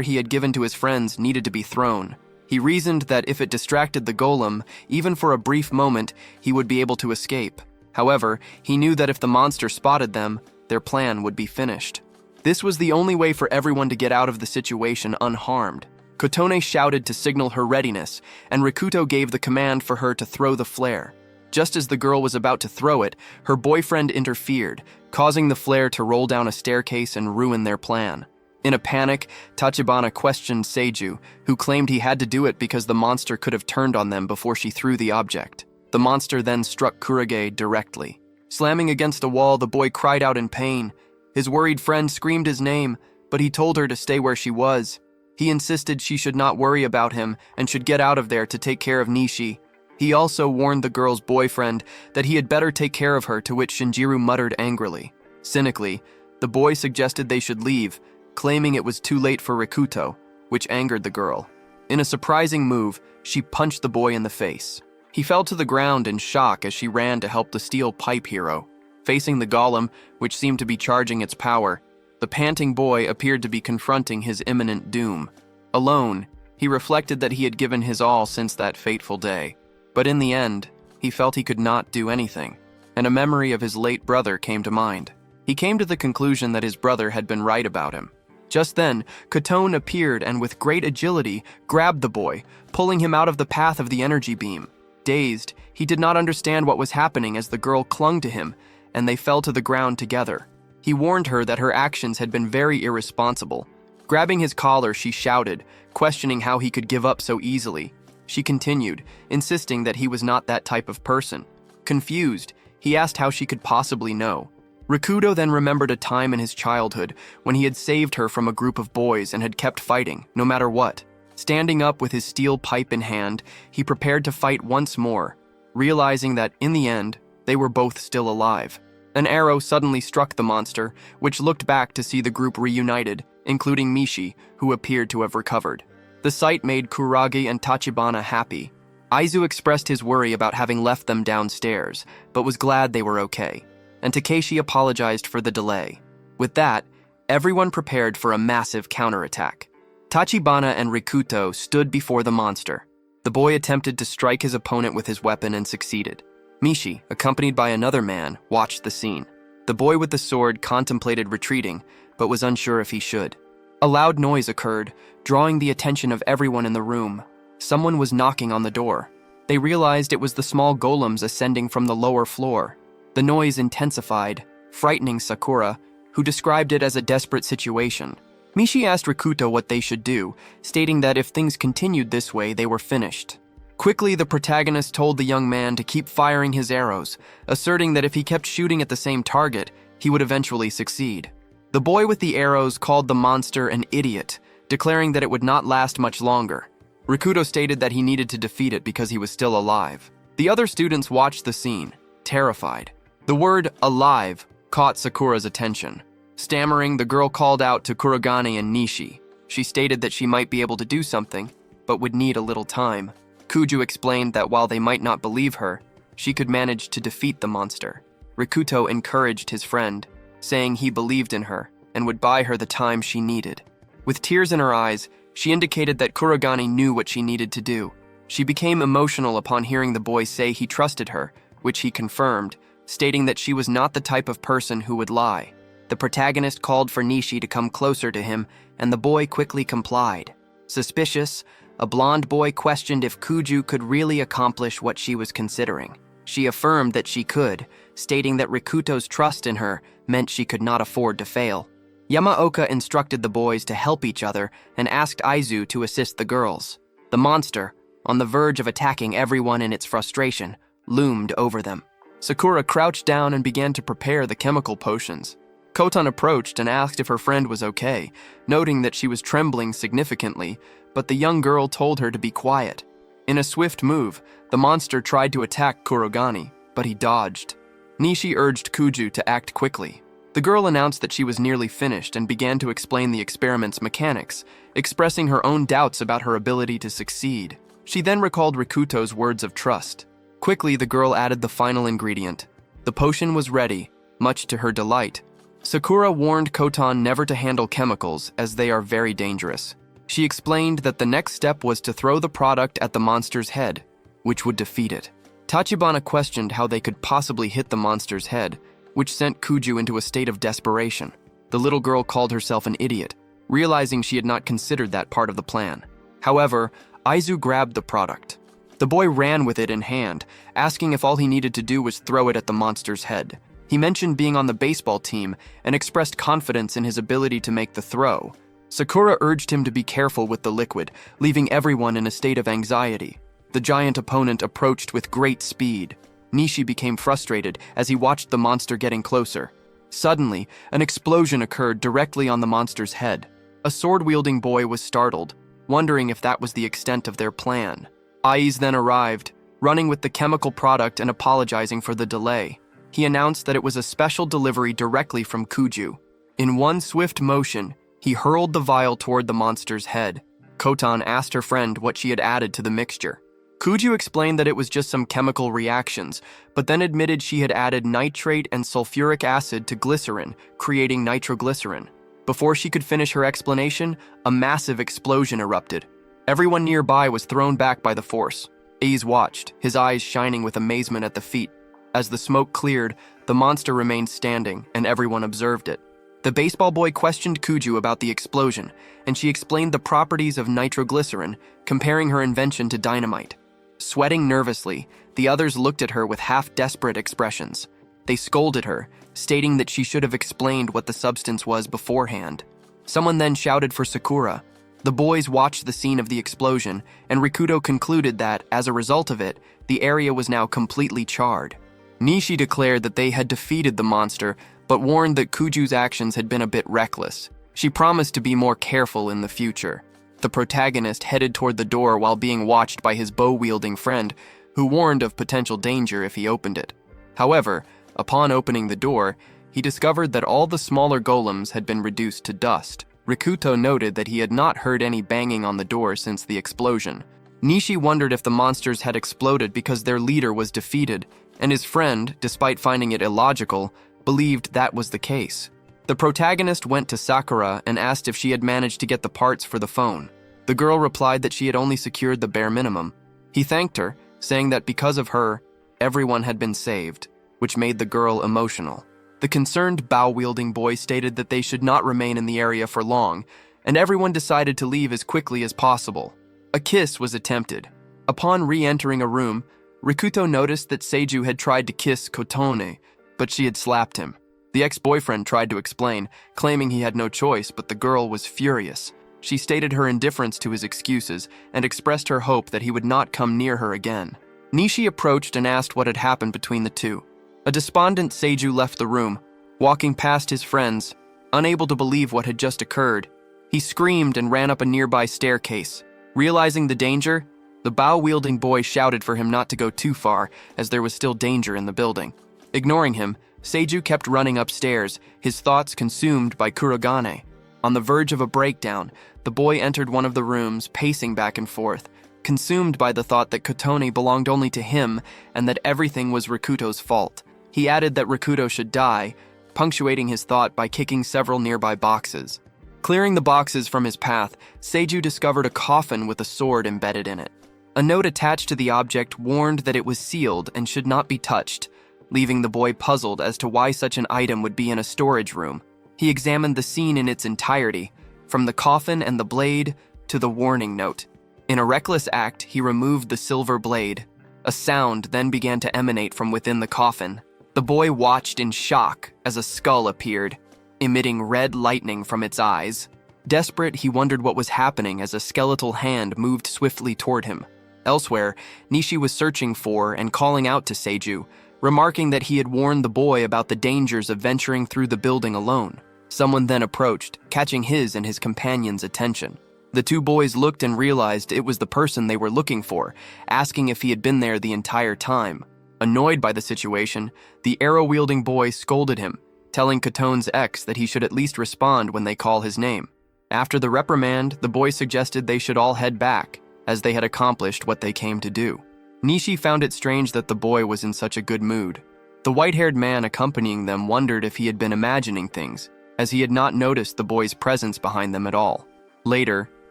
he had given to his friends needed to be thrown. He reasoned that if it distracted the golem, even for a brief moment, he would be able to escape. However, he knew that if the monster spotted them, their plan would be finished. This was the only way for everyone to get out of the situation unharmed. Kotone shouted to signal her readiness, and Rikuto gave the command for her to throw the flare. Just as the girl was about to throw it, her boyfriend interfered, causing the flare to roll down a staircase and ruin their plan. In a panic, Tachibana questioned Seiju, who claimed he had to do it because the monster could have turned on them before she threw the object. The monster then struck Kurage directly. Slamming against a wall, the boy cried out in pain. His worried friend screamed his name, but he told her to stay where she was. He insisted she should not worry about him and should get out of there to take care of Nishi. He also warned the girl's boyfriend that he had better take care of her, to which Shinjiro muttered angrily. Cynically, the boy suggested they should leave, claiming it was too late for Rikuto, which angered the girl. In a surprising move, she punched the boy in the face. He fell to the ground in shock as she ran to help the steel pipe hero. Facing the golem, which seemed to be charging its power, the panting boy appeared to be confronting his imminent doom. Alone, he reflected that he had given his all since that fateful day. But in the end, he felt he could not do anything, and a memory of his late brother came to mind. He came to the conclusion that his brother had been right about him. Just then, Kotone appeared and with great agility grabbed the boy, pulling him out of the path of the energy beam. Dazed, he did not understand what was happening as the girl clung to him, and they fell to the ground together. He warned her that her actions had been very irresponsible. Grabbing his collar, she shouted, questioning how he could give up so easily. She continued, insisting that he was not that type of person. Confused, he asked how she could possibly know. Rikuto then remembered a time in his childhood when he had saved her from a group of boys and had kept fighting, no matter what. Standing up with his steel pipe in hand, he prepared to fight once more, realizing that, in the end, they were both still alive. An arrow suddenly struck the monster, which looked back to see the group reunited, including Mishi, who appeared to have recovered. The sight made Kurage and Tachibana happy. Aizu expressed his worry about having left them downstairs, but was glad they were okay, and Takeshi apologized for the delay. With that, everyone prepared for a massive counterattack. Tachibana and Rikuto stood before the monster. The boy attempted to strike his opponent with his weapon and succeeded. Mishi, accompanied by another man, watched the scene. The boy with the sword contemplated retreating, but was unsure if he should. A loud noise occurred, drawing the attention of everyone in the room. Someone was knocking on the door. They realized it was the small golems ascending from the lower floor. The noise intensified, frightening Sakura, who described it as a desperate situation. Mishi asked Rikuto what they should do, stating that if things continued this way, they were finished. Quickly, the protagonist told the young man to keep firing his arrows, asserting that if he kept shooting at the same target, he would eventually succeed. The boy with the arrows called the monster an idiot, declaring that it would not last much longer. Rikuto stated that he needed to defeat it because he was still alive. The other students watched the scene, terrified. The word alive caught Sakura's attention. Stammering, the girl called out to Kurogane and Nishi. She stated that she might be able to do something, but would need a little time. Kuju explained that while they might not believe her, she could manage to defeat the monster. Rikuto encouraged his friend, saying he believed in her and would buy her the time she needed. With tears in her eyes, she indicated that Kurogane knew what she needed to do. She became emotional upon hearing the boy say he trusted her, which he confirmed, stating that she was not the type of person who would lie. The protagonist called for Nishi to come closer to him, and the boy quickly complied. Suspicious, a blonde boy questioned if Kuju could really accomplish what she was considering. She affirmed that she could, stating that Rikuto's trust in her meant she could not afford to fail. Yamaoka instructed the boys to help each other and asked Aizu to assist the girls. The monster, on the verge of attacking everyone in its frustration, loomed over them. Sakura crouched down and began to prepare the chemical potions. Kotan approached and asked if her friend was okay, noting that she was trembling significantly, but the young girl told her to be quiet. In a swift move, the monster tried to attack Kurogane, but he dodged. Nishi urged Kuju to act quickly. The girl announced that she was nearly finished and began to explain the experiment's mechanics, expressing her own doubts about her ability to succeed. She then recalled Rikuto's words of trust. Quickly, the girl added the final ingredient. The potion was ready, much to her delight. Sakura warned Kotan never to handle chemicals, as they are very dangerous. She explained that the next step was to throw the product at the monster's head, which would defeat it. Tachibana questioned how they could possibly hit the monster's head, which sent Kuju into a state of desperation. The little girl called herself an idiot, realizing she had not considered that part of the plan. However, Aizu grabbed the product. The boy ran with it in hand, asking if all he needed to do was throw it at the monster's head. He mentioned being on the baseball team and expressed confidence in his ability to make the throw. Sakura urged him to be careful with the liquid, leaving everyone in a state of anxiety. The giant opponent approached with great speed. Nishi became frustrated as he watched the monster getting closer. Suddenly, an explosion occurred directly on the monster's head. A sword-wielding boy was startled, wondering if that was the extent of their plan. Aiz then arrived, running with the chemical product and apologizing for the delay. He announced that it was a special delivery directly from Kuju. In one swift motion, he hurled the vial toward the monster's head. Kotan asked her friend what she had added to the mixture. Kuju explained that it was just some chemical reactions, but then admitted she had added nitrate and sulfuric acid to glycerin, creating nitroglycerin. Before she could finish her explanation, a massive explosion erupted. Everyone nearby was thrown back by the force. Aiz watched, his eyes shining with amazement at the feat. As the smoke cleared, the monster remained standing, and everyone observed it. The baseball boy questioned Kuju about the explosion, and she explained the properties of nitroglycerin, comparing her invention to dynamite. Sweating nervously, the others looked at her with half-desperate expressions. They scolded her, stating that she should have explained what the substance was beforehand. Someone then shouted for Sakura. The boys watched the scene of the explosion, and Rikuto concluded that, as a result of it, the area was now completely charred. Nishi declared that they had defeated the monster, but warned that Kuju's actions had been a bit reckless. She promised to be more careful in the future. The protagonist headed toward the door while being watched by his bow-wielding friend, who warned of potential danger if he opened it. However, upon opening the door, he discovered that all the smaller golems had been reduced to dust. Rikuto noted that he had not heard any banging on the door since the explosion. Nishi wondered if the monsters had exploded because their leader was defeated, and his friend, despite finding it illogical, believed that was the case. The protagonist went to Sakura and asked if she had managed to get the parts for the phone. The girl replied that she had only secured the bare minimum. He thanked her, saying that because of her, everyone had been saved, which made the girl emotional. The concerned bow-wielding boy stated that they should not remain in the area for long, and everyone decided to leave as quickly as possible. A kiss was attempted. Upon re-entering a room, Rikuto noticed that Seiju had tried to kiss Kotone, but she had slapped him. The ex-boyfriend tried to explain, claiming he had no choice, but the girl was furious. She stated her indifference to his excuses and expressed her hope that he would not come near her again. Nishi approached and asked what had happened between the two. A despondent Seiju left the room, walking past his friends, unable to believe what had just occurred. He screamed and ran up a nearby staircase. Realizing the danger, the bow-wielding boy shouted for him not to go too far, as there was still danger in the building. Ignoring him, Seiju kept running upstairs, his thoughts consumed by Kurogane. On the verge of a breakdown, the boy entered one of the rooms, pacing back and forth, consumed by the thought that Kotone belonged only to him and that everything was Rikuto's fault. He added that Rikuto should die, punctuating his thought by kicking several nearby boxes. Clearing the boxes from his path, Seiju discovered a coffin with a sword embedded in it. A note attached to the object warned that it was sealed and should not be touched, leaving the boy puzzled as to why such an item would be in a storage room. He examined the scene in its entirety, from the coffin and the blade to the warning note. In a reckless act, he removed the silver blade. A sound then began to emanate from within the coffin. The boy watched in shock as a skull appeared, emitting red lightning from its eyes. Desperate, he wondered what was happening as a skeletal hand moved swiftly toward him. Elsewhere, Nishi was searching for and calling out to Seiju, remarking that he had warned the boy about the dangers of venturing through the building alone. Someone then approached, catching his and his companion's attention. The two boys looked and realized it was the person they were looking for, asking if he had been there the entire time. Annoyed by the situation, the arrow-wielding boy scolded him, telling Kotone's ex that he should at least respond when they call his name. After the reprimand, the boy suggested they should all head back, as they had accomplished what they came to do. Nishi found it strange that the boy was in such a good mood. The white-haired man accompanying them wondered if he had been imagining things, as he had not noticed the boy's presence behind them at all. Later,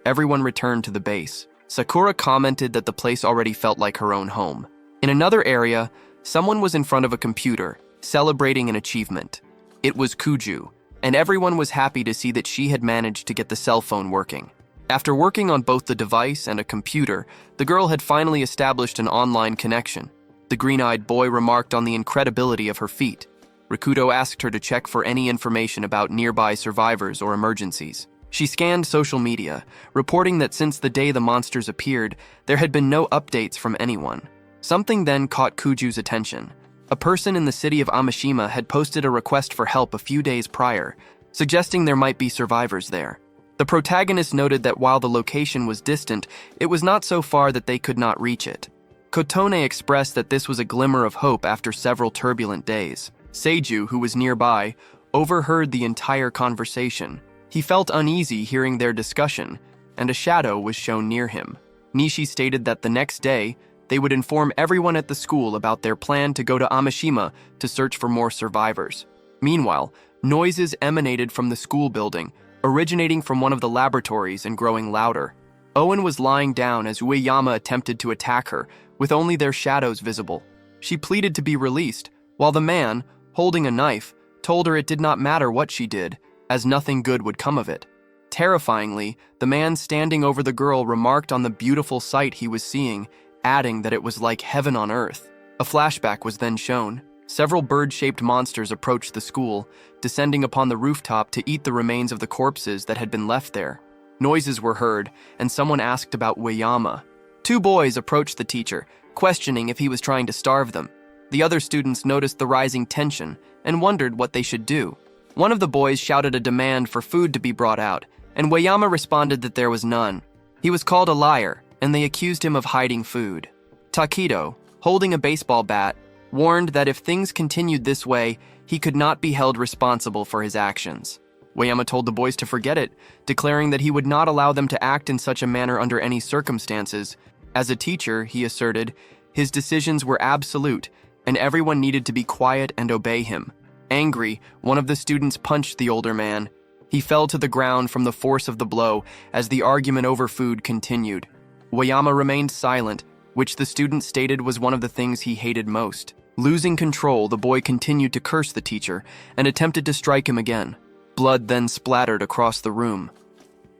everyone returned to the base. Sakura commented that the place already felt like her own home. In another area, someone was in front of a computer, celebrating an achievement. It was Kuju, and everyone was happy to see that she had managed to get the cell phone working. After working on both the device and a computer, the girl had finally established an online connection. The green-eyed boy remarked on the incredibility of her feat. Rikuto asked her to check for any information about nearby survivors or emergencies. She scanned social media, reporting that since the day the monsters appeared, there had been no updates from anyone. Something then caught Kuju's attention. A person in the city of Amishima had posted a request for help a few days prior, suggesting there might be survivors there. The protagonist noted that while the location was distant, it was not so far that they could not reach it. Kotone expressed that this was a glimmer of hope after several turbulent days. Seiju, who was nearby, overheard the entire conversation. He felt uneasy hearing their discussion, and a shadow was shown near him. Nishi stated that the next day, they would inform everyone at the school about their plan to go to Amishima to search for more survivors. Meanwhile, noises emanated from the school building, originating from one of the laboratories and growing louder. Owen was lying down as Ueyama attempted to attack her, with only their shadows visible. She pleaded to be released, while the man, holding a knife, told her it did not matter what she did, as nothing good would come of it. Terrifyingly, the man standing over the girl remarked on the beautiful sight he was seeing, adding that it was like heaven on earth. A flashback was then shown. Several bird-shaped monsters approached the school, descending upon the rooftop to eat the remains of the corpses that had been left there. Noises were heard, and someone asked about Ueyama. Two boys approached the teacher, questioning if he was trying to starve them. The other students noticed the rising tension and wondered what they should do. One of the boys shouted a demand for food to be brought out, and Ueyama responded that there was none. He was called a liar, and they accused him of hiding food. Takedo, holding a baseball bat, warned that if things continued this way, he could not be held responsible for his actions. Ueyama told the boys to forget it, declaring that he would not allow them to act in such a manner under any circumstances. As a teacher, he asserted, his decisions were absolute, and everyone needed to be quiet and obey him. Angry, one of the students punched the older man. He fell to the ground from the force of the blow as the argument over food continued. Ueyama remained silent, which the student stated was one of the things he hated most. Losing control, the boy continued to curse the teacher and attempted to strike him again. Blood then splattered across the room.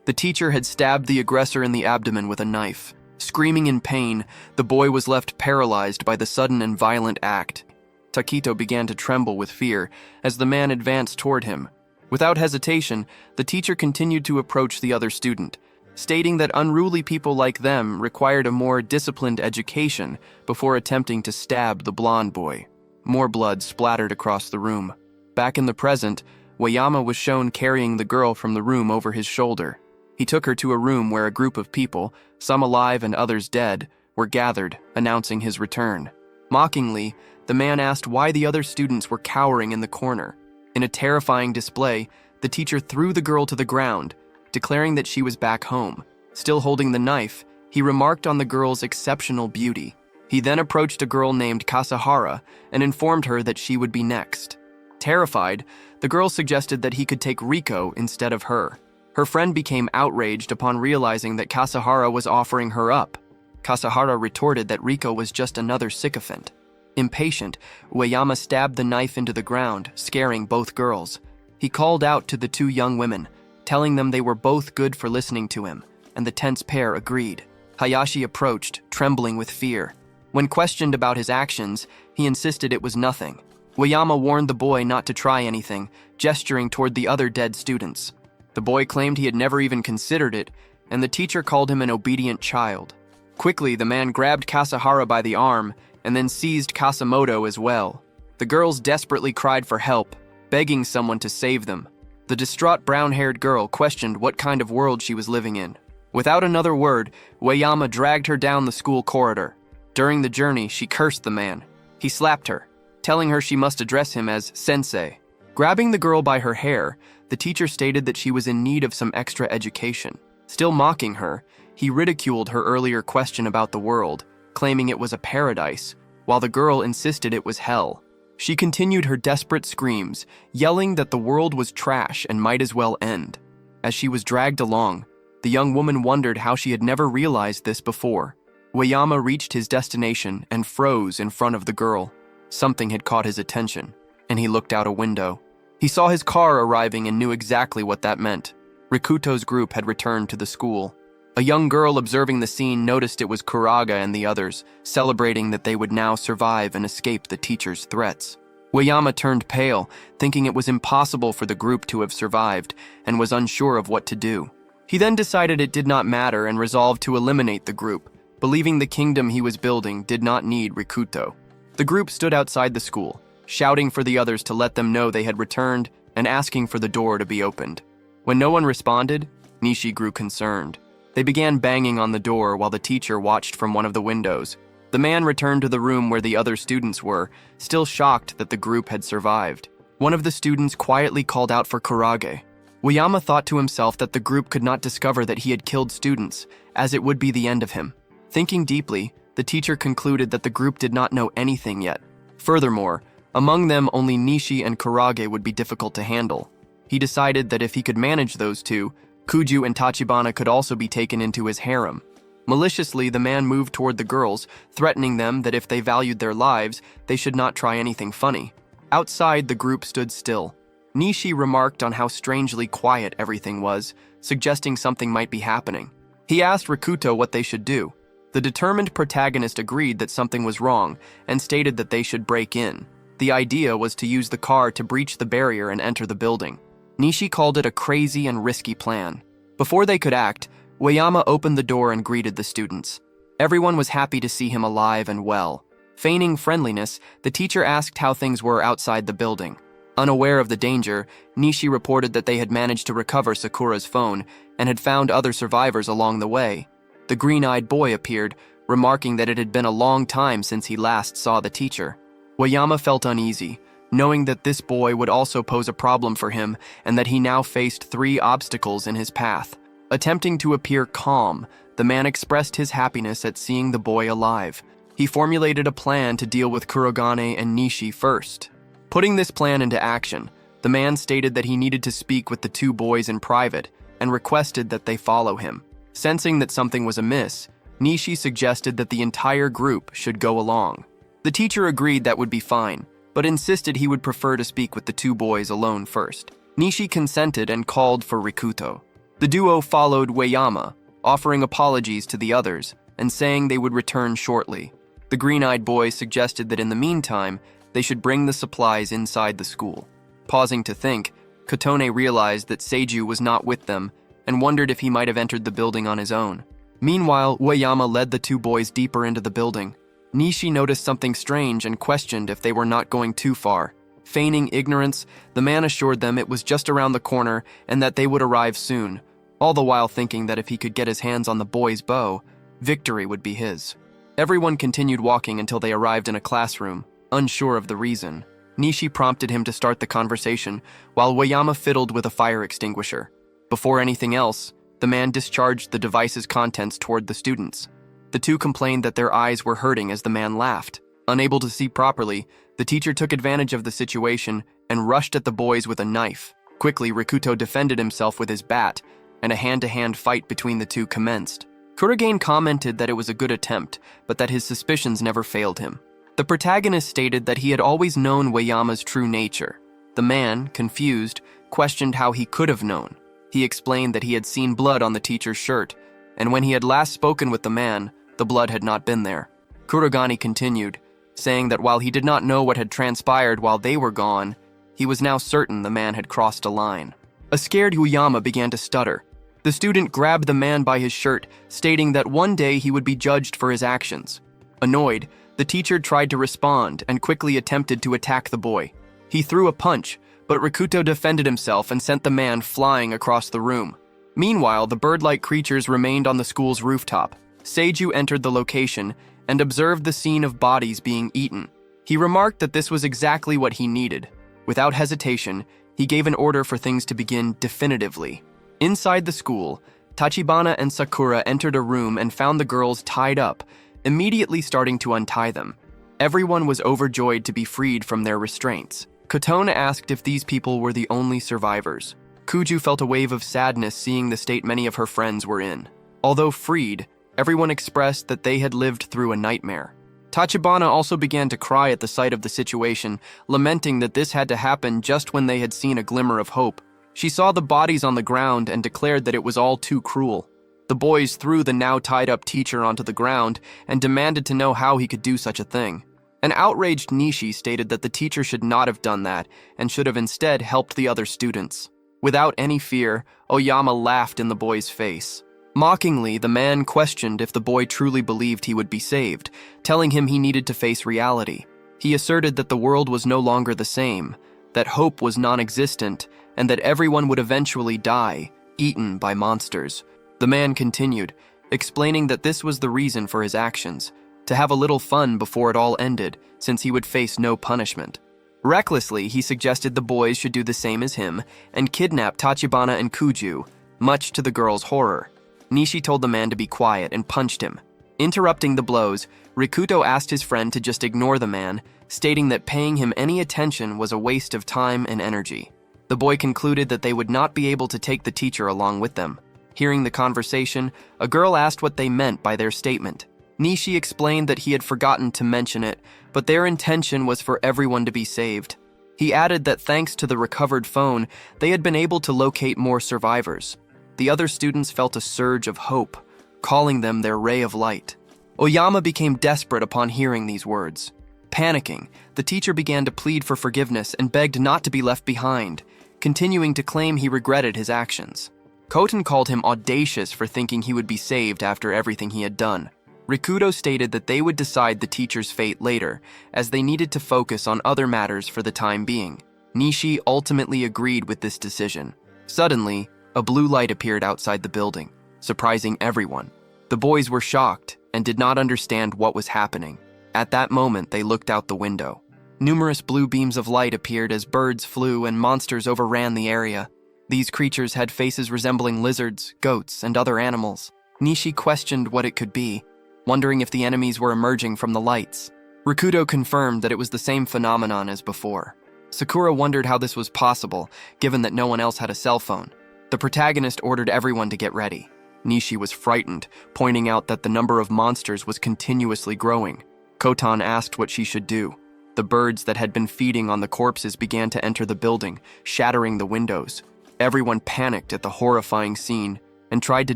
The teacher had stabbed the aggressor in the abdomen with a knife. Screaming in pain, the boy was left paralyzed by the sudden and violent act. Takedo began to tremble with fear as the man advanced toward him. Without hesitation, the teacher continued to approach the other student, stating that unruly people like them required a more disciplined education before attempting to stab the blonde boy. More blood splattered across the room. Back in the present, Ueyama was shown carrying the girl from the room over his shoulder. He took her to a room where a group of people, some alive and others dead, were gathered, announcing his return. Mockingly, the man asked why the other students were cowering in the corner. In a terrifying display, the teacher threw the girl to the ground, declaring that she was back home. Still holding the knife, he remarked on the girl's exceptional beauty. He then approached a girl named Kasahara and informed her that she would be next. Terrified, the girl suggested that he could take Riko instead of her. Her friend became outraged upon realizing that Kasahara was offering her up. Kasahara retorted that Riko was just another sycophant. Impatient, Ueyama stabbed the knife into the ground, scaring both girls. He called out to the two young women, telling them they were both good for listening to him, and the tense pair agreed. Hayashi approached, trembling with fear. When questioned about his actions, he insisted it was nothing. Ueyama warned the boy not to try anything, gesturing toward the other dead students. The boy claimed he had never even considered it, and the teacher called him an obedient child. Quickly, the man grabbed Kasahara by the arm and then seized Kasamoto as well. The girls desperately cried for help, begging someone to save them. The distraught brown-haired girl questioned what kind of world she was living in. Without another word, Ueyama dragged her down the school corridor. During the journey, she cursed the man. He slapped her, telling her she must address him as sensei. Grabbing the girl by her hair, the teacher stated that she was in need of some extra education. Still mocking her, he ridiculed her earlier question about the world, claiming it was a paradise, while the girl insisted it was hell. She continued her desperate screams, yelling that the world was trash and might as well end. As she was dragged along, the young woman wondered how she had never realized this before. Ueyama reached his destination and froze in front of the girl. Something had caught his attention, and he looked out a window. He He saw his car arriving and knew exactly what that meant. Rikuto's group had returned to the school. A young girl observing the scene noticed it was Kuraga and the others, celebrating that they would now survive and escape the teacher's threats. Ueyama turned pale, thinking it was impossible for the group to have survived, and was unsure of what to do. He then decided it did not matter and resolved to eliminate the group, believing the kingdom he was building did not need Rikuto. The group stood outside the school, shouting for the others to let them know they had returned and asking for the door to be opened. When no one responded, Nishi grew concerned. They began banging on the door while the teacher watched from one of the windows. The man returned to the room where the other students were, still shocked that the group had survived. One of the students quietly called out for Kurage. Ueyama thought to himself that the group could not discover that he had killed students, as it would be the end of him. Thinking deeply, the teacher concluded that the group did not know anything yet. Furthermore, among them only Nishi and Kurage would be difficult to handle. He decided that if he could manage those two, Kuju and Tachibana could also be taken into his harem. Maliciously, the man moved toward the girls, threatening them that if they valued their lives, they should not try anything funny. Outside, the group stood still. Nishi remarked on how strangely quiet everything was, suggesting something might be happening. He asked Rikuto what they should do. The determined protagonist agreed that something was wrong and stated that they should break in. The idea was to use the car to breach the barrier and enter the building. Nishi called it a crazy and risky plan. Before they could act, Ueyama opened the door and greeted the students. Everyone was happy to see him alive and well. Feigning friendliness, the teacher asked how things were outside the building. Unaware of the danger, Nishi reported that they had managed to recover Sakura's phone and had found other survivors along the way. The green-eyed boy appeared, remarking that it had been a long time since he last saw the teacher. Ueyama felt uneasy, knowing that this boy would also pose a problem for him and that he now faced 3 obstacles in his path. Attempting to appear calm, the man expressed his happiness at seeing the boy alive. He formulated a plan to deal with Kurogane and Nishi first. Putting this plan into action, the man stated that he needed to speak with the 2 boys in private and requested that they follow him. Sensing that something was amiss, Nishi suggested that the entire group should go along. The teacher agreed that would be fine, but insisted he would prefer to speak with the 2 boys alone first. Nishi consented and called for Rikuto. The duo followed Ueyama, offering apologies to the others and saying they would return shortly. The green-eyed boy suggested that in the meantime, they should bring the supplies inside the school. Pausing to think, Kotone realized that Seiju was not with them and wondered if he might have entered the building on his own. Meanwhile, Ueyama led the 2 boys deeper into the building. Nishi noticed something strange and questioned if they were not going too far. Feigning ignorance, the man assured them it was just around the corner and that they would arrive soon, all the while thinking that if he could get his hands on the boy's bow, victory would be his. Everyone continued walking until they arrived in a classroom, unsure of the reason. Nishi prompted him to start the conversation, while Ueyama fiddled with a fire extinguisher. Before anything else, the man discharged the device's contents toward the students. The 2 complained that their eyes were hurting as the man laughed. Unable to see properly, the teacher took advantage of the situation and rushed at the boys with a knife. Quickly, Rikuto defended himself with his bat, and a hand-to-hand fight between the 2 commenced. Kurogane commented that it was a good attempt, but that his suspicions never failed him. The protagonist stated that he had always known Ueyama's true nature. The man, confused, questioned how he could have known. He explained that he had seen blood on the teacher's shirt, and when he had last spoken with the man, the blood had not been there. Kurogane continued, saying that while he did not know what had transpired while they were gone, he was now certain the man had crossed a line. A scared Ueyama began to stutter. The student grabbed the man by his shirt, stating that one day he would be judged for his actions. Annoyed, the teacher tried to respond and quickly attempted to attack the boy. He threw a punch, but Rikuto defended himself and sent the man flying across the room. Meanwhile, the bird-like creatures remained on the school's rooftop. Seiju entered the location and observed the scene of bodies being eaten. He remarked that this was exactly what he needed. Without hesitation, he gave an order for things to begin definitively. Inside the school, Tachibana and Sakura entered a room and found the girls tied up, immediately starting to untie them. Everyone was overjoyed to be freed from their restraints. Kotone asked if these people were the only survivors. Kuju felt a wave of sadness seeing the state many of her friends were in. Although freed, everyone expressed that they had lived through a nightmare. Tachibana also began to cry at the sight of the situation, lamenting that this had to happen just when they had seen a glimmer of hope. She saw the bodies on the ground and declared that it was all too cruel. The boys threw the now tied-up teacher onto the ground and demanded to know how he could do such a thing. An outraged Nishi stated that the teacher should not have done that and should have instead helped the other students. Without any fear, Oyama laughed in the boy's face. Mockingly, the man questioned if the boy truly believed he would be saved, telling him he needed to face reality. He asserted that the world was no longer the same, that hope was non-existent, and that everyone would eventually die, eaten by monsters. The man continued, explaining that this was the reason for his actions, to have a little fun before it all ended, since he would face no punishment. Recklessly, he suggested the boys should do the same as him and kidnap Tachibana and Kuju, much to the girl's horror. Nishi told the man to be quiet and punched him. Interrupting the blows, Rikuto asked his friend to just ignore the man, stating that paying him any attention was a waste of time and energy. The boy concluded that they would not be able to take the teacher along with them. Hearing the conversation, a girl asked what they meant by their statement. Nishi explained that he had forgotten to mention it, but their intention was for everyone to be saved. He added that thanks to the recovered phone, they had been able to locate more survivors. The other students felt a surge of hope, calling them their ray of light. Oyama became desperate upon hearing these words. Panicking, the teacher began to plead for forgiveness and begged not to be left behind, continuing to claim he regretted his actions. Koten called him audacious for thinking he would be saved after everything he had done. Rikuto stated that they would decide the teacher's fate later, as they needed to focus on other matters for the time being. Nishi ultimately agreed with this decision. Suddenly, a blue light appeared outside the building, surprising everyone. The boys were shocked and did not understand what was happening. At that moment, they looked out the window. Numerous blue beams of light appeared as birds flew and monsters overran the area. These creatures had faces resembling lizards, goats, and other animals. Nishi questioned what it could be, wondering if the enemies were emerging from the lights. Rikuto confirmed that it was the same phenomenon as before. Sakura wondered how this was possible, given that no one else had a cell phone. The protagonist ordered everyone to get ready. Nishi was frightened, pointing out that the number of monsters was continuously growing. Kotan asked what she should do. The birds that had been feeding on the corpses began to enter the building, shattering the windows. Everyone panicked at the horrifying scene and tried to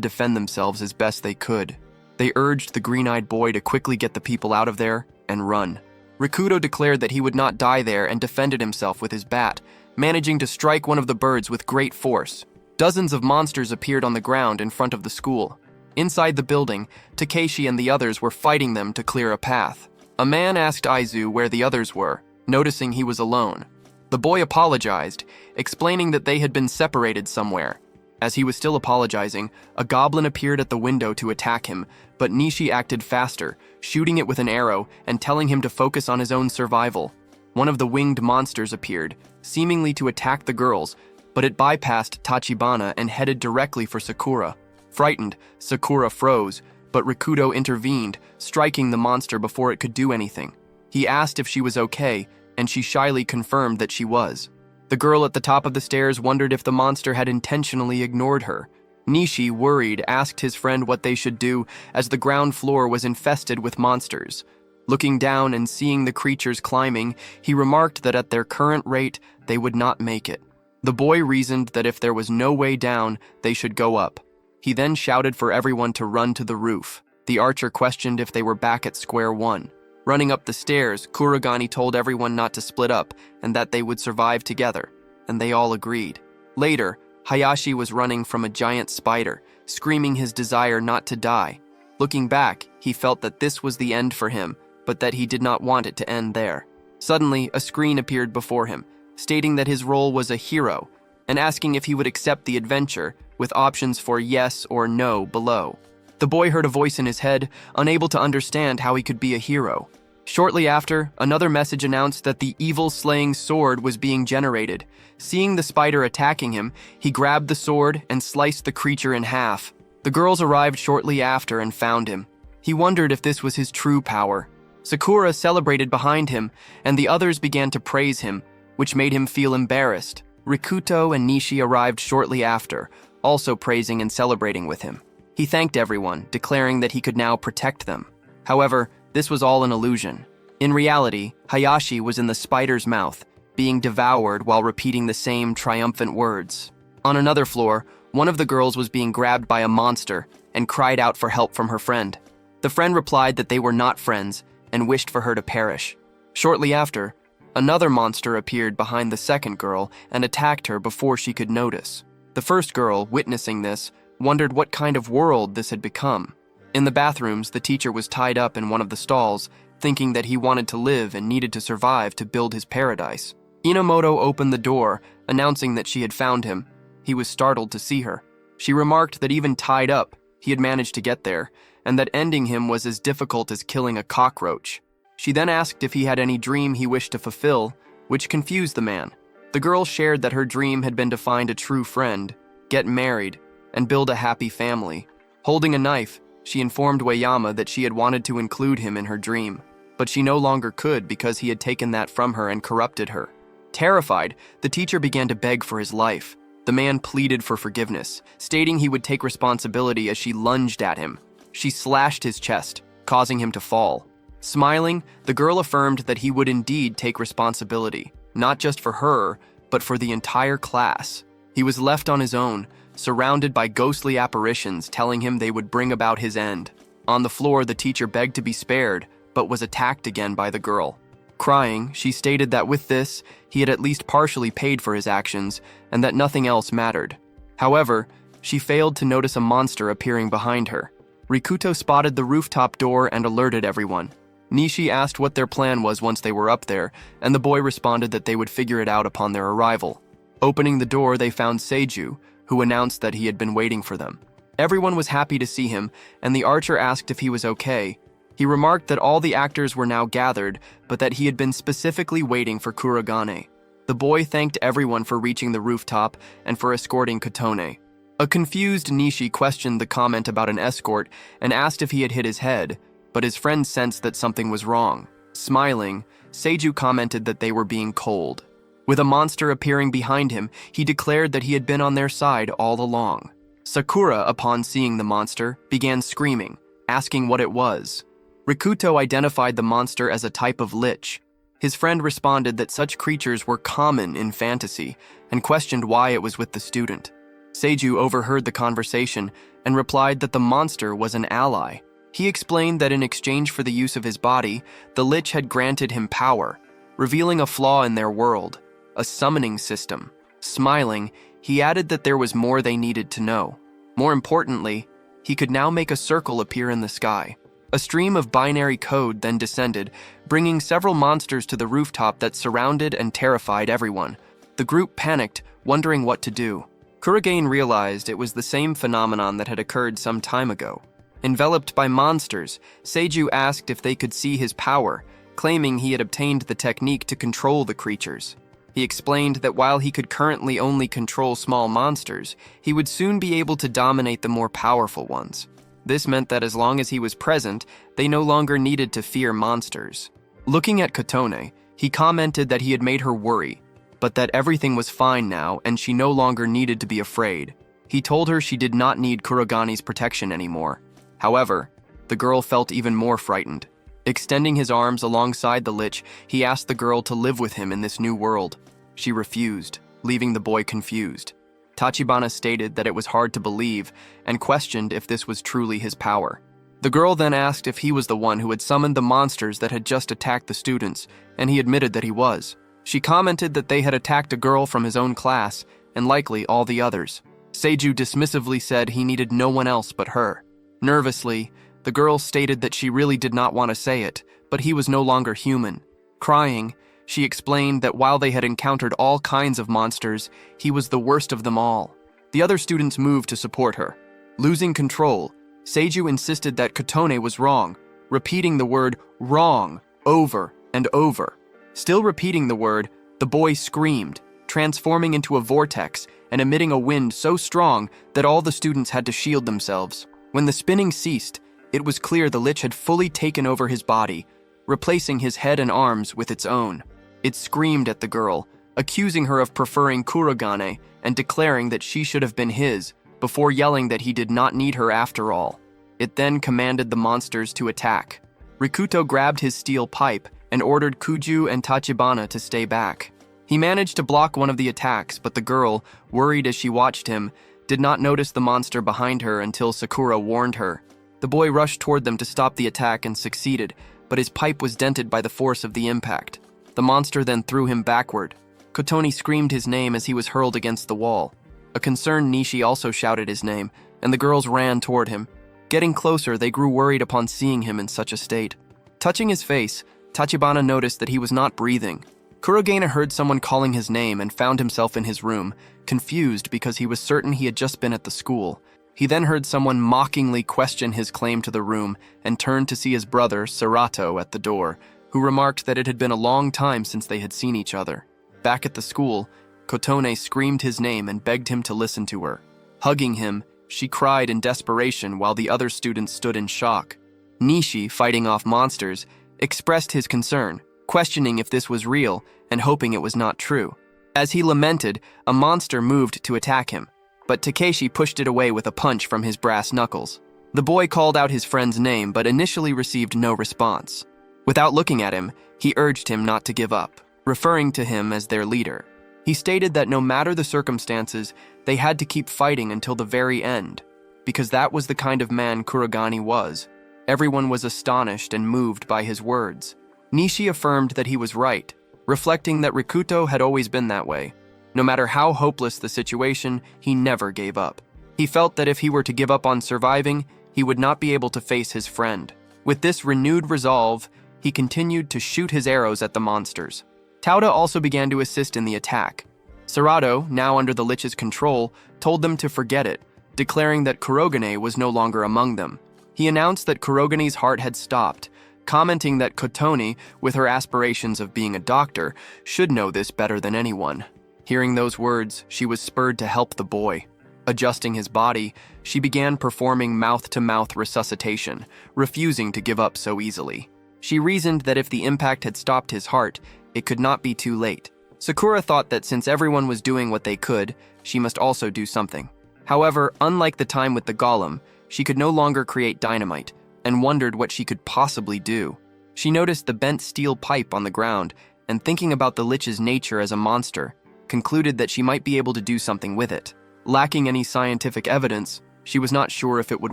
defend themselves as best they could. They urged the green-eyed boy to quickly get the people out of there and run. Rikuto declared that he would not die there and defended himself with his bat, managing to strike one of the birds with great force. Dozens of monsters appeared on the ground in front of the school. Inside the building, Takeshi and the others were fighting them to clear a path. A man asked Aizu where the others were, noticing he was alone. The boy apologized, explaining that they had been separated somewhere. As he was still apologizing, a goblin appeared at the window to attack him, but Nishi acted faster, shooting it with an arrow and telling him to focus on his own survival. One of the winged monsters appeared, seemingly to attack the girls, but it bypassed Tachibana and headed directly for Sakura. Frightened, Sakura froze, but Rikuto intervened, striking the monster before it could do anything. He asked if she was okay, and she shyly confirmed that she was. The girl at the top of the stairs wondered if the monster had intentionally ignored her. Nishi, worried, asked his friend what they should do as the ground floor was infested with monsters. Looking down and seeing the creatures climbing, he remarked that at their current rate, they would not make it. The boy reasoned that if there was no way down, they should go up. He then shouted for everyone to run to the roof. The archer questioned if they were back at square one. Running up the stairs, Kurogane told everyone not to split up and that they would survive together, and they all agreed. Later, Hayashi was running from a giant spider, screaming his desire not to die. Looking back, he felt that this was the end for him, but that he did not want it to end there. Suddenly, a screen appeared before him, stating that his role was a hero, and asking if he would accept the adventure, with options for yes or no below. The boy heard a voice in his head, unable to understand how he could be a hero. Shortly after, another message announced that the evil-slaying sword was being generated. Seeing the spider attacking him, he grabbed the sword and sliced the creature in half. The girls arrived shortly after and found him. He wondered if this was his true power. Sakura celebrated behind him, and the others began to praise him, which made him feel embarrassed. Rikuto and Nishi arrived shortly after, also praising and celebrating with him. He thanked everyone, declaring that he could now protect them. However, This was all an illusion. In reality, Hayashi was in the spider's mouth, being devoured while repeating the same triumphant words. On another floor, one of the girls was being grabbed by a monster and cried out for help from her friend. The friend replied that they were not friends and wished for her to perish. Shortly after, another monster appeared behind the second girl and attacked her before she could notice. The first girl, witnessing this, wondered what kind of world this had become. In the bathrooms, the teacher was tied up in one of the stalls, thinking that he wanted to live and needed to survive to build his paradise. Inamoto opened the door, announcing that she had found him. He was startled to see her. She remarked that even tied up, he had managed to get there, and that ending him was as difficult as killing a cockroach. She then asked if he had any dream he wished to fulfill, which confused the man. The girl shared that her dream had been to find a true friend, get married, and build a happy family. Holding a knife, she informed Ueyama that she had wanted to include him in her dream, but she no longer could because he had taken that from her and corrupted her. Terrified, the teacher began to beg for his life. The man pleaded for forgiveness, stating he would take responsibility as she lunged at him. She slashed his chest, causing him to fall. Smiling, the girl affirmed that he would indeed take responsibility, not just for her, but for the entire class. He was left on his own, surrounded by ghostly apparitions telling him they would bring about his end. On the floor, the teacher begged to be spared, but was attacked again by the girl. Crying, she stated that with this, he had at least partially paid for his actions, and that nothing else mattered. However, she failed to notice a monster appearing behind her. Rikuto spotted the rooftop door and alerted everyone. Nishi asked what their plan was once they were up there, and the boy responded that they would figure it out upon their arrival. Opening the door, they found Seiju, who announced that he had been waiting for them. Everyone was happy to see him, and the archer asked if he was okay. He remarked that all the actors were now gathered, but that he had been specifically waiting for Kurogane. The boy thanked everyone for reaching the rooftop and for escorting Kotone. A confused Nishi questioned the comment about an escort and asked if he had hit his head, but his friend sensed that something was wrong. Smiling, Seiju commented that they were being cold. With a monster appearing behind him, he declared that he had been on their side all along. Sakura, upon seeing the monster, began screaming, asking what it was. Rikuto identified the monster as a type of lich. His friend responded that such creatures were common in fantasy and questioned why it was with the student. Seiju overheard the conversation and replied that the monster was an ally. He explained that in exchange for the use of his body, the lich had granted him power, revealing a flaw in their world, a summoning system. Smiling, he added that there was more they needed to know. More importantly, he could now make a circle appear in the sky. A stream of binary code then descended, bringing several monsters to the rooftop that surrounded and terrified everyone. The group panicked, wondering what to do. Kurogane realized it was the same phenomenon that had occurred some time ago. Enveloped by monsters, Seiju asked if they could see his power, claiming he had obtained the technique to control the creatures. He explained that while he could currently only control small monsters, he would soon be able to dominate the more powerful ones. This meant that as long as he was present, they no longer needed to fear monsters. Looking at Kotone, he commented that he had made her worry, but that everything was fine now and she no longer needed to be afraid. He told her she did not need Kurogane's protection anymore. However, the girl felt even more frightened. Extending his arms alongside the lich, he asked the girl to live with him in this new world. She refused, leaving the boy confused. Tachibana stated that it was hard to believe and questioned if this was truly his power. The girl then asked if he was the one who had summoned the monsters that had just attacked the students, and he admitted that he was. She commented that they had attacked a girl from his own class, and likely all the others. Seiju dismissively said he needed no one else but her. Nervously, the girl stated that she really did not want to say it, but he was no longer human. Crying, she explained that while they had encountered all kinds of monsters, he was the worst of them all. The other students moved to support her. Losing control, Seiju insisted that Kotone was wrong, repeating the word wrong over and over. Still repeating the word, the boy screamed, transforming into a vortex and emitting a wind so strong that all the students had to shield themselves. When the spinning ceased, it was clear the lich had fully taken over his body, replacing his head and arms with its own. It screamed at the girl, accusing her of preferring Kurogane and declaring that she should have been his, before yelling that he did not need her after all. It then commanded the monsters to attack. Rikuto grabbed his steel pipe and ordered Kuju and Tachibana to stay back. He managed to block one of the attacks, but the girl, worried as she watched him, did not notice the monster behind her until Sakura warned her. The boy rushed toward them to stop the attack and succeeded, but his pipe was dented by the force of the impact. The monster then threw him backward. Kotoni screamed his name as he was hurled against the wall. A concerned Nishi also shouted his name, and the girls ran toward him. Getting closer, they grew worried upon seeing him in such a state. Touching his face, Tachibana noticed that he was not breathing. Kurogane heard someone calling his name and found himself in his room, confused because he was certain he had just been at the school. He then heard someone mockingly question his claim to the room and turned to see his brother, Serato, at the door, who remarked that it had been a long time since they had seen each other. Back at the school, Kotone screamed his name and begged him to listen to her. Hugging him, she cried in desperation while the other students stood in shock. Nishi, fighting off monsters, expressed his concern, questioning if this was real and hoping it was not true. As he lamented, a monster moved to attack him, but Takeshi pushed it away with a punch from his brass knuckles. The boy called out his friend's name but initially received no response. Without looking at him, he urged him not to give up, referring to him as their leader. He stated that no matter the circumstances, they had to keep fighting until the very end, because that was the kind of man Kurogane was. Everyone was astonished and moved by his words. Nishi affirmed that he was right, reflecting that Rikuto had always been that way. No matter how hopeless the situation, he never gave up. He felt that if he were to give up on surviving, he would not be able to face his friend. With this renewed resolve, he continued to shoot his arrows at the monsters. Tauda also began to assist in the attack. Serato, now under the Lich's control, told them to forget it, declaring that Kurogane was no longer among them. He announced that Kurogane's heart had stopped, commenting that Kotoni, with her aspirations of being a doctor, should know this better than anyone. Hearing those words, she was spurred to help the boy. Adjusting his body, she began performing mouth-to-mouth resuscitation, refusing to give up so easily. She reasoned that if the impact had stopped his heart, it could not be too late. Sakura thought that since everyone was doing what they could, she must also do something. However, unlike the time with the golem, she could no longer create dynamite, and wondered what she could possibly do. She noticed the bent steel pipe on the ground, and thinking about the Lich's nature as a monster, concluded that she might be able to do something with it. Lacking any scientific evidence, she was not sure if it would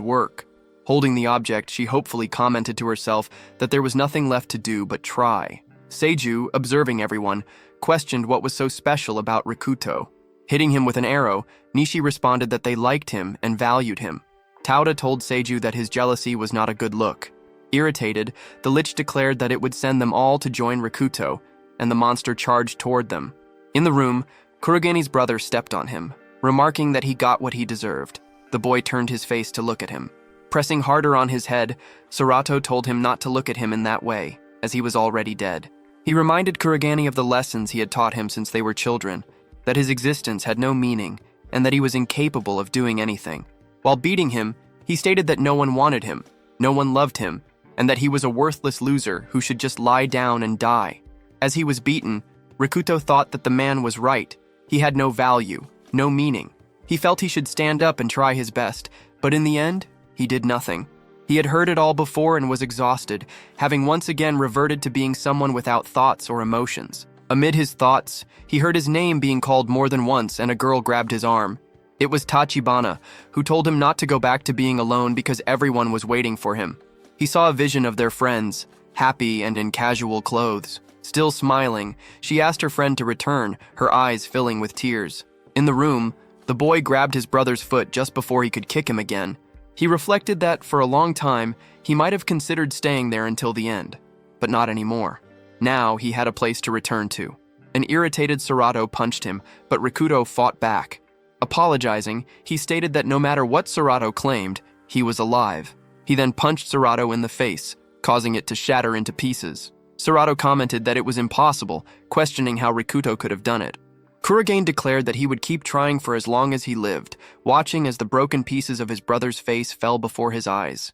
work. Holding the object, she hopefully commented to herself that there was nothing left to do but try. Seiju, observing everyone, questioned what was so special about Rikuto. Hitting him with an arrow, Nishi responded that they liked him and valued him. Tauda told Seiju that his jealousy was not a good look. Irritated, the Lich declared that it would send them all to join Rikuto, and the monster charged toward them. In the room, Kurogane's brother stepped on him, remarking that he got what he deserved. The boy turned his face to look at him. Pressing harder on his head, Serato told him not to look at him in that way, as he was already dead. He reminded Kurogane of the lessons he had taught him since they were children, that his existence had no meaning, and that he was incapable of doing anything. While beating him, he stated that no one wanted him, no one loved him, and that he was a worthless loser who should just lie down and die. As he was beaten, Rikuto thought that the man was right. He had no value, no meaning. He felt he should stand up and try his best, but in the end, he did nothing. He had heard it all before and was exhausted, having once again reverted to being someone without thoughts or emotions. Amid his thoughts, he heard his name being called more than once and a girl grabbed his arm. It was Tachibana, who told him not to go back to being alone because everyone was waiting for him. He saw a vision of their friends, happy and in casual clothes. Still smiling, she asked her friend to return, her eyes filling with tears. In the room, the boy grabbed his brother's foot just before he could kick him again. He reflected that, for a long time, he might have considered staying there until the end, but not anymore. Now he had a place to return to. An irritated Serato punched him, but Rikuto fought back. Apologizing, he stated that no matter what Serato claimed, he was alive. He then punched Serato in the face, causing it to shatter into pieces. Serato commented that it was impossible, questioning how Rikuto could have done it. Kurogane declared that he would keep trying for as long as he lived, watching as the broken pieces of his brother's face fell before his eyes.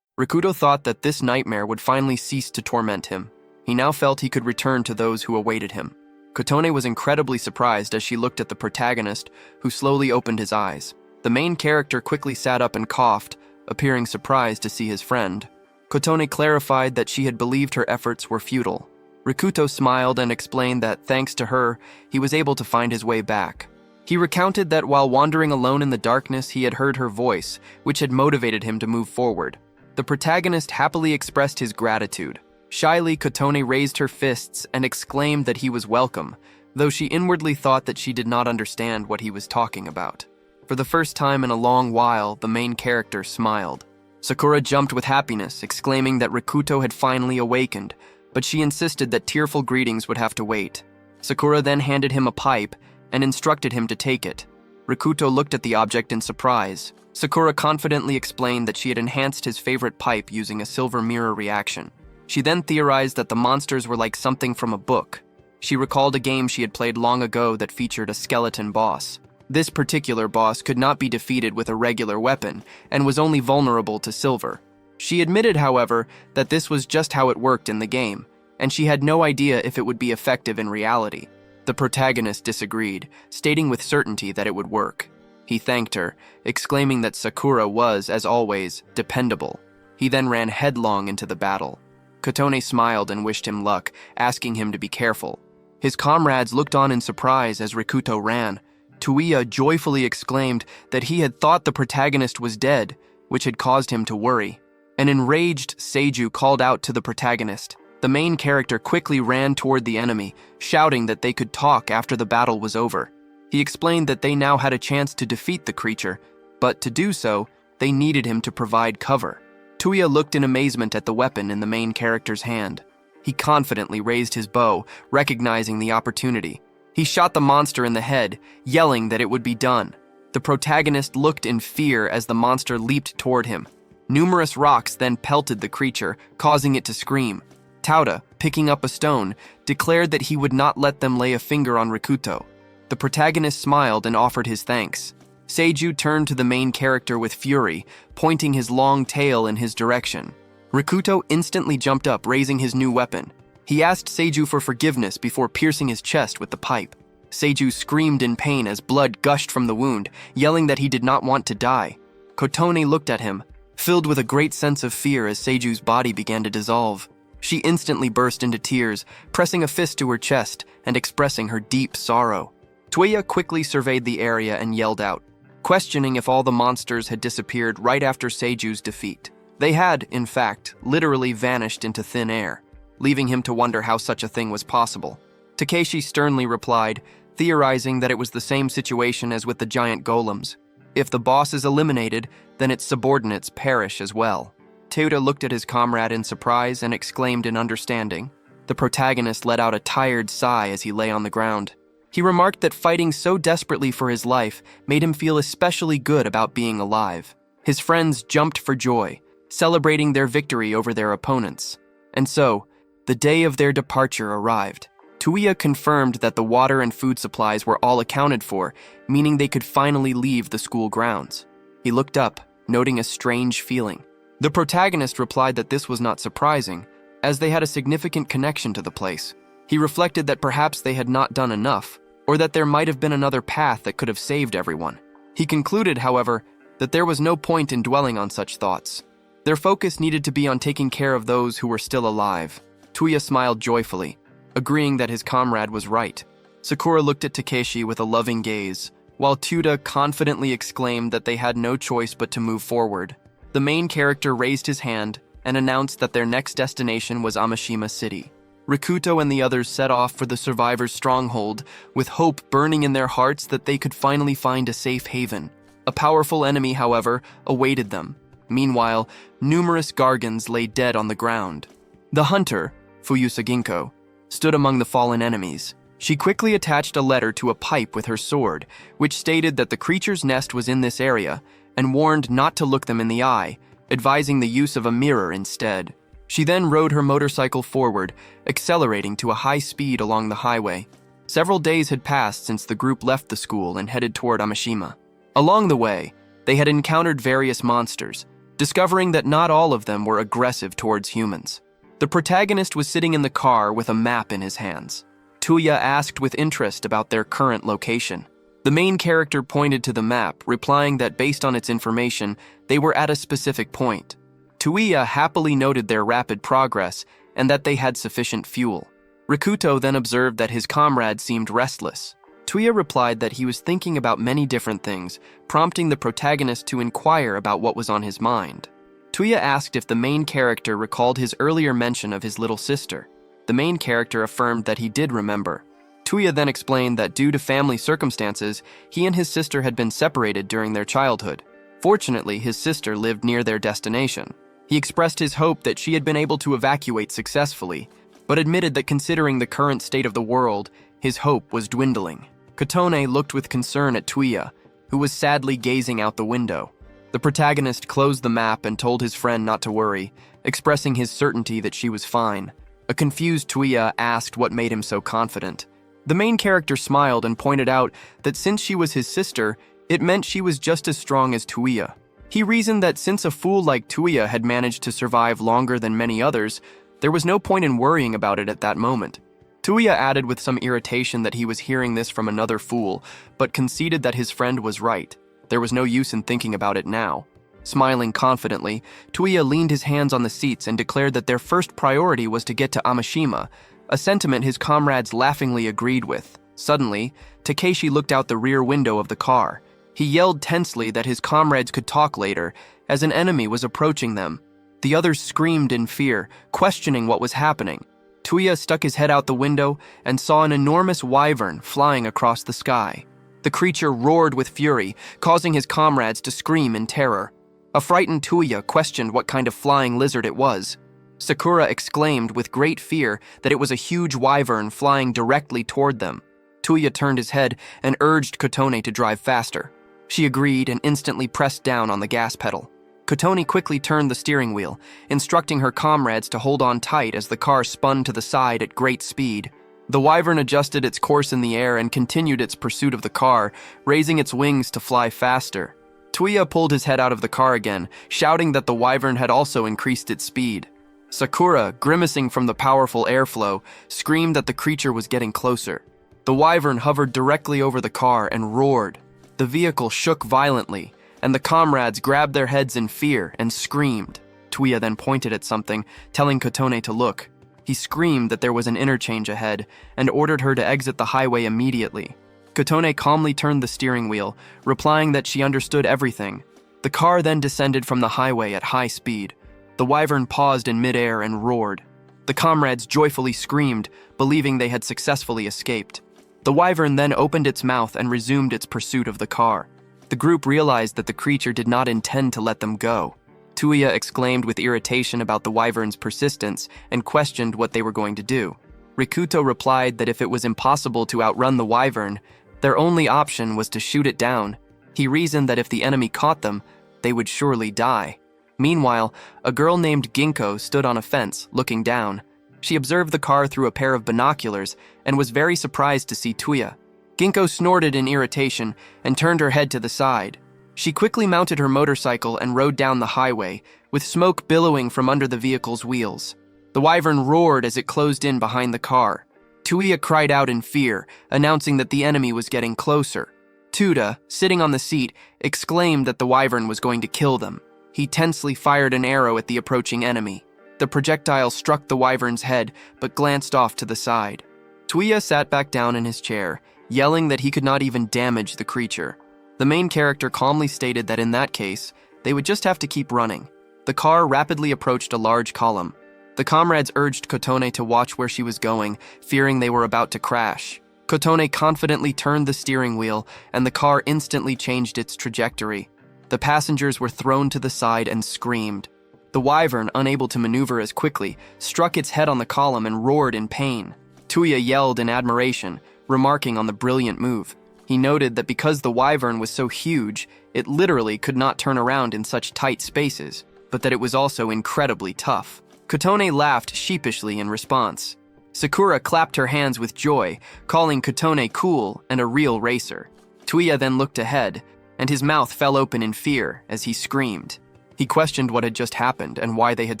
Rikuto thought that this nightmare would finally cease to torment him. He now felt he could return to those who awaited him. Kotone was incredibly surprised as she looked at the protagonist, who slowly opened his eyes. The main character quickly sat up and coughed, appearing surprised to see his friend. Kotone clarified that she had believed her efforts were futile. Rikuto smiled and explained that thanks to her, he was able to find his way back. He recounted that while wandering alone in the darkness, he had heard her voice, which had motivated him to move forward. The protagonist happily expressed his gratitude. Shyly, Kotone raised her fists and exclaimed that he was welcome, though she inwardly thought that she did not understand what he was talking about. For the first time in a long while, the main character smiled. Sakura jumped with happiness, exclaiming that Rikuto had finally awakened, but she insisted that tearful greetings would have to wait. Sakura then handed him a pipe and instructed him to take it. Rikuto looked at the object in surprise. Sakura confidently explained that she had enhanced his favorite pipe using a silver mirror reaction. She then theorized that the monsters were like something from a book. She recalled a game she had played long ago that featured a skeleton boss. This particular boss could not be defeated with a regular weapon and was only vulnerable to silver. She admitted, however, that this was just how it worked in the game, and she had no idea if it would be effective in reality. The protagonist disagreed, stating with certainty that it would work. He thanked her, exclaiming that Sakura was, as always, dependable. He then ran headlong into the battle. Kotone smiled and wished him luck, asking him to be careful. His comrades looked on in surprise as Rikuto ran. Tuiya joyfully exclaimed that he had thought the protagonist was dead, which had caused him to worry. An enraged Seiju called out to the protagonist. The main character quickly ran toward the enemy, shouting that they could talk after the battle was over. He explained that they now had a chance to defeat the creature, but to do so, they needed him to provide cover. Tuiya looked in amazement at the weapon in the main character's hand. He confidently raised his bow, recognizing the opportunity. He shot the monster in the head, yelling that it would be done. The protagonist looked in fear as the monster leaped toward him. Numerous rocks then pelted the creature, causing it to scream. Tauda, picking up a stone, declared that he would not let them lay a finger on Rikuto. The protagonist smiled and offered his thanks. Seiju turned to the main character with fury, pointing his long tail in his direction. Rikuto instantly jumped up, raising his new weapon. He asked Seiju for forgiveness before piercing his chest with the pipe. Seiju screamed in pain as blood gushed from the wound, yelling that he did not want to die. Kotone looked at him, filled with a great sense of fear as Seiju's body began to dissolve. She instantly burst into tears, pressing a fist to her chest and expressing her deep sorrow. Tuiya quickly surveyed the area and yelled out, questioning if all the monsters had disappeared right after Seiju's defeat. They had, in fact, literally vanished into thin air, leaving him to wonder how such a thing was possible. Takeshi sternly replied, theorizing that it was the same situation as with the giant golems. If the boss is eliminated, then its subordinates perish as well. Teuta looked at his comrade in surprise and exclaimed in understanding. The protagonist let out a tired sigh as he lay on the ground. He remarked that fighting so desperately for his life made him feel especially good about being alive. His friends jumped for joy, celebrating their victory over their opponents. And so, the day of their departure arrived. Tuiya confirmed that the water and food supplies were all accounted for, meaning they could finally leave the school grounds. He looked up, noting a strange feeling. The protagonist replied that this was not surprising, as they had a significant connection to the place. He reflected that perhaps they had not done enough, or that there might have been another path that could have saved everyone. He concluded, however, that there was no point in dwelling on such thoughts. Their focus needed to be on taking care of those who were still alive. Tuiya smiled joyfully, agreeing that his comrade was right. Sakura looked at Takeshi with a loving gaze, while Tuda confidently exclaimed that they had no choice but to move forward. The main character raised his hand and announced that their next destination was Amashima City. Rikuto and the others set off for the survivors' stronghold, with hope burning in their hearts that they could finally find a safe haven. A powerful enemy, however, awaited them. Meanwhile, numerous Gargans lay dead on the ground. The hunter, Fuyusa Ginko, stood among the fallen enemies. She quickly attached a letter to a pipe with her sword, which stated that the creature's nest was in this area, and warned not to look them in the eye, advising the use of a mirror instead. She then rode her motorcycle forward, accelerating to a high speed along the highway. Several days had passed since the group left the school and headed toward Amashima. Along the way, they had encountered various monsters, discovering that not all of them were aggressive towards humans. The protagonist was sitting in the car with a map in his hands. Tuya asked with interest about their current location. The main character pointed to the map, replying that based on its information, they were at a specific point. Tuiya happily noted their rapid progress and that they had sufficient fuel. Rikuto then observed that his comrade seemed restless. Tuiya replied that he was thinking about many different things, prompting the protagonist to inquire about what was on his mind. Tuiya asked if the main character recalled his earlier mention of his little sister. The main character affirmed that he did remember. Tuiya then explained that due to family circumstances, he and his sister had been separated during their childhood. Fortunately, his sister lived near their destination. He expressed his hope that she had been able to evacuate successfully, but admitted that considering the current state of the world, his hope was dwindling. Kotone looked with concern at Tuiya, who was sadly gazing out the window. The protagonist closed the map and told his friend not to worry, expressing his certainty that she was fine. A confused Tuiya asked what made him so confident. The main character smiled and pointed out that since she was his sister, it meant she was just as strong as Tuiya. He reasoned that since a fool like Tuiya had managed to survive longer than many others, there was no point in worrying about it at that moment. Tuiya added with some irritation that he was hearing this from another fool, but conceded that his friend was right. There was no use in thinking about it now. Smiling confidently, Tuiya leaned his hands on the seats and declared that their first priority was to get to Amashima, a sentiment his comrades laughingly agreed with. Suddenly, Takeshi looked out the rear window of the car. He yelled tensely that his comrades could talk later, as an enemy was approaching them. The others screamed in fear, questioning what was happening. Tuiya stuck his head out the window and saw an enormous wyvern flying across the sky. The creature roared with fury, causing his comrades to scream in terror. A frightened Tuiya questioned what kind of flying lizard it was. Sakura exclaimed with great fear that it was a huge wyvern flying directly toward them. Tuiya turned his head and urged Kotone to drive faster. She agreed and instantly pressed down on the gas pedal. Kotone quickly turned the steering wheel, instructing her comrades to hold on tight as the car spun to the side at great speed. The wyvern adjusted its course in the air and continued its pursuit of the car, raising its wings to fly faster. Tuiya pulled his head out of the car again, shouting that the wyvern had also increased its speed. Sakura, grimacing from the powerful airflow, screamed that the creature was getting closer. The wyvern hovered directly over the car and roared. The vehicle shook violently, and the comrades grabbed their heads in fear and screamed. Tuiya then pointed at something, telling Kotone to look. He screamed that there was an interchange ahead and ordered her to exit the highway immediately. Kotone calmly turned the steering wheel, replying that she understood everything. The car then descended from the highway at high speed. The wyvern paused in midair and roared. The comrades joyfully screamed, believing they had successfully escaped. The wyvern then opened its mouth and resumed its pursuit of the car. The group realized that the creature did not intend to let them go. Tuiya exclaimed with irritation about the wyvern's persistence and questioned what they were going to do. Rikuto replied that if it was impossible to outrun the wyvern, their only option was to shoot it down. He reasoned that if the enemy caught them, they would surely die. Meanwhile, a girl named Ginkgo stood on a fence, looking down. She observed the car through a pair of binoculars and was very surprised to see Tuiya. Ginkgo snorted in irritation and turned her head to the side. She quickly mounted her motorcycle and rode down the highway, with smoke billowing from under the vehicle's wheels. The wyvern roared as it closed in behind the car. Tuiya cried out in fear, announcing that the enemy was getting closer. Tuda, sitting on the seat, exclaimed that the wyvern was going to kill them. He tensely fired an arrow at the approaching enemy. The projectile struck the wyvern's head, but glanced off to the side. Tuiya sat back down in his chair, yelling that he could not even damage the creature. The main character calmly stated that in that case, they would just have to keep running. The car rapidly approached a large column. The comrades urged Kotone to watch where she was going, fearing they were about to crash. Kotone confidently turned the steering wheel, and the car instantly changed its trajectory. The passengers were thrown to the side and screamed. The wyvern, unable to maneuver as quickly, struck its head on the column and roared in pain. Tuiya yelled in admiration, remarking on the brilliant move. He noted that because the wyvern was so huge, it literally could not turn around in such tight spaces, but that it was also incredibly tough. Kotone laughed sheepishly in response. Sakura clapped her hands with joy, calling Kotone cool and a real racer. Tuiya then looked ahead, and his mouth fell open in fear as he screamed. He questioned what had just happened and why they had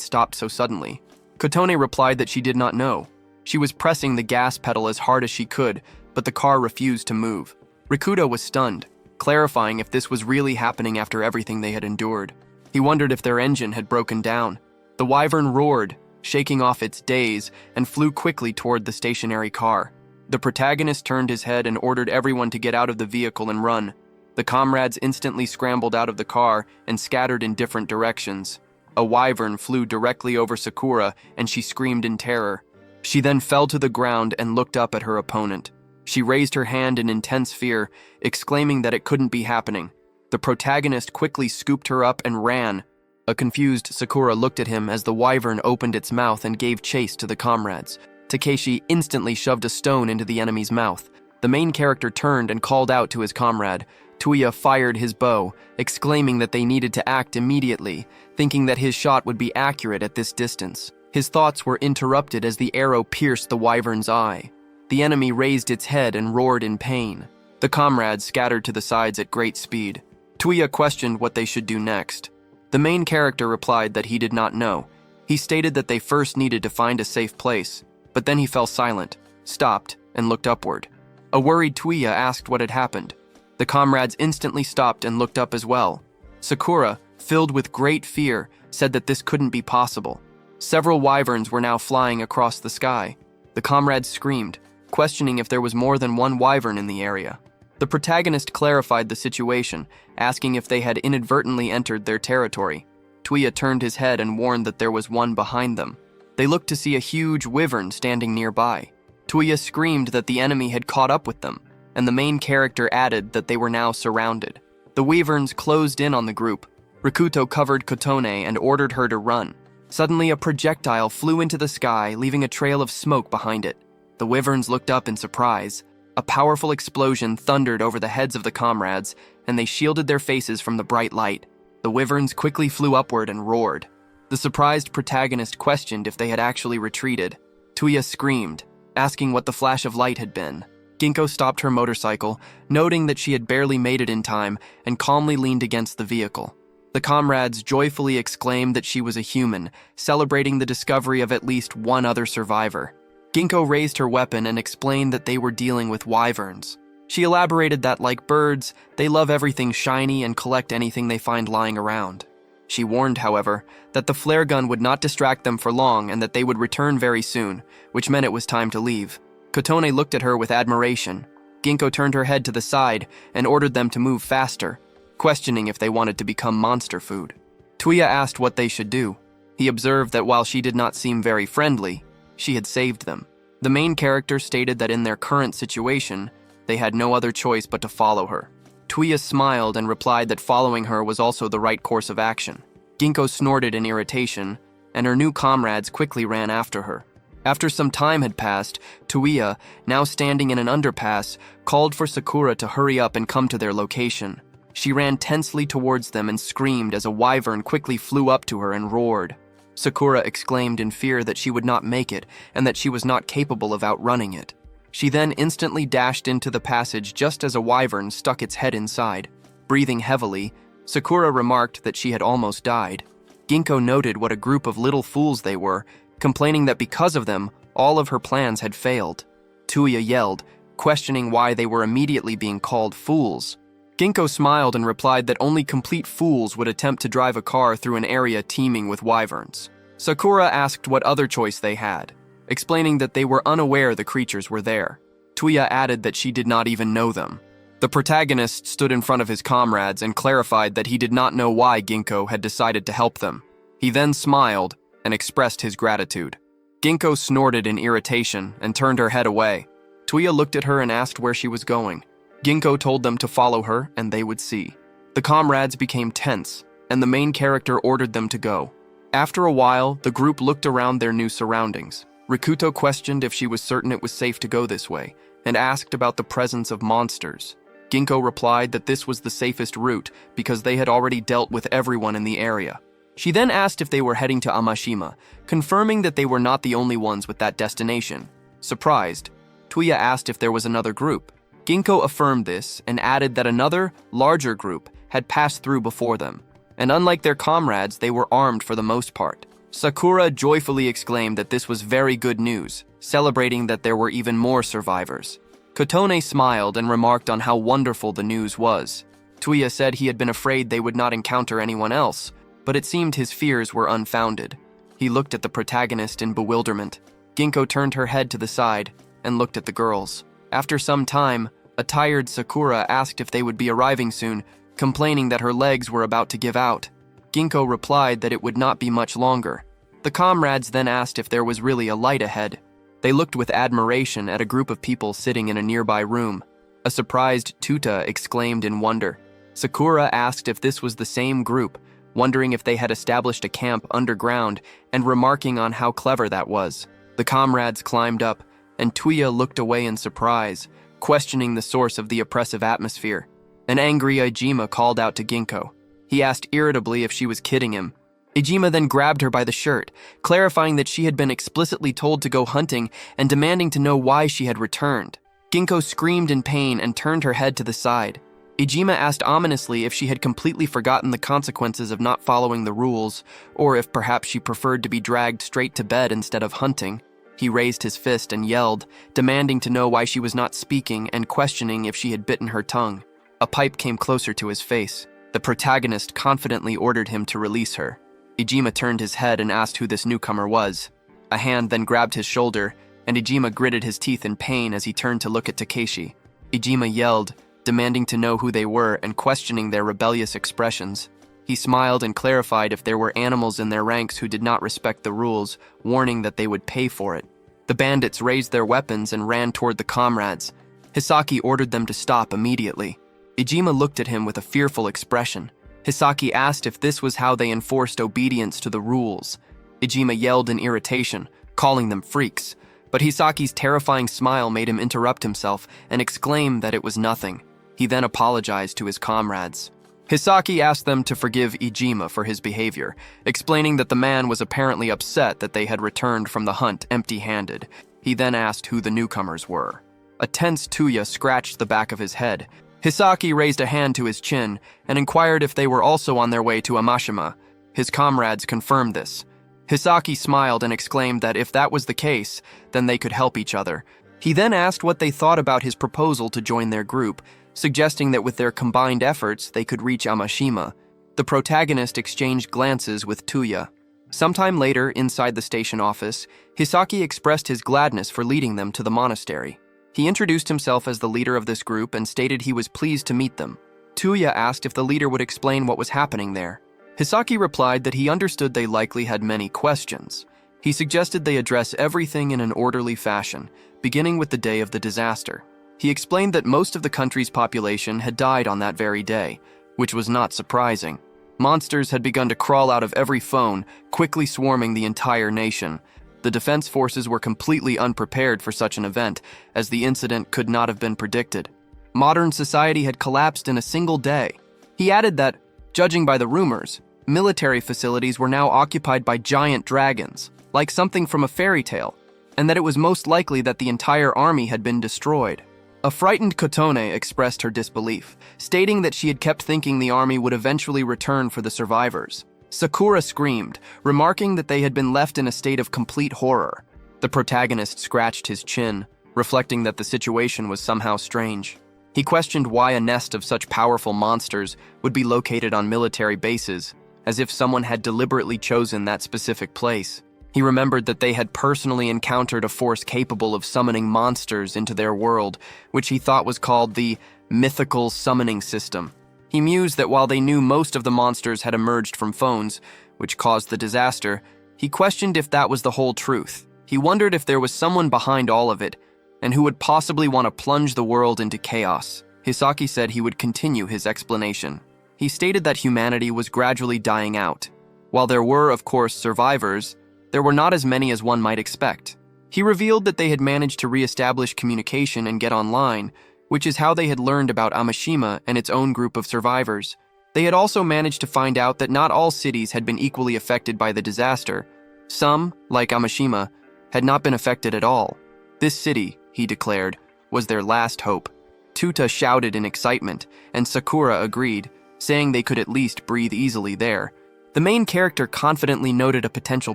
stopped so suddenly. Kotone replied that she did not know. She was pressing the gas pedal as hard as she could, but the car refused to move. Rikuto was stunned, clarifying if this was really happening after everything they had endured. He wondered if their engine had broken down. The wyvern roared, shaking off its daze, and flew quickly toward the stationary car. The protagonist turned his head and ordered everyone to get out of the vehicle and run. The comrades instantly scrambled out of the car and scattered in different directions. A wyvern flew directly over Sakura, and she screamed in terror. She then fell to the ground and looked up at her opponent. She raised her hand in intense fear, exclaiming that it couldn't be happening. The protagonist quickly scooped her up and ran. A confused Sakura looked at him as the wyvern opened its mouth and gave chase to the comrades. Takeshi instantly shoved a stone into the enemy's mouth. The main character turned and called out to his comrade. Tuya fired his bow, exclaiming that they needed to act immediately, thinking that his shot would be accurate at this distance. His thoughts were interrupted as the arrow pierced the wyvern's eye. The enemy raised its head and roared in pain. The comrades scattered to the sides at great speed. Tuya questioned what they should do next. The main character replied that he did not know. He stated that they first needed to find a safe place, but then he fell silent, stopped, and looked upward. A worried Tuya asked what had happened. The comrades instantly stopped and looked up as well. Sakura, filled with great fear, said that this couldn't be possible. Several wyverns were now flying across the sky. The comrades screamed, questioning if there was more than one wyvern in the area. The protagonist clarified the situation, asking if they had inadvertently entered their territory. Tuya turned his head and warned that there was one behind them. They looked to see a huge wyvern standing nearby. Tuya screamed that the enemy had caught up with them, and the main character added that they were now surrounded. The wyverns closed in on the group. Rikuto covered Kotone and ordered her to run. Suddenly, a projectile flew into the sky, leaving a trail of smoke behind it. The wyverns looked up in surprise. A powerful explosion thundered over the heads of the comrades, and they shielded their faces from the bright light. The wyverns quickly flew upward and roared. The surprised protagonist questioned if they had actually retreated. Tuya screamed, asking what the flash of light had been. Ginkgo stopped her motorcycle, noting that she had barely made it in time, and calmly leaned against the vehicle. The comrades joyfully exclaimed that she was a human, celebrating the discovery of at least one other survivor. Ginkgo raised her weapon and explained that they were dealing with wyverns. She elaborated that, like birds, they love everything shiny and collect anything they find lying around. She warned, however, that the flare gun would not distract them for long and that they would return very soon, which meant it was time to leave. Kotone looked at her with admiration. Ginkgo turned her head to the side and ordered them to move faster, questioning if they wanted to become monster food. Tuya asked what they should do. He observed that while she did not seem very friendly, she had saved them. The main character stated that in their current situation, they had no other choice but to follow her. Tuya smiled and replied that following her was also the right course of action. Ginkgo snorted in irritation, and her new comrades quickly ran after her. After some time had passed, Tuya, now standing in an underpass, called for Sakura to hurry up and come to their location. She ran tensely towards them and screamed as a wyvern quickly flew up to her and roared. Sakura exclaimed in fear that she would not make it and that she was not capable of outrunning it. She then instantly dashed into the passage just as a wyvern stuck its head inside. Breathing heavily, Sakura remarked that she had almost died. Ginkgo noted what a group of little fools they were, complaining that because of them, all of her plans had failed. Tuya yelled, questioning why they were immediately being called fools. Ginkgo smiled and replied that only complete fools would attempt to drive a car through an area teeming with wyverns. Sakura asked what other choice they had, explaining that they were unaware the creatures were there. Tuya added that she did not even know them. The protagonist stood in front of his comrades and clarified that he did not know why Ginkgo had decided to help them. He then smiled and expressed his gratitude. Ginkgo snorted in irritation and turned her head away. Tuya looked at her and asked where she was going. Ginkgo told them to follow her and they would see. The comrades became tense, and the main character ordered them to go. After a while, the group looked around their new surroundings. Rikuto questioned if she was certain it was safe to go this way, and asked about the presence of monsters. Ginkgo replied that this was the safest route because they had already dealt with everyone in the area. She then asked if they were heading to Amashima, confirming that they were not the only ones with that destination. Surprised, Tuya asked if there was another group. Ginkgo affirmed this and added that another, larger group had passed through before them, and unlike their comrades, they were armed for the most part. Sakura joyfully exclaimed that this was very good news, celebrating that there were even more survivors. Kotone smiled and remarked on how wonderful the news was. Tuya said he had been afraid they would not encounter anyone else, but it seemed his fears were unfounded. He looked at the protagonist in bewilderment. Ginkgo turned her head to the side and looked at the girls. After some time, a tired Sakura asked if they would be arriving soon, complaining that her legs were about to give out. Ginkgo replied that it would not be much longer. The comrades then asked if there was really a light ahead. They looked with admiration at a group of people sitting in a nearby room. A surprised Tuta exclaimed in wonder. Sakura asked if this was the same group, wondering if they had established a camp underground and remarking on how clever that was. The comrades climbed up, and Tuya looked away in surprise, questioning the source of the oppressive atmosphere. An angry Ijima called out to Ginkgo. He asked irritably if she was kidding him. Ijima then grabbed her by the shirt, clarifying that she had been explicitly told to go hunting and demanding to know why she had returned. Ginkgo screamed in pain and turned her head to the side. Ijima asked ominously if she had completely forgotten the consequences of not following the rules, or if perhaps she preferred to be dragged straight to bed instead of hunting. He raised his fist and yelled, demanding to know why she was not speaking and questioning if she had bitten her tongue. A pipe came closer to his face. The protagonist confidently ordered him to release her. Ijima turned his head and asked who this newcomer was. A hand then grabbed his shoulder, and Ijima gritted his teeth in pain as he turned to look at Takeshi. Ijima yelled, demanding to know who they were and questioning their rebellious expressions. He smiled and clarified if there were animals in their ranks who did not respect the rules, warning that they would pay for it. The bandits raised their weapons and ran toward the comrades. Hisaki ordered them to stop immediately. Ijima looked at him with a fearful expression. Hisaki asked if this was how they enforced obedience to the rules. Ijima yelled in irritation, calling them freaks, but Hisaki's terrifying smile made him interrupt himself and exclaim that it was nothing. He then apologized to his comrades. Hisaki asked them to forgive Ijima for his behavior, explaining that the man was apparently upset that they had returned from the hunt empty-handed. He then asked who the newcomers were. A tense Tuya scratched the back of his head. Hisaki raised a hand to his chin and inquired if they were also on their way to Amashima. His comrades confirmed this. Hisaki smiled and exclaimed that if that was the case, then they could help each other. He then asked what they thought about his proposal to join their group, suggesting that with their combined efforts, they could reach Amashima. The protagonist exchanged glances with Tuya. Sometime later, inside the station office, Hisaki expressed his gladness for leading them to the monastery. He introduced himself as the leader of this group and stated he was pleased to meet them. Tuya asked if the leader would explain what was happening there. Hisaki replied that he understood they likely had many questions. He suggested they address everything in an orderly fashion, beginning with the day of the disaster. He explained that most of the country's population had died on that very day, which was not surprising. Monsters had begun to crawl out of every phone, quickly swarming the entire nation. The defense forces were completely unprepared for such an event, as the incident could not have been predicted. Modern society had collapsed in a single day. He added that, judging by the rumors, military facilities were now occupied by giant dragons, like something from a fairy tale, and that it was most likely that the entire army had been destroyed. A frightened Kotone expressed her disbelief, stating that she had kept thinking the army would eventually return for the survivors. Sakura screamed, remarking that they had been left in a state of complete horror. The protagonist scratched his chin, reflecting that the situation was somehow strange. He questioned why a nest of such powerful monsters would be located on military bases, as if someone had deliberately chosen that specific place. He remembered that they had personally encountered a force capable of summoning monsters into their world, which he thought was called the mythical summoning system. He mused that while they knew most of the monsters had emerged from phones, which caused the disaster, he questioned if that was the whole truth. He wondered if there was someone behind all of it, and who would possibly want to plunge the world into chaos. Hisaki said he would continue his explanation. He stated that humanity was gradually dying out. While there were, of course, survivors, there were not as many as one might expect. He revealed that they had managed to re-establish communication and get online, which is how they had learned about Amashima and its own group of survivors. They had also managed to find out that not all cities had been equally affected by the disaster. Some, like Amashima, had not been affected at all. This city, he declared, was their last hope. Tuta shouted in excitement, and Sakura agreed, saying they could at least breathe easily there. The main character confidently noted a potential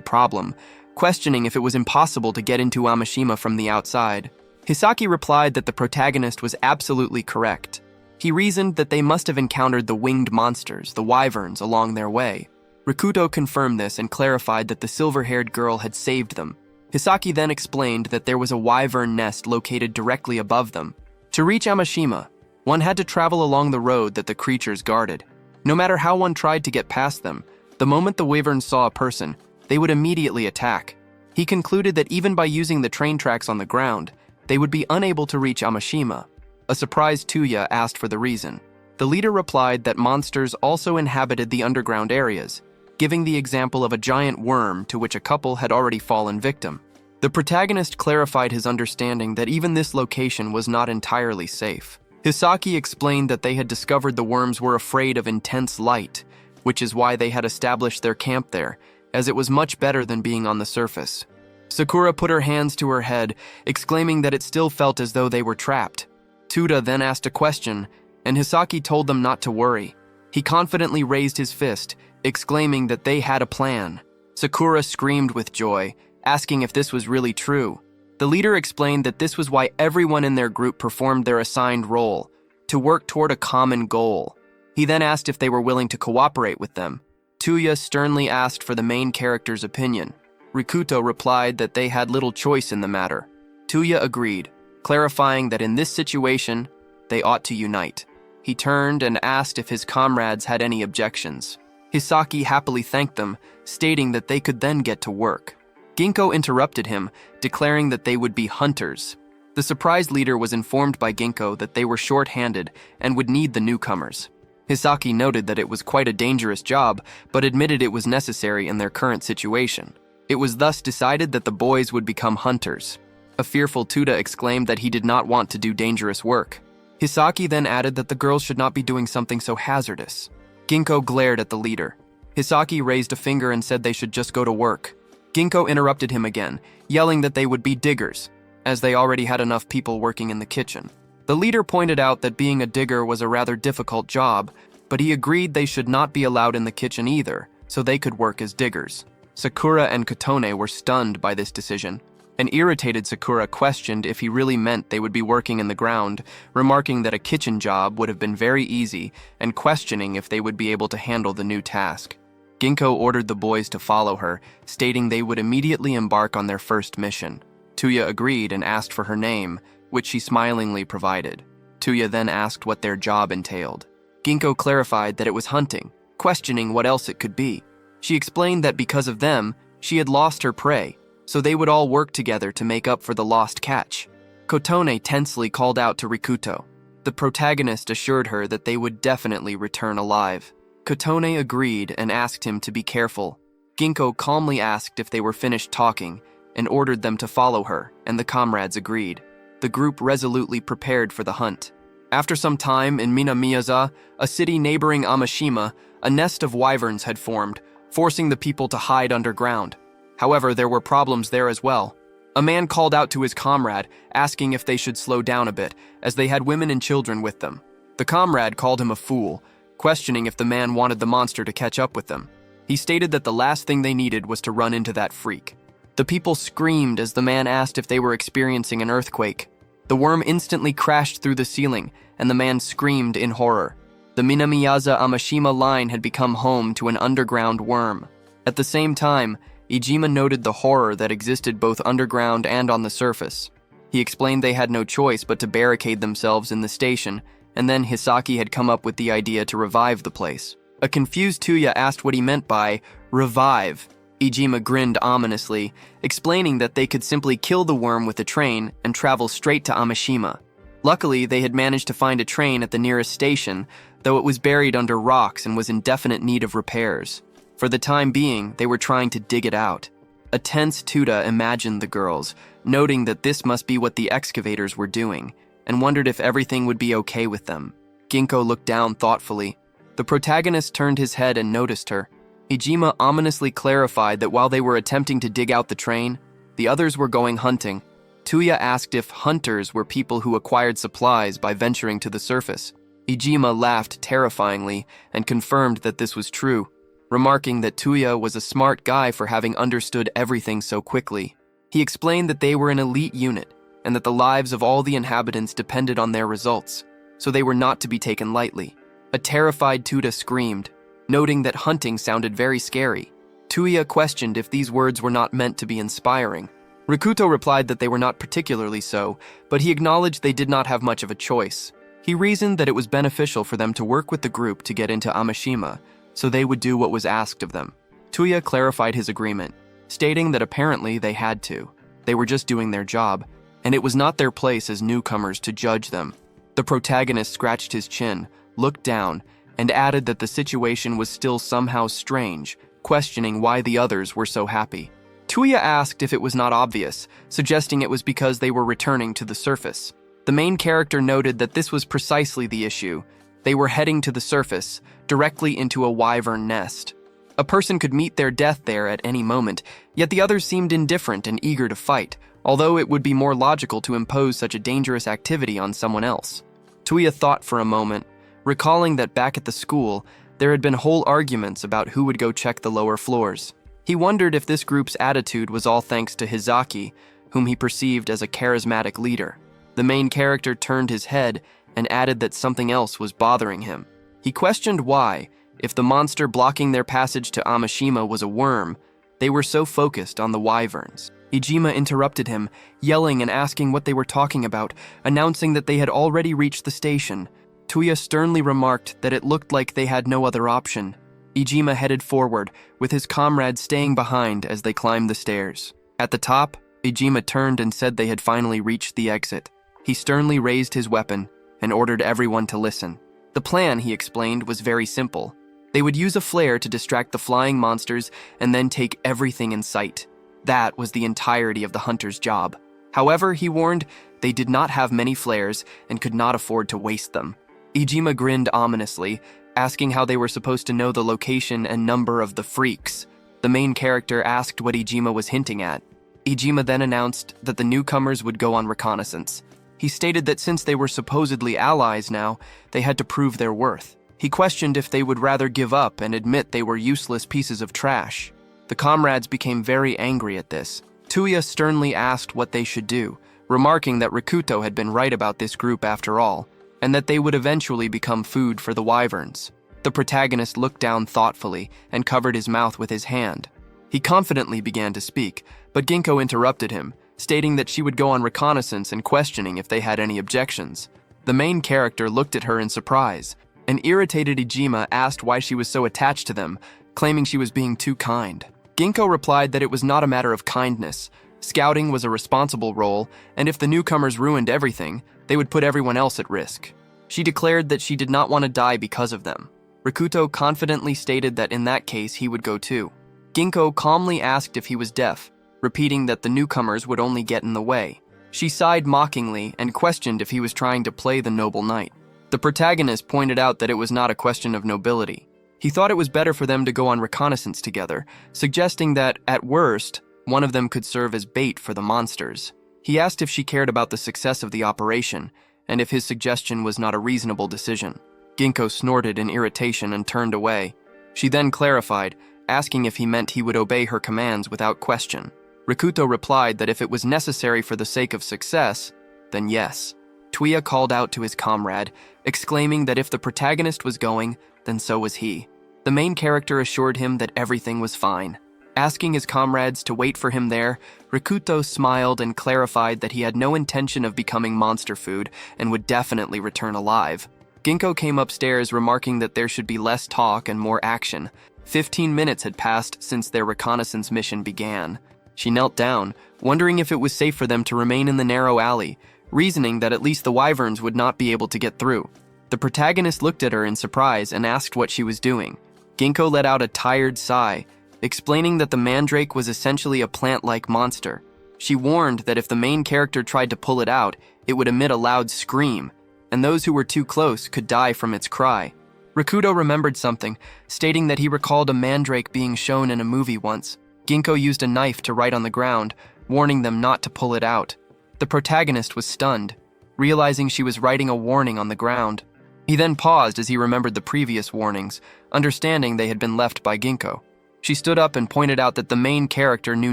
problem, questioning if it was impossible to get into Amashima from the outside. Hisaki replied that the protagonist was absolutely correct. He reasoned that they must have encountered the winged monsters, the wyverns, along their way. Rikuto confirmed this and clarified that the silver-haired girl had saved them. Hisaki then explained that there was a wyvern nest located directly above them. To reach Amashima, one had to travel along the road that the creatures guarded. No matter how one tried to get past them, the moment the wyverns saw a person, they would immediately attack. He concluded that even by using the train tracks on the ground, they would be unable to reach Amashima. A surprised Tuya asked for the reason. The leader replied that monsters also inhabited the underground areas, giving the example of a giant worm to which a couple had already fallen victim. The protagonist clarified his understanding that even this location was not entirely safe. Hisaki explained that they had discovered the worms were afraid of intense light, which is why they had established their camp there, as it was much better than being on the surface. Sakura put her hands to her head, exclaiming that it still felt as though they were trapped. Tuda then asked a question, and Hisaki told them not to worry. He confidently raised his fist, exclaiming that they had a plan. Sakura screamed with joy, asking if this was really true. The leader explained that this was why everyone in their group performed their assigned role, to work toward a common goal. He then asked if they were willing to cooperate with them. Tuya sternly asked for the main character's opinion. Rikuto replied that they had little choice in the matter. Tuya agreed, clarifying that in this situation, they ought to unite. He turned and asked if his comrades had any objections. Hisaki happily thanked them, stating that they could then get to work. Ginkgo interrupted him, declaring that they would be hunters. The surprised leader was informed by Ginkgo that they were short-handed and would need the newcomers. Hisaki noted that it was quite a dangerous job, but admitted it was necessary in their current situation. It was thus decided that the boys would become hunters. A fearful Tuda exclaimed that he did not want to do dangerous work. Hisaki then added that the girls should not be doing something so hazardous. Ginkgo glared at the leader. Hisaki raised a finger and said they should just go to work. Ginkgo interrupted him again, yelling that they would be diggers, as they already had enough people working in the kitchen. The leader pointed out that being a digger was a rather difficult job, but he agreed they should not be allowed in the kitchen either, so they could work as diggers. Sakura and Kotone were stunned by this decision. An irritated Sakura questioned if he really meant they would be working in the ground, remarking that a kitchen job would have been very easy and questioning if they would be able to handle the new task. Ginkgo ordered the boys to follow her, stating they would immediately embark on their first mission. Tuya agreed and asked for her name, which she smilingly provided. Tuya then asked what their job entailed. Ginkgo clarified that it was hunting, questioning what else it could be. She explained that because of them, she had lost her prey, so they would all work together to make up for the lost catch. Kotone tensely called out to Rikuto. The protagonist assured her that they would definitely return alive. Kotone agreed and asked him to be careful. Ginkgo calmly asked if they were finished talking and ordered them to follow her, and the comrades agreed. The group resolutely prepared for the hunt. After some time in Minamiyaza, a city neighboring Amashima, a nest of wyverns had formed, forcing the people to hide underground. However, there were problems there as well. A man called out to his comrade, asking if they should slow down a bit, as they had women and children with them. The comrade called him a fool, questioning if the man wanted the monster to catch up with them. He stated that the last thing they needed was to run into that freak. The people screamed as the man asked if they were experiencing an earthquake. The worm instantly crashed through the ceiling, and the man screamed in horror. The Minamiyaza-Amashima line had become home to an underground worm. At the same time, Ijima noted the horror that existed both underground and on the surface. He explained they had no choice but to barricade themselves in the station, and then Hisaki had come up with the idea to revive the place. A confused Tuya asked what he meant by revive. Ijima grinned ominously, explaining that they could simply kill the worm with a train and travel straight to Amashima. Luckily, they had managed to find a train at the nearest station, though it was buried under rocks and was in definite need of repairs. For the time being, they were trying to dig it out. A tense Tuda imagined the girls, noting that this must be what the excavators were doing, and wondered if everything would be okay with them. Ginkgo looked down thoughtfully. The protagonist turned his head and noticed her. Ijima ominously clarified that while they were attempting to dig out the train, the others were going hunting. Tuya asked if hunters were people who acquired supplies by venturing to the surface. Ijima laughed terrifyingly and confirmed that this was true, remarking that Tuya was a smart guy for having understood everything so quickly. He explained that they were an elite unit and that the lives of all the inhabitants depended on their results, so they were not to be taken lightly. A terrified Tuda screamed. noting that hunting sounded very scary. Tuya questioned if these words were not meant to be inspiring. Rikuto replied that they were not particularly so, but he acknowledged they did not have much of a choice. He reasoned that it was beneficial for them to work with the group to get into Amashima, so they would do what was asked of them. Tuya clarified his agreement, stating that apparently they had to. They were just doing their job, and it was not their place as newcomers to judge them. The protagonist scratched his chin, looked down, and added that the situation was still somehow strange, questioning why the others were so happy. Tuya asked if it was not obvious, suggesting it was because they were returning to the surface. The main character noted that this was precisely the issue. They were heading to the surface, directly into a wyvern nest. A person could meet their death there at any moment, yet the others seemed indifferent and eager to fight, although it would be more logical to impose such a dangerous activity on someone else. Tuya thought for a moment, recalling that back at the school, there had been whole arguments about who would go check the lower floors. He wondered if this group's attitude was all thanks to Hizaki, whom he perceived as a charismatic leader. The main character turned his head and added that something else was bothering him. He questioned why, if the monster blocking their passage to Amashima was a worm, they were so focused on the wyverns. Ijima interrupted him, yelling and asking what they were talking about, announcing that they had already reached the station. Tuya sternly remarked that it looked like they had no other option. Ijima headed forward, with his comrades staying behind as they climbed the stairs. At the top, Ijima turned and said they had finally reached the exit. He sternly raised his weapon and ordered everyone to listen. The plan, he explained, was very simple. They would use a flare to distract the flying monsters and then take everything in sight. That was the entirety of the hunter's job. However, he warned, they did not have many flares and could not afford to waste them. Ijima grinned ominously, asking how they were supposed to know the location and number of the freaks. The main character asked what Ijima was hinting at. Ijima then announced that the newcomers would go on reconnaissance. He stated that since they were supposedly allies now, they had to prove their worth. He questioned if they would rather give up and admit they were useless pieces of trash. The comrades became very angry at this. Tuya sternly asked what they should do, remarking that Rikuto had been right about this group after all, and that they would eventually become food for the wyverns. The protagonist looked down thoughtfully and covered his mouth with his hand. He confidently began to speak, but Ginkgo interrupted him, stating that she would go on reconnaissance and questioning if they had any objections. The main character looked at her in surprise. An irritated Ijima asked why she was so attached to them, claiming she was being too kind. Ginkgo replied that it was not a matter of kindness. Scouting was a responsible role, and if the newcomers ruined everything, they would put everyone else at risk. She declared that she did not want to die because of them. Rikuto confidently stated that in that case he would go too. Ginkgo calmly asked if he was deaf, repeating that the newcomers would only get in the way. She sighed mockingly and questioned if he was trying to play the noble knight. The protagonist pointed out that it was not a question of nobility. He thought it was better for them to go on reconnaissance together, suggesting that, at worst, one of them could serve as bait for the monsters. He asked if she cared about the success of the operation, and if his suggestion was not a reasonable decision. Ginkgo snorted in irritation and turned away. She then clarified, asking if he meant he would obey her commands without question. Rikuto replied that if it was necessary for the sake of success, then yes. Tuya called out to his comrade, exclaiming that if the protagonist was going, then so was he. The main character assured him that everything was fine. Asking his comrades to wait for him there, Rikuto smiled and clarified that he had no intention of becoming monster food and would definitely return alive. Ginkgo came upstairs remarking that there should be less talk and more action. 15 minutes had passed since their reconnaissance mission began. She knelt down, wondering if it was safe for them to remain in the narrow alley, reasoning that at least the wyverns would not be able to get through. The protagonist looked at her in surprise and asked what she was doing. Ginkgo let out a tired sigh, explaining that the mandrake was essentially a plant-like monster. She warned that if the main character tried to pull it out, it would emit a loud scream, and those who were too close could die from its cry. Rikuto remembered something, stating that he recalled a mandrake being shown in a movie once. Ginkgo used a knife to write on the ground, warning them not to pull it out. The protagonist was stunned, realizing she was writing a warning on the ground. He then paused as he remembered the previous warnings, understanding they had been left by Ginkgo. She stood up and pointed out that the main character knew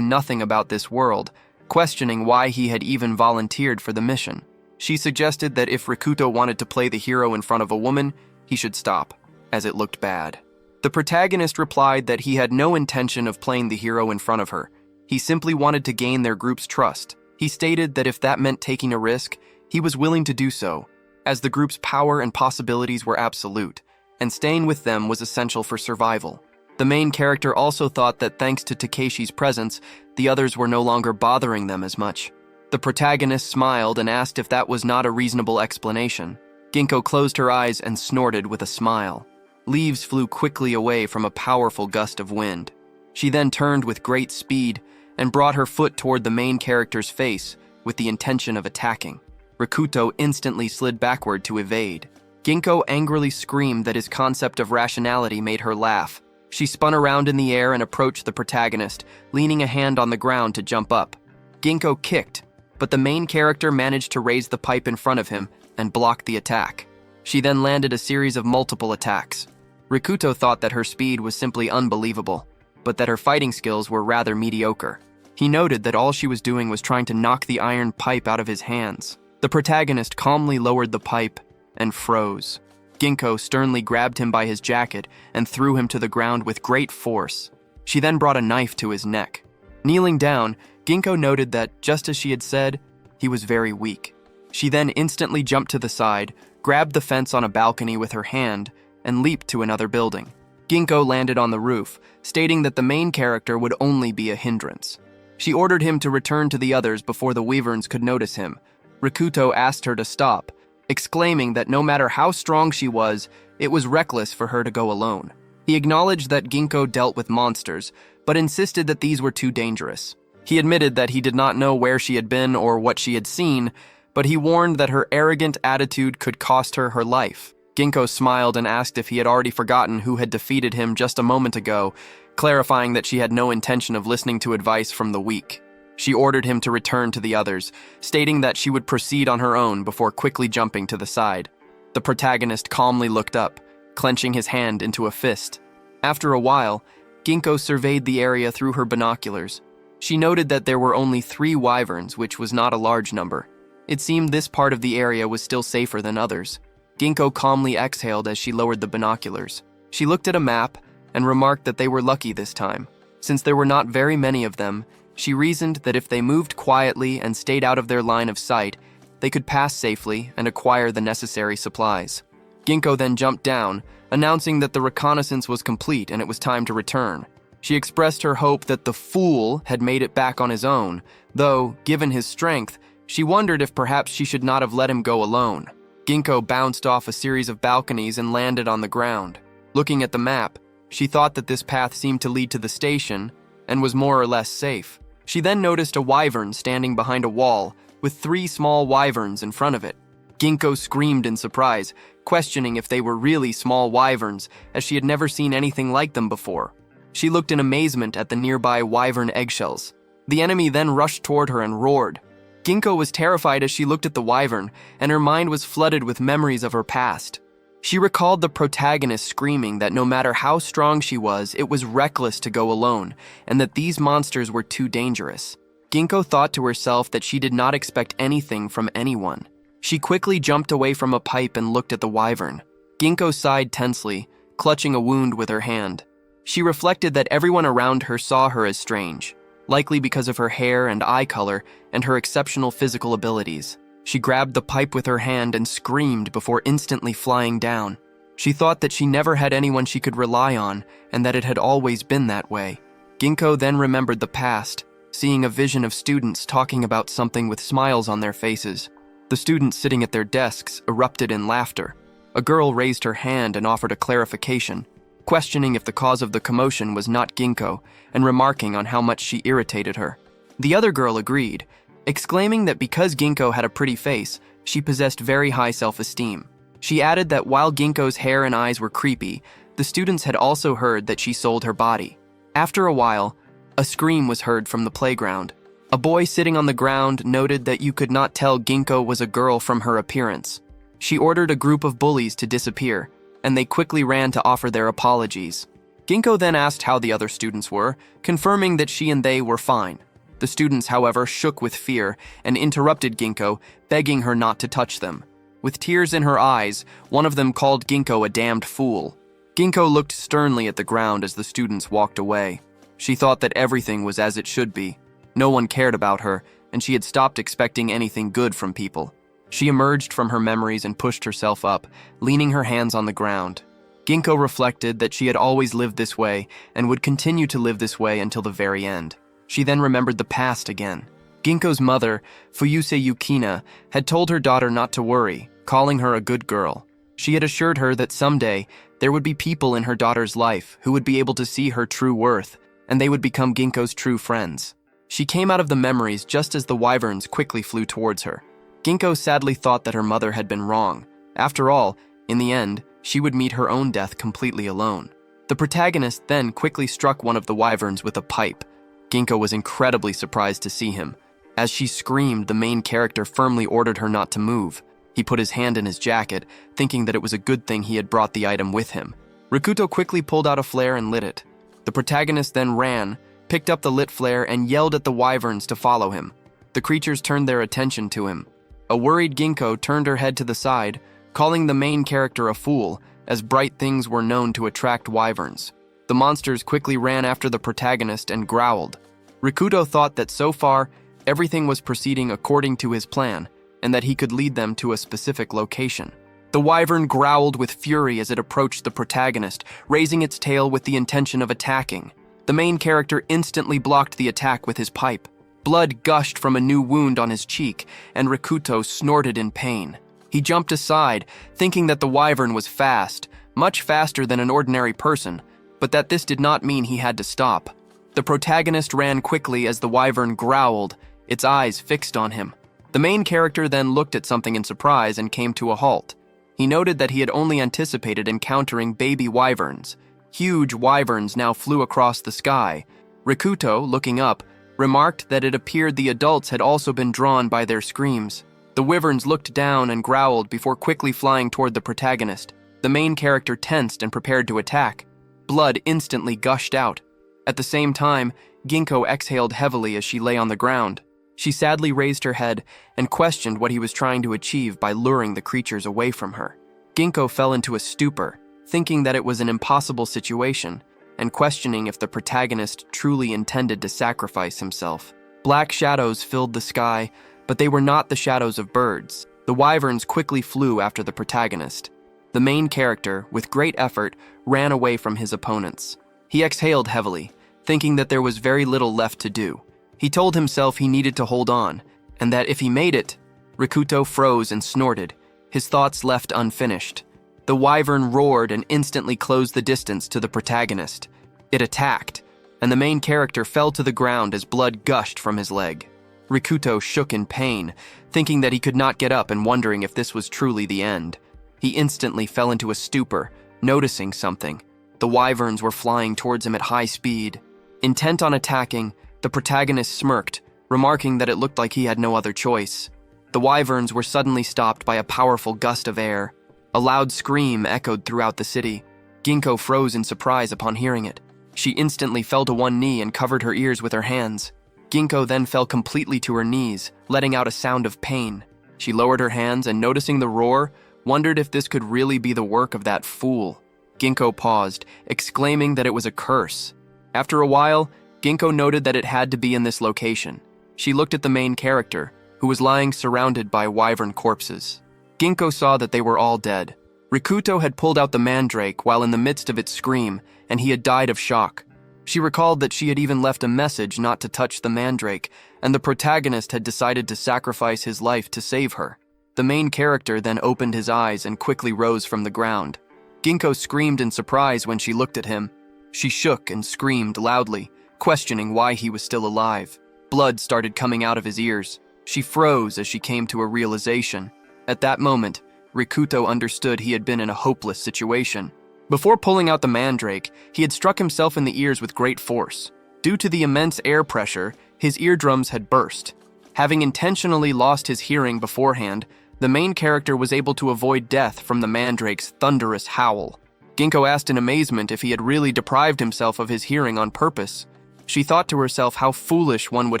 nothing about this world, questioning why he had even volunteered for the mission. She suggested that if Rikuto wanted to play the hero in front of a woman, he should stop, as it looked bad. The protagonist replied that he had no intention of playing the hero in front of her. He simply wanted to gain their group's trust. He stated that if that meant taking a risk, he was willing to do so, as the group's power and possibilities were absolute, and staying with them was essential for survival. The main character also thought that thanks to Takeshi's presence, the others were no longer bothering them as much. The protagonist smiled and asked if that was not a reasonable explanation. Ginkgo closed her eyes and snorted with a smile. Leaves flew quickly away from a powerful gust of wind. She then turned with great speed and brought her foot toward the main character's face with the intention of attacking. Rikuto instantly slid backward to evade. Ginkgo angrily screamed that his concept of rationality made her laugh. She spun around in the air and approached the protagonist, leaning a hand on the ground to jump up. Ginkgo kicked, but the main character managed to raise the pipe in front of him and blocked the attack. She then landed a series of multiple attacks. Rikuto thought that her speed was simply unbelievable, but that her fighting skills were rather mediocre. He noted that all she was doing was trying to knock the iron pipe out of his hands. The protagonist calmly lowered the pipe and froze. Ginkgo sternly grabbed him by his jacket and threw him to the ground with great force. She then brought a knife to his neck. Kneeling down, Ginkgo noted that, just as she had said, he was very weak. She then instantly jumped to the side, grabbed the fence on a balcony with her hand, and leaped to another building. Ginkgo landed on the roof, stating that the main character would only be a hindrance. She ordered him to return to the others before the Wyverns could notice him. Rikuto asked her to stop, exclaiming that no matter how strong she was, it was reckless for her to go alone. He acknowledged that Ginkgo dealt with monsters, but insisted that these were too dangerous. He admitted that he did not know where she had been or what she had seen, but he warned that her arrogant attitude could cost her her life. Ginkgo smiled and asked if he had already forgotten who had defeated him just a moment ago, clarifying that she had no intention of listening to advice from the weak. She ordered him to return to the others, stating that she would proceed on her own before quickly jumping to the side. The protagonist calmly looked up, clenching his hand into a fist. After a while, Ginkgo surveyed the area through her binoculars. She noted that there were only 3 wyverns, which was not a large number. It seemed this part of the area was still safer than others. Ginkgo calmly exhaled as she lowered the binoculars. She looked at a map and remarked that they were lucky this time. Since there were not very many of them, she reasoned that if they moved quietly and stayed out of their line of sight, they could pass safely and acquire the necessary supplies. Ginkgo then jumped down, announcing that the reconnaissance was complete and it was time to return. She expressed her hope that the fool had made it back on his own, though, given his strength, she wondered if perhaps she should not have let him go alone. Ginkgo bounced off a series of balconies and landed on the ground. Looking at the map, she thought that this path seemed to lead to the station and was more or less safe. She then noticed a wyvern standing behind a wall with 3 small wyverns in front of it. Ginkgo screamed in surprise, questioning if they were really small wyverns, as she had never seen anything like them before. She looked in amazement at the nearby wyvern eggshells. The enemy then rushed toward her and roared. Ginkgo was terrified as she looked at the wyvern, and her mind was flooded with memories of her past. She recalled the protagonist screaming that no matter how strong she was, it was reckless to go alone, and that these monsters were too dangerous. Ginkgo thought to herself that she did not expect anything from anyone. She quickly jumped away from a pipe and looked at the wyvern. Ginkgo sighed tensely, clutching a wound with her hand. She reflected that everyone around her saw her as strange, likely because of her hair and eye color and her exceptional physical abilities. She grabbed the pipe with her hand and screamed before instantly flying down. She thought that she never had anyone she could rely on and that it had always been that way. Ginkgo then remembered the past, seeing a vision of students talking about something with smiles on their faces. The students sitting at their desks erupted in laughter. A girl raised her hand and offered a clarification, questioning if the cause of the commotion was not Ginkgo and remarking on how much she irritated her. The other girl agreed, exclaiming that because Ginkgo had a pretty face, she possessed very high self-esteem. She added that while Ginkgo's hair and eyes were creepy, the students had also heard that she sold her body. After a while, a scream was heard from the playground. A boy sitting on the ground noted that you could not tell Ginkgo was a girl from her appearance. She ordered a group of bullies to disappear, and they quickly ran to offer their apologies. Ginkgo then asked how the other students were, confirming that she and they were fine. The students, however, shook with fear and interrupted Ginkgo, begging her not to touch them. With tears in her eyes, one of them called Ginkgo a damned fool. Ginkgo looked sternly at the ground as the students walked away. She thought that everything was as it should be. No one cared about her, and she had stopped expecting anything good from people. She emerged from her memories and pushed herself up, leaning her hands on the ground. Ginkgo reflected that she had always lived this way and would continue to live this way until the very end. She then remembered the past again. Ginkgo's mother, Fuyuse Yukina, had told her daughter not to worry, calling her a good girl. She had assured her that someday there would be people in her daughter's life who would be able to see her true worth, and they would become Ginkgo's true friends. She came out of the memories just as the wyverns quickly flew towards her. Ginkgo sadly thought that her mother had been wrong. After all, in the end, she would meet her own death completely alone. The protagonist then quickly struck one of the wyverns with a pipe. Ginkgo was incredibly surprised to see him. As she screamed, the main character firmly ordered her not to move. He put his hand in his jacket, thinking that it was a good thing he had brought the item with him. Rikuto quickly pulled out a flare and lit it. The protagonist then ran, picked up the lit flare, and yelled at the wyverns to follow him. The creatures turned their attention to him. A worried Ginkgo turned her head to the side, calling the main character a fool, as bright things were known to attract wyverns. The monsters quickly ran after the protagonist and growled. Rikuto thought that so far, everything was proceeding according to his plan, and that he could lead them to a specific location. The wyvern growled with fury as it approached the protagonist, raising its tail with the intention of attacking. The main character instantly blocked the attack with his pipe. Blood gushed from a new wound on his cheek, and Rikuto snorted in pain. He jumped aside, thinking that the wyvern was fast, much faster than an ordinary person, but that this did not mean he had to stop. The protagonist ran quickly as the wyvern growled, its eyes fixed on him. The main character then looked at something in surprise and came to a halt. He noted that he had only anticipated encountering baby wyverns. Huge wyverns now flew across the sky. Rikuto, looking up, remarked that it appeared the adults had also been drawn by their screams. The wyverns looked down and growled before quickly flying toward the protagonist. The main character tensed and prepared to attack. Blood instantly gushed out. At the same time, Ginkgo exhaled heavily as she lay on the ground. She sadly raised her head and questioned what he was trying to achieve by luring the creatures away from her. Ginkgo fell into a stupor, thinking that it was an impossible situation, and questioning if the protagonist truly intended to sacrifice himself. Black shadows filled the sky, but they were not the shadows of birds. The wyverns quickly flew after the protagonist. The main character, with great effort, ran away from his opponents. He exhaled heavily, thinking that there was very little left to do. He told himself he needed to hold on, and that if he made it, Rikuto froze and snorted, his thoughts left unfinished. The wyvern roared and instantly closed the distance to the protagonist. It attacked, and the main character fell to the ground as blood gushed from his leg. Rikuto shook in pain, thinking that he could not get up and wondering if this was truly the end. He instantly fell into a stupor, noticing something. The wyverns were flying towards him at high speed. Intent on attacking, the protagonist smirked, remarking that it looked like he had no other choice. The wyverns were suddenly stopped by a powerful gust of air. A loud scream echoed throughout the city. Ginkgo froze in surprise upon hearing it. She instantly fell to one knee and covered her ears with her hands. Ginkgo then fell completely to her knees, letting out a sound of pain. She lowered her hands and, noticing the roar, wondered if this could really be the work of that fool. Ginkgo paused, exclaiming that it was a curse. After a while, Ginkgo noted that it had to be in this location. She looked at the main character, who was lying surrounded by wyvern corpses. Ginkgo saw that they were all dead. Rikuto had pulled out the mandrake while in the midst of its scream, and he had died of shock. She recalled that she had even left a message not to touch the mandrake, and the protagonist had decided to sacrifice his life to save her. The main character then opened his eyes and quickly rose from the ground. Ginkgo screamed in surprise when she looked at him. She shook and screamed loudly, questioning why he was still alive. Blood started coming out of his ears. She froze as she came to a realization. At that moment, Rikuto understood he had been in a hopeless situation. Before pulling out the mandrake, he had struck himself in the ears with great force. Due to the immense air pressure, his eardrums had burst. Having intentionally lost his hearing beforehand, the main character was able to avoid death from the mandrake's thunderous howl. Ginkgo asked in amazement if he had really deprived himself of his hearing on purpose. She thought to herself how foolish one would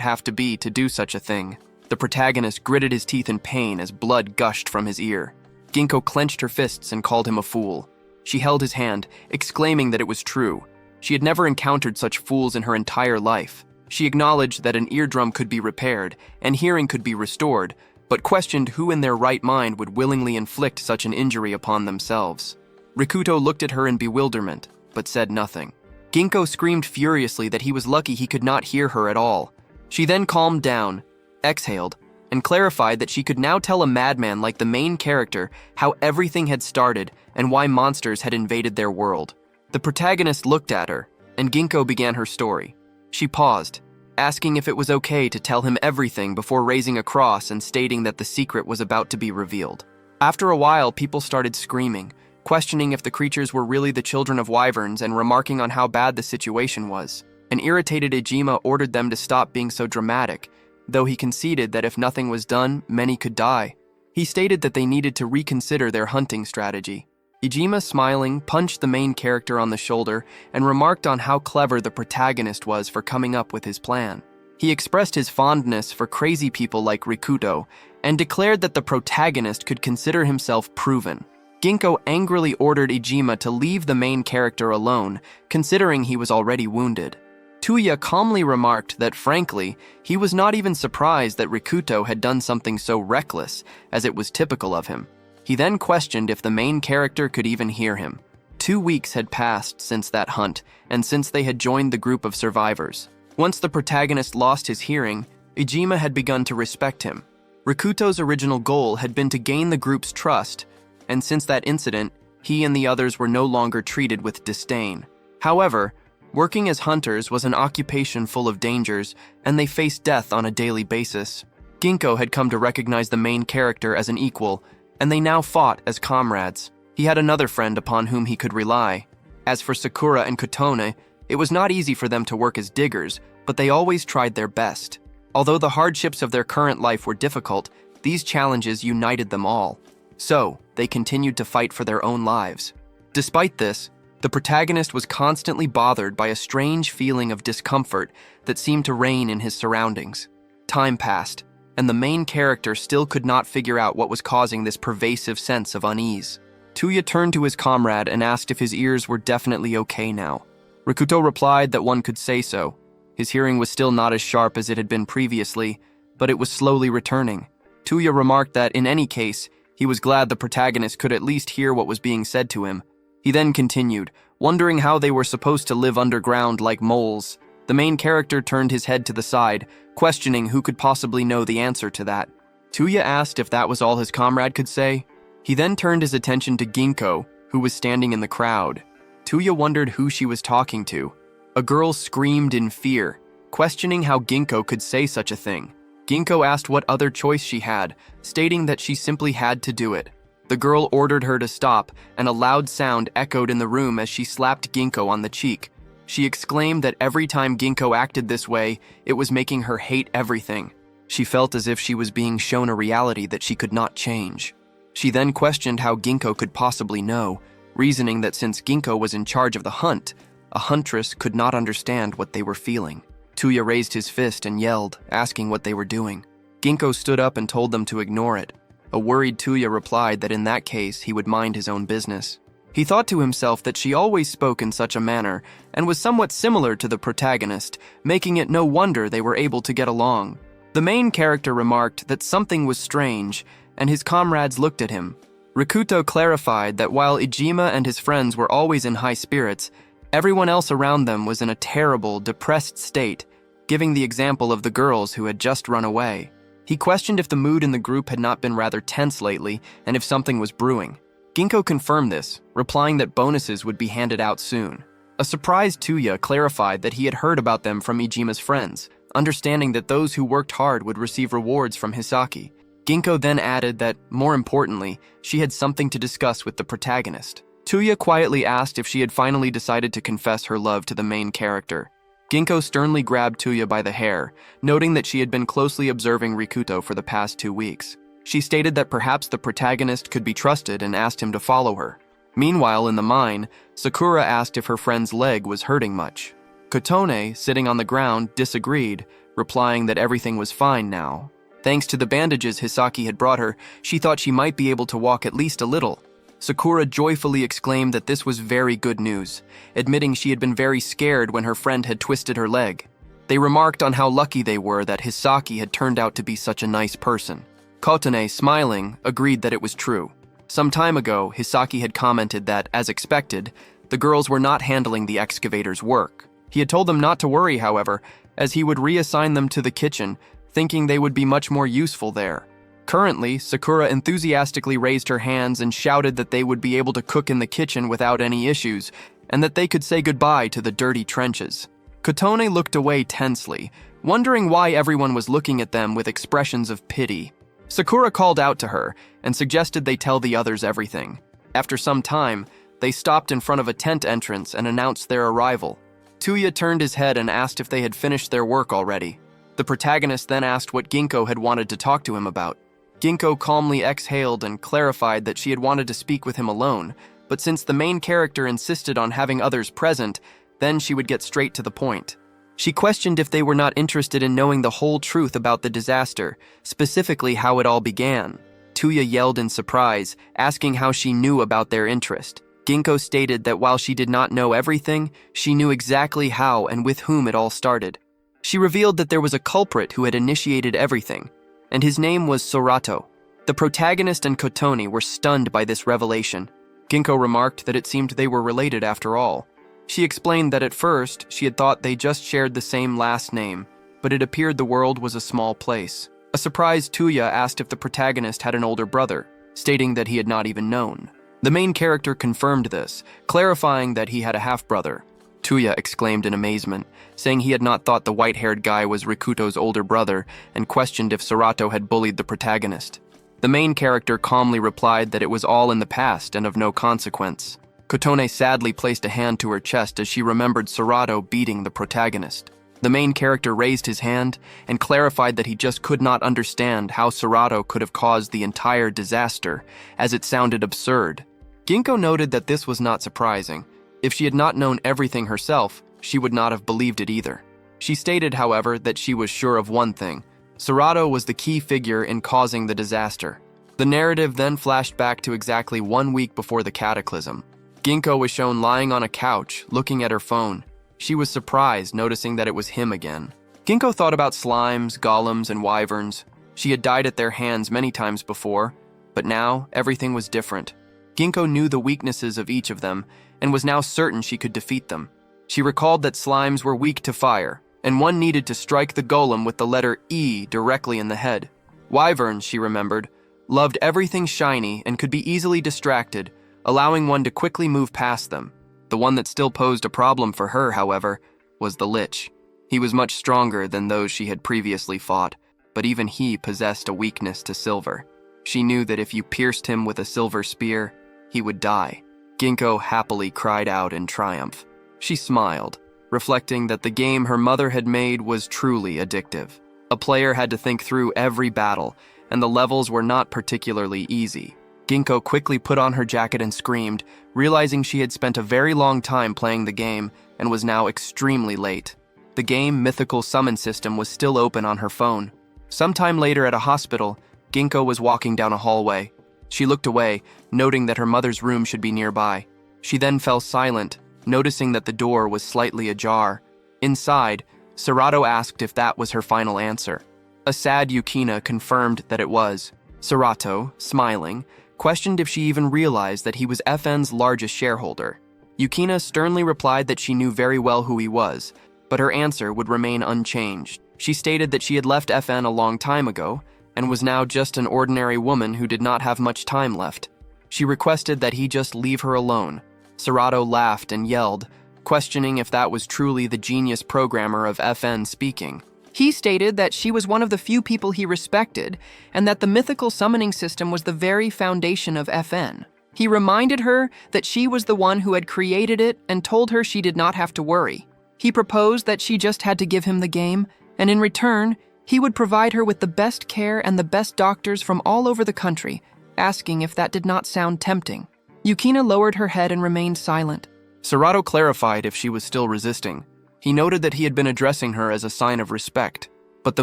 have to be to do such a thing. The protagonist gritted his teeth in pain as blood gushed from his ear. Ginkgo clenched her fists and called him a fool. She held his hand, exclaiming that it was true. She had never encountered such fools in her entire life. She acknowledged that an eardrum could be repaired and hearing could be restored, but questioned who in their right mind would willingly inflict such an injury upon themselves. Rikuto looked at her in bewilderment, but said nothing. Ginkgo screamed furiously that he was lucky he could not hear her at all. She then calmed down, exhaled, and clarified that she could now tell a madman like the main character how everything had started and why monsters had invaded their world. The protagonist looked at her, and Ginkgo began her story. She paused, asking if it was okay to tell him everything before raising a cross and stating that the secret was about to be revealed. After a while, people started screaming, questioning if the creatures were really the children of wyverns and remarking on how bad the situation was. An irritated Ijima ordered them to stop being so dramatic, though he conceded that if nothing was done, many could die. He stated that they needed to reconsider their hunting strategy. Ijima, smiling, punched the main character on the shoulder and remarked on how clever the protagonist was for coming up with his plan. He expressed his fondness for crazy people like Rikuto and declared that the protagonist could consider himself proven. Ginkgo angrily ordered Ijima to leave the main character alone, considering he was already wounded. Tuya calmly remarked that, frankly, he was not even surprised that Rikuto had done something so reckless, as it was typical of him. He then questioned if the main character could even hear him. 2 weeks had passed since that hunt, and since they had joined the group of survivors. Once the protagonist lost his hearing, Ijima had begun to respect him. Rikuto's original goal had been to gain the group's trust, and since that incident, he and the others were no longer treated with disdain. However, working as hunters was an occupation full of dangers, and they faced death on a daily basis. Ginkgo had come to recognize the main character as an equal, and they now fought as comrades. He had another friend upon whom he could rely. As for Sakura and Kotone, it was not easy for them to work as diggers, but they always tried their best. Although the hardships of their current life were difficult, these challenges united them all. So, they continued to fight for their own lives. Despite this, the protagonist was constantly bothered by a strange feeling of discomfort that seemed to reign in his surroundings. Time passed, and the main character still could not figure out what was causing this pervasive sense of unease. Tuya turned to his comrade and asked if his ears were definitely okay now. Rikuto replied that one could say so. His hearing was still not as sharp as it had been previously, but it was slowly returning. Tuya remarked that, in any case, he was glad the protagonist could at least hear what was being said to him. He then continued, wondering how they were supposed to live underground like moles. The main character turned his head to the side, questioning who could possibly know the answer to that. Tuya asked if that was all his comrade could say. He then turned his attention to Ginkgo, who was standing in the crowd. Tuya wondered who she was talking to. A girl screamed in fear, questioning how Ginkgo could say such a thing. Ginkgo asked what other choice she had, stating that she simply had to do it. The girl ordered her to stop, and a loud sound echoed in the room as she slapped Ginkgo on the cheek. She exclaimed that every time Ginkgo acted this way, it was making her hate everything. She felt as if she was being shown a reality that she could not change. She then questioned how Ginkgo could possibly know, reasoning that since Ginkgo was in charge of the hunt, a huntress could not understand what they were feeling. Tuya raised his fist and yelled, asking what they were doing. Ginkgo stood up and told them to ignore it. A worried Tuya replied that in that case he would mind his own business. He thought to himself that she always spoke in such a manner and was somewhat similar to the protagonist, making it no wonder they were able to get along. The main character remarked that something was strange, and his comrades looked at him. Rikuto clarified that while Ijima and his friends were always in high spirits, everyone else around them was in a terrible, depressed state, giving the example of the girls who had just run away. He questioned if the mood in the group had not been rather tense lately and if something was brewing. Ginkgo confirmed this, replying that bonuses would be handed out soon. A surprised Tuya clarified that he had heard about them from Ijima's friends, understanding that those who worked hard would receive rewards from Hisaki. Ginkgo then added that, more importantly, she had something to discuss with the protagonist. Tuya quietly asked if she had finally decided to confess her love to the main character. Ginkgo sternly grabbed Tuya by the hair, noting that she had been closely observing Rikuto for the past 2 weeks. She stated that perhaps the protagonist could be trusted and asked him to follow her. Meanwhile, in the mine, Sakura asked if her friend's leg was hurting much. Kotone, sitting on the ground, disagreed, replying that everything was fine now. Thanks to the bandages Hisaki had brought her, she thought she might be able to walk at least a little. Sakura joyfully exclaimed that this was very good news, admitting she had been very scared when her friend had twisted her leg. They remarked on how lucky they were that Hisaki had turned out to be such a nice person. Kotane, smiling, agreed that it was true. Some time ago, Hisaki had commented that, as expected, the girls were not handling the excavator's work. He had told them not to worry, however, as he would reassign them to the kitchen, thinking they would be much more useful there. Currently, Sakura enthusiastically raised her hands and shouted that they would be able to cook in the kitchen without any issues, and that they could say goodbye to the dirty trenches. Kotone looked away tensely, wondering why everyone was looking at them with expressions of pity. Sakura called out to her and suggested they tell the others everything. After some time, they stopped in front of a tent entrance and announced their arrival. Tuya turned his head and asked if they had finished their work already. The protagonist then asked what Ginkgo had wanted to talk to him about. Ginkgo calmly exhaled and clarified that she had wanted to speak with him alone, but since the main character insisted on having others present, then she would get straight to the point. She questioned if they were not interested in knowing the whole truth about the disaster, specifically how it all began. Tuya yelled in surprise, asking how she knew about their interest. Ginkgo stated that while she did not know everything, she knew exactly how and with whom it all started. She revealed that there was a culprit who had initiated everything, and his name was Sorato. The protagonist and Kotone were stunned by this revelation. Ginkgo remarked that it seemed they were related after all. She explained that at first, she had thought they just shared the same last name, but it appeared the world was a small place. A surprised Tuya asked if the protagonist had an older brother, stating that he had not even known. The main character confirmed this, clarifying that he had a half-brother. Tuya exclaimed in amazement, saying he had not thought the white-haired guy was Rikuto's older brother and questioned if Sorato had bullied the protagonist. The main character calmly replied that it was all in the past and of no consequence. Kotone sadly placed a hand to her chest as she remembered Sorato beating the protagonist. The main character raised his hand and clarified that he just could not understand how Sorato could have caused the entire disaster, as it sounded absurd. Ginkgo noted that this was not surprising. If she had not known everything herself, she would not have believed it either. She stated, however, that she was sure of one thing. Sorato was the key figure in causing the disaster. The narrative then flashed back to exactly 1 week before the cataclysm. Ginkgo was shown lying on a couch, looking at her phone. She was surprised, noticing that it was him again. Ginkgo thought about slimes, golems, and wyverns. She had died at their hands many times before, but now everything was different. Ginkgo knew the weaknesses of each of them, and was now certain she could defeat them. She recalled that slimes were weak to fire, and one needed to strike the golem with the letter E directly in the head. Wyverns, she remembered, loved everything shiny and could be easily distracted, allowing one to quickly move past them. The one that still posed a problem for her, however, was the Lich. He was much stronger than those she had previously fought, but even he possessed a weakness to silver. She knew that if you pierced him with a silver spear, he would die. Ginkgo happily cried out in triumph. She smiled, reflecting that the game her mother had made was truly addictive. A player had to think through every battle, and the levels were not particularly easy. Ginkgo quickly put on her jacket and screamed, realizing she had spent a very long time playing the game and was now extremely late. The game Mythical Summon system was still open on her phone. Sometime later at a hospital, Ginkgo was walking down a hallway. She looked away, noting that her mother's room should be nearby. She then fell silent, noticing that the door was slightly ajar. Inside, Sorato asked if that was her final answer. A sad Yukina confirmed that it was. Sorato, smiling, questioned if she even realized that he was FN's largest shareholder. Yukina sternly replied that she knew very well who he was, but her answer would remain unchanged. She stated that she had left FN a long time ago, and was now just an ordinary woman who did not have much time left. She requested that he just leave her alone. Sorato laughed and yelled, questioning if that was truly the genius programmer of FN speaking. He stated that she was one of the few people he respected, and that the mythical summoning system was the very foundation of FN. He reminded her that she was the one who had created it and told her she did not have to worry. He proposed that she just had to give him the game, and in return, he would provide her with the best care and the best doctors from all over the country, asking if that did not sound tempting. Yukina lowered her head and remained silent. Sorato clarified if she was still resisting. He noted that he had been addressing her as a sign of respect, but the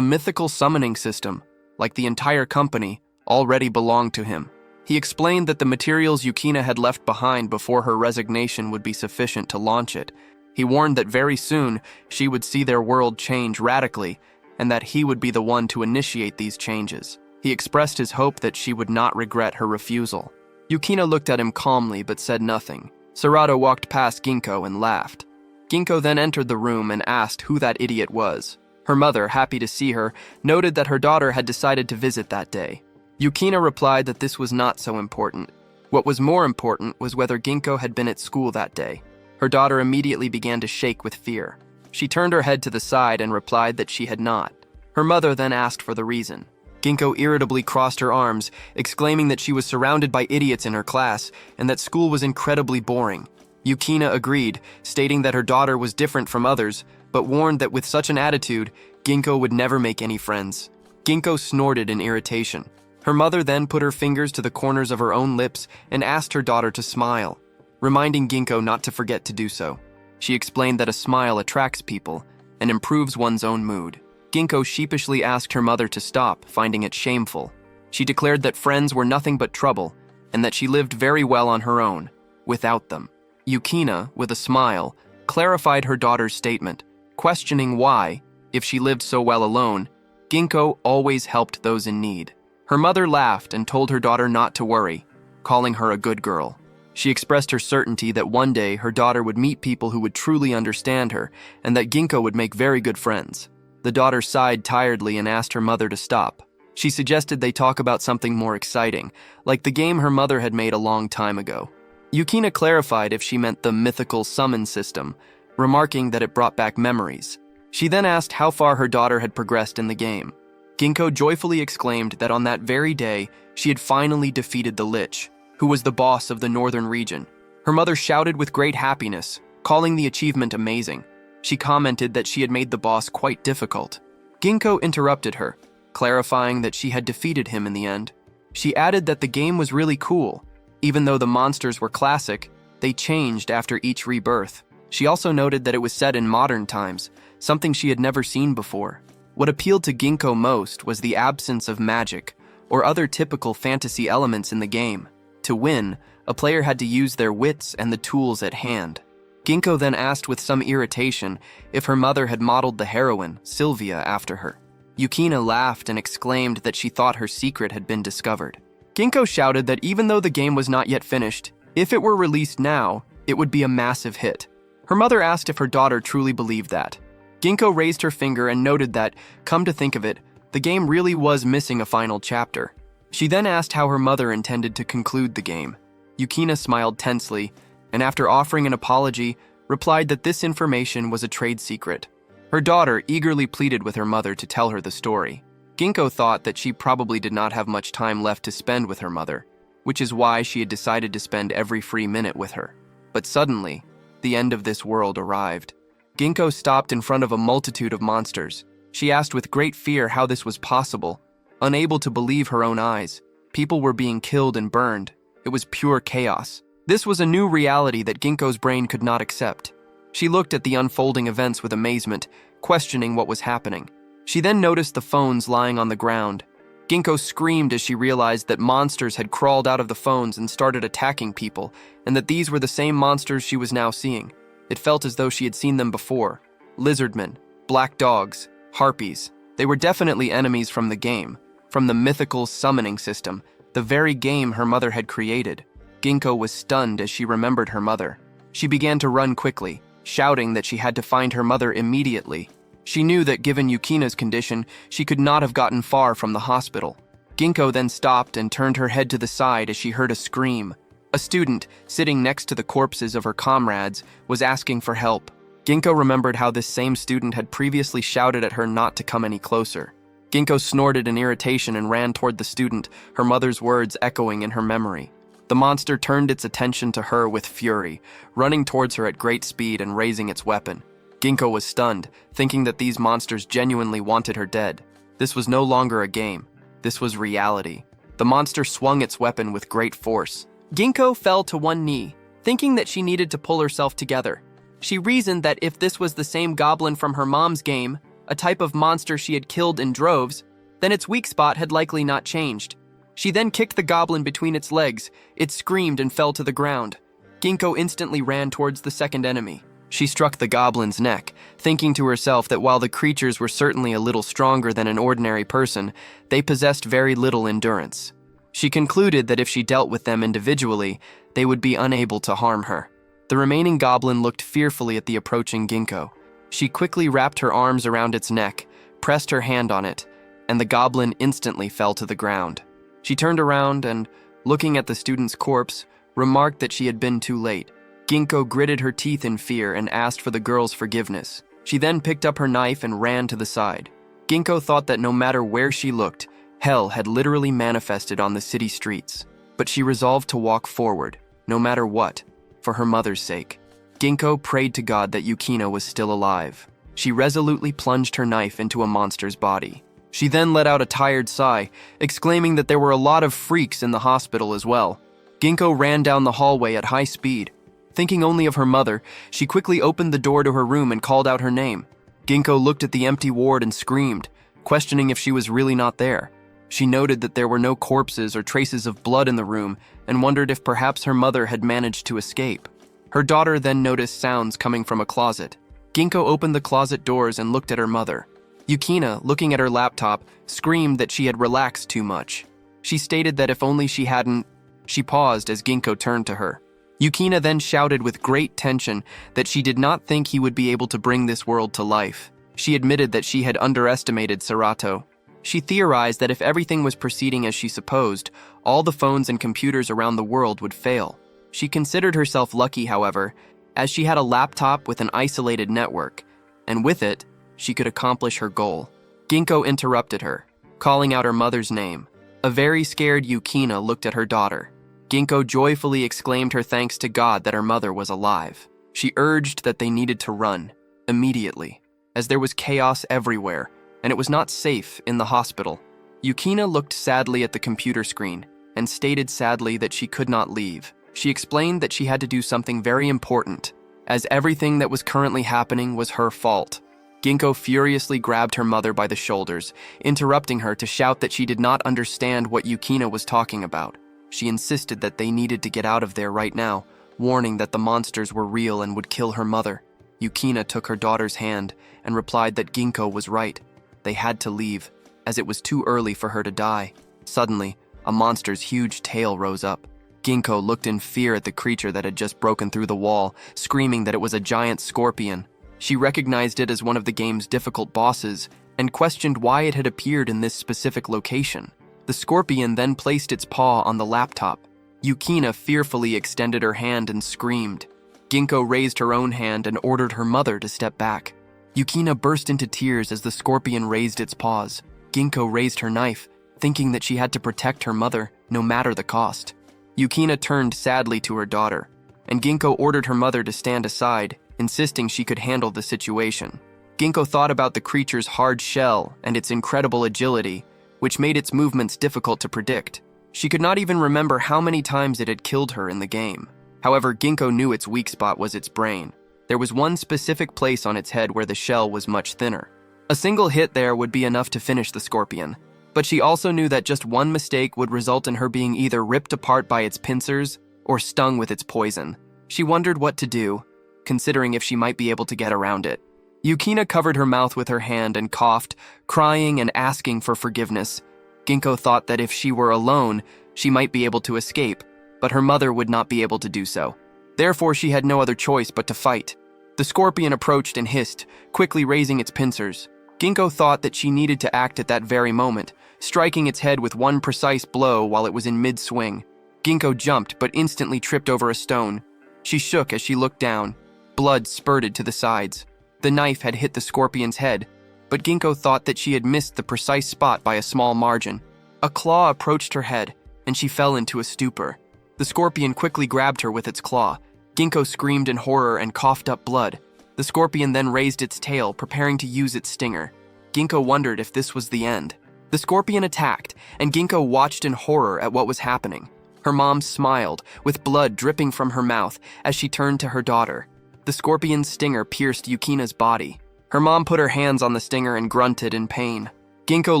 mythical summoning system, like the entire company, already belonged to him. He explained that the materials Yukina had left behind before her resignation would be sufficient to launch it. He warned that very soon she would see their world change radically, and that he would be the one to initiate these changes. He expressed his hope that she would not regret her refusal. Yukina looked at him calmly but said nothing. Sarada walked past Ginkgo and laughed. Ginkgo then entered the room and asked who that idiot was. Her mother, happy to see her, noted that her daughter had decided to visit that day. Yukina replied that this was not so important. What was more important was whether Ginkgo had been at school that day. Her daughter immediately began to shake with fear. She turned her head to the side and replied that she had not. Her mother then asked for the reason. Ginkgo irritably crossed her arms, exclaiming that she was surrounded by idiots in her class and that school was incredibly boring. Yukina agreed, stating that her daughter was different from others, but warned that with such an attitude, Ginkgo would never make any friends. Ginkgo snorted in irritation. Her mother then put her fingers to the corners of her own lips and asked her daughter to smile, reminding Ginkgo not to forget to do so. She explained that a smile attracts people and improves one's own mood. Ginkgo sheepishly asked her mother to stop, finding it shameful. She declared that friends were nothing but trouble and that she lived very well on her own, without them. Yukina, with a smile, clarified her daughter's statement, questioning why, if she lived so well alone, Ginkgo always helped those in need. Her mother laughed and told her daughter not to worry, calling her a good girl. She expressed her certainty that one day her daughter would meet people who would truly understand her and that Ginkgo would make very good friends. The daughter sighed tiredly and asked her mother to stop. She suggested they talk about something more exciting, like the game her mother had made a long time ago. Yukina clarified if she meant the mythical summon system, remarking that it brought back memories. She then asked how far her daughter had progressed in the game. Ginkgo joyfully exclaimed that on that very day, she had finally defeated the Lich, who was the boss of the northern region. Her mother shouted with great happiness, calling the achievement amazing. She commented that she had made the boss quite difficult. Ginkgo interrupted her, clarifying that she had defeated him in the end. She added that the game was really cool. Even though the monsters were classic, they changed after each rebirth. She also noted that it was set in modern times, something she had never seen before. What appealed to Ginkgo most was the absence of magic or other typical fantasy elements in the game. To win, a player had to use their wits and the tools at hand. Ginkgo then asked with some irritation if her mother had modeled the heroine, Sylvia, after her. Yukina laughed and exclaimed that she thought her secret had been discovered. Ginkgo shouted that even though the game was not yet finished, if it were released now, it would be a massive hit. Her mother asked if her daughter truly believed that. Ginkgo raised her finger and noted that, come to think of it, the game really was missing a final chapter. She then asked how her mother intended to conclude the game. Yukina smiled tensely, and after offering an apology, replied that this information was a trade secret. Her daughter eagerly pleaded with her mother to tell her the story. Ginkgo thought that she probably did not have much time left to spend with her mother, which is why she had decided to spend every free minute with her. But suddenly, the end of this world arrived. Ginkgo stopped in front of a multitude of monsters. She asked with great fear how this was possible. Unable to believe her own eyes, people were being killed and burned. It was pure chaos. This was a new reality that Ginkgo's brain could not accept. She looked at the unfolding events with amazement, questioning what was happening. She then noticed the phones lying on the ground. Ginkgo screamed as she realized that monsters had crawled out of the phones and started attacking people, and that these were the same monsters she was now seeing. It felt as though she had seen them before. Lizardmen, black dogs, harpies. They were definitely enemies from the game, from the mythical summoning system, the very game her mother had created. Ginkgo was stunned as she remembered her mother. She began to run quickly, shouting that she had to find her mother immediately. She knew that given Yukina's condition, she could not have gotten far from the hospital. Ginkgo then stopped and turned her head to the side as she heard a scream. A student, sitting next to the corpses of her comrades, was asking for help. Ginkgo remembered how this same student had previously shouted at her not to come any closer. Ginkgo snorted in irritation and ran toward the student, her mother's words echoing in her memory. The monster turned its attention to her with fury, running towards her at great speed and raising its weapon. Ginkgo was stunned, thinking that these monsters genuinely wanted her dead. This was no longer a game. This was reality. The monster swung its weapon with great force. Ginkgo fell to one knee, thinking that she needed to pull herself together. She reasoned that if this was the same goblin from her mom's game, a type of monster she had killed in droves, then its weak spot had likely not changed. She then kicked the goblin between its legs. It screamed and fell to the ground. Ginkgo instantly ran towards the second enemy. She struck the goblin's neck, thinking to herself that while the creatures were certainly a little stronger than an ordinary person, they possessed very little endurance. She concluded that if she dealt with them individually, they would be unable to harm her. The remaining goblin looked fearfully at the approaching Ginkgo. She quickly wrapped her arms around its neck, pressed her hand on it, and the goblin instantly fell to the ground. She turned around and, looking at the student's corpse, remarked that she had been too late. Ginkgo gritted her teeth in fear and asked for the girl's forgiveness. She then picked up her knife and ran to the side. Ginkgo thought that no matter where she looked, hell had literally manifested on the city streets. But she resolved to walk forward, no matter what, for her mother's sake. Ginkgo prayed to God that Yukina was still alive. She resolutely plunged her knife into a monster's body. She then let out a tired sigh, exclaiming that there were a lot of freaks in the hospital as well. Ginkgo ran down the hallway at high speed. Thinking only of her mother, she quickly opened the door to her room and called out her name. Ginkgo looked at the empty ward and screamed, questioning if she was really not there. She noted that there were no corpses or traces of blood in the room and wondered if perhaps her mother had managed to escape. Her daughter then noticed sounds coming from a closet. Ginkgo opened the closet doors and looked at her mother. Yukina, looking at her laptop, screamed that she had relaxed too much. She stated that if only she hadn't... She paused as Ginkgo turned to her. Yukina then shouted with great tension that she did not think he would be able to bring this world to life. She admitted that she had underestimated Serato. She theorized that if everything was proceeding as she supposed, all the phones and computers around the world would fail. She considered herself lucky, however, as she had a laptop with an isolated network, and with it, she could accomplish her goal. Ginkgo interrupted her, calling out her mother's name. A very scared Yukina looked at her daughter. Ginkgo joyfully exclaimed her thanks to God that her mother was alive. She urged that they needed to run, immediately, as there was chaos everywhere, and it was not safe in the hospital. Yukina looked sadly at the computer screen and stated sadly that she could not leave. She explained that she had to do something very important, as everything that was currently happening was her fault. Ginkgo furiously grabbed her mother by the shoulders, interrupting her to shout that she did not understand what Yukina was talking about. She insisted that they needed to get out of there right now, warning that the monsters were real and would kill her mother. Yukina took her daughter's hand and replied that Ginkgo was right. They had to leave, as it was too early for her to die. Suddenly, a monster's huge tail rose up. Ginkgo looked in fear at the creature that had just broken through the wall, screaming that it was a giant scorpion. She recognized it as one of the game's difficult bosses and questioned why it had appeared in this specific location. The scorpion then placed its paw on the laptop. Yukina fearfully extended her hand and screamed. Ginkgo raised her own hand and ordered her mother to step back. Yukina burst into tears as the scorpion raised its paws. Ginkgo raised her knife, thinking that she had to protect her mother, no matter the cost. Yukina turned sadly to her daughter, and Ginkgo ordered her mother to stand aside, insisting she could handle the situation. Ginkgo thought about the creature's hard shell and its incredible agility, which made its movements difficult to predict. She could not even remember how many times it had killed her in the game. However, Ginkgo knew its weak spot was its brain. There was one specific place on its head where the shell was much thinner. A single hit there would be enough to finish the scorpion, but she also knew that just one mistake would result in her being either ripped apart by its pincers or stung with its poison. She wondered what to do, considering if she might be able to get around it. Yukina covered her mouth with her hand and coughed, crying and asking for forgiveness. Ginkgo thought that if she were alone, she might be able to escape, but her mother would not be able to do so. Therefore, she had no other choice but to fight. The scorpion approached and hissed, quickly raising its pincers. Ginkgo thought that she needed to act at that very moment, striking its head with one precise blow while it was in mid-swing. Ginkgo jumped but instantly tripped over a stone. She shook as she looked down. Blood spurted to the sides. The knife had hit the scorpion's head, but Ginkgo thought that she had missed the precise spot by a small margin. A claw approached her head, and she fell into a stupor. The scorpion quickly grabbed her with its claw. Ginkgo screamed in horror and coughed up blood. The scorpion then raised its tail, preparing to use its stinger. Ginkgo wondered if this was the end. The scorpion attacked, and Ginkgo watched in horror at what was happening. Her mom smiled, with blood dripping from her mouth as she turned to her daughter. The scorpion's stinger pierced Yukina's body. Her mom put her hands on the stinger and grunted in pain. Ginkgo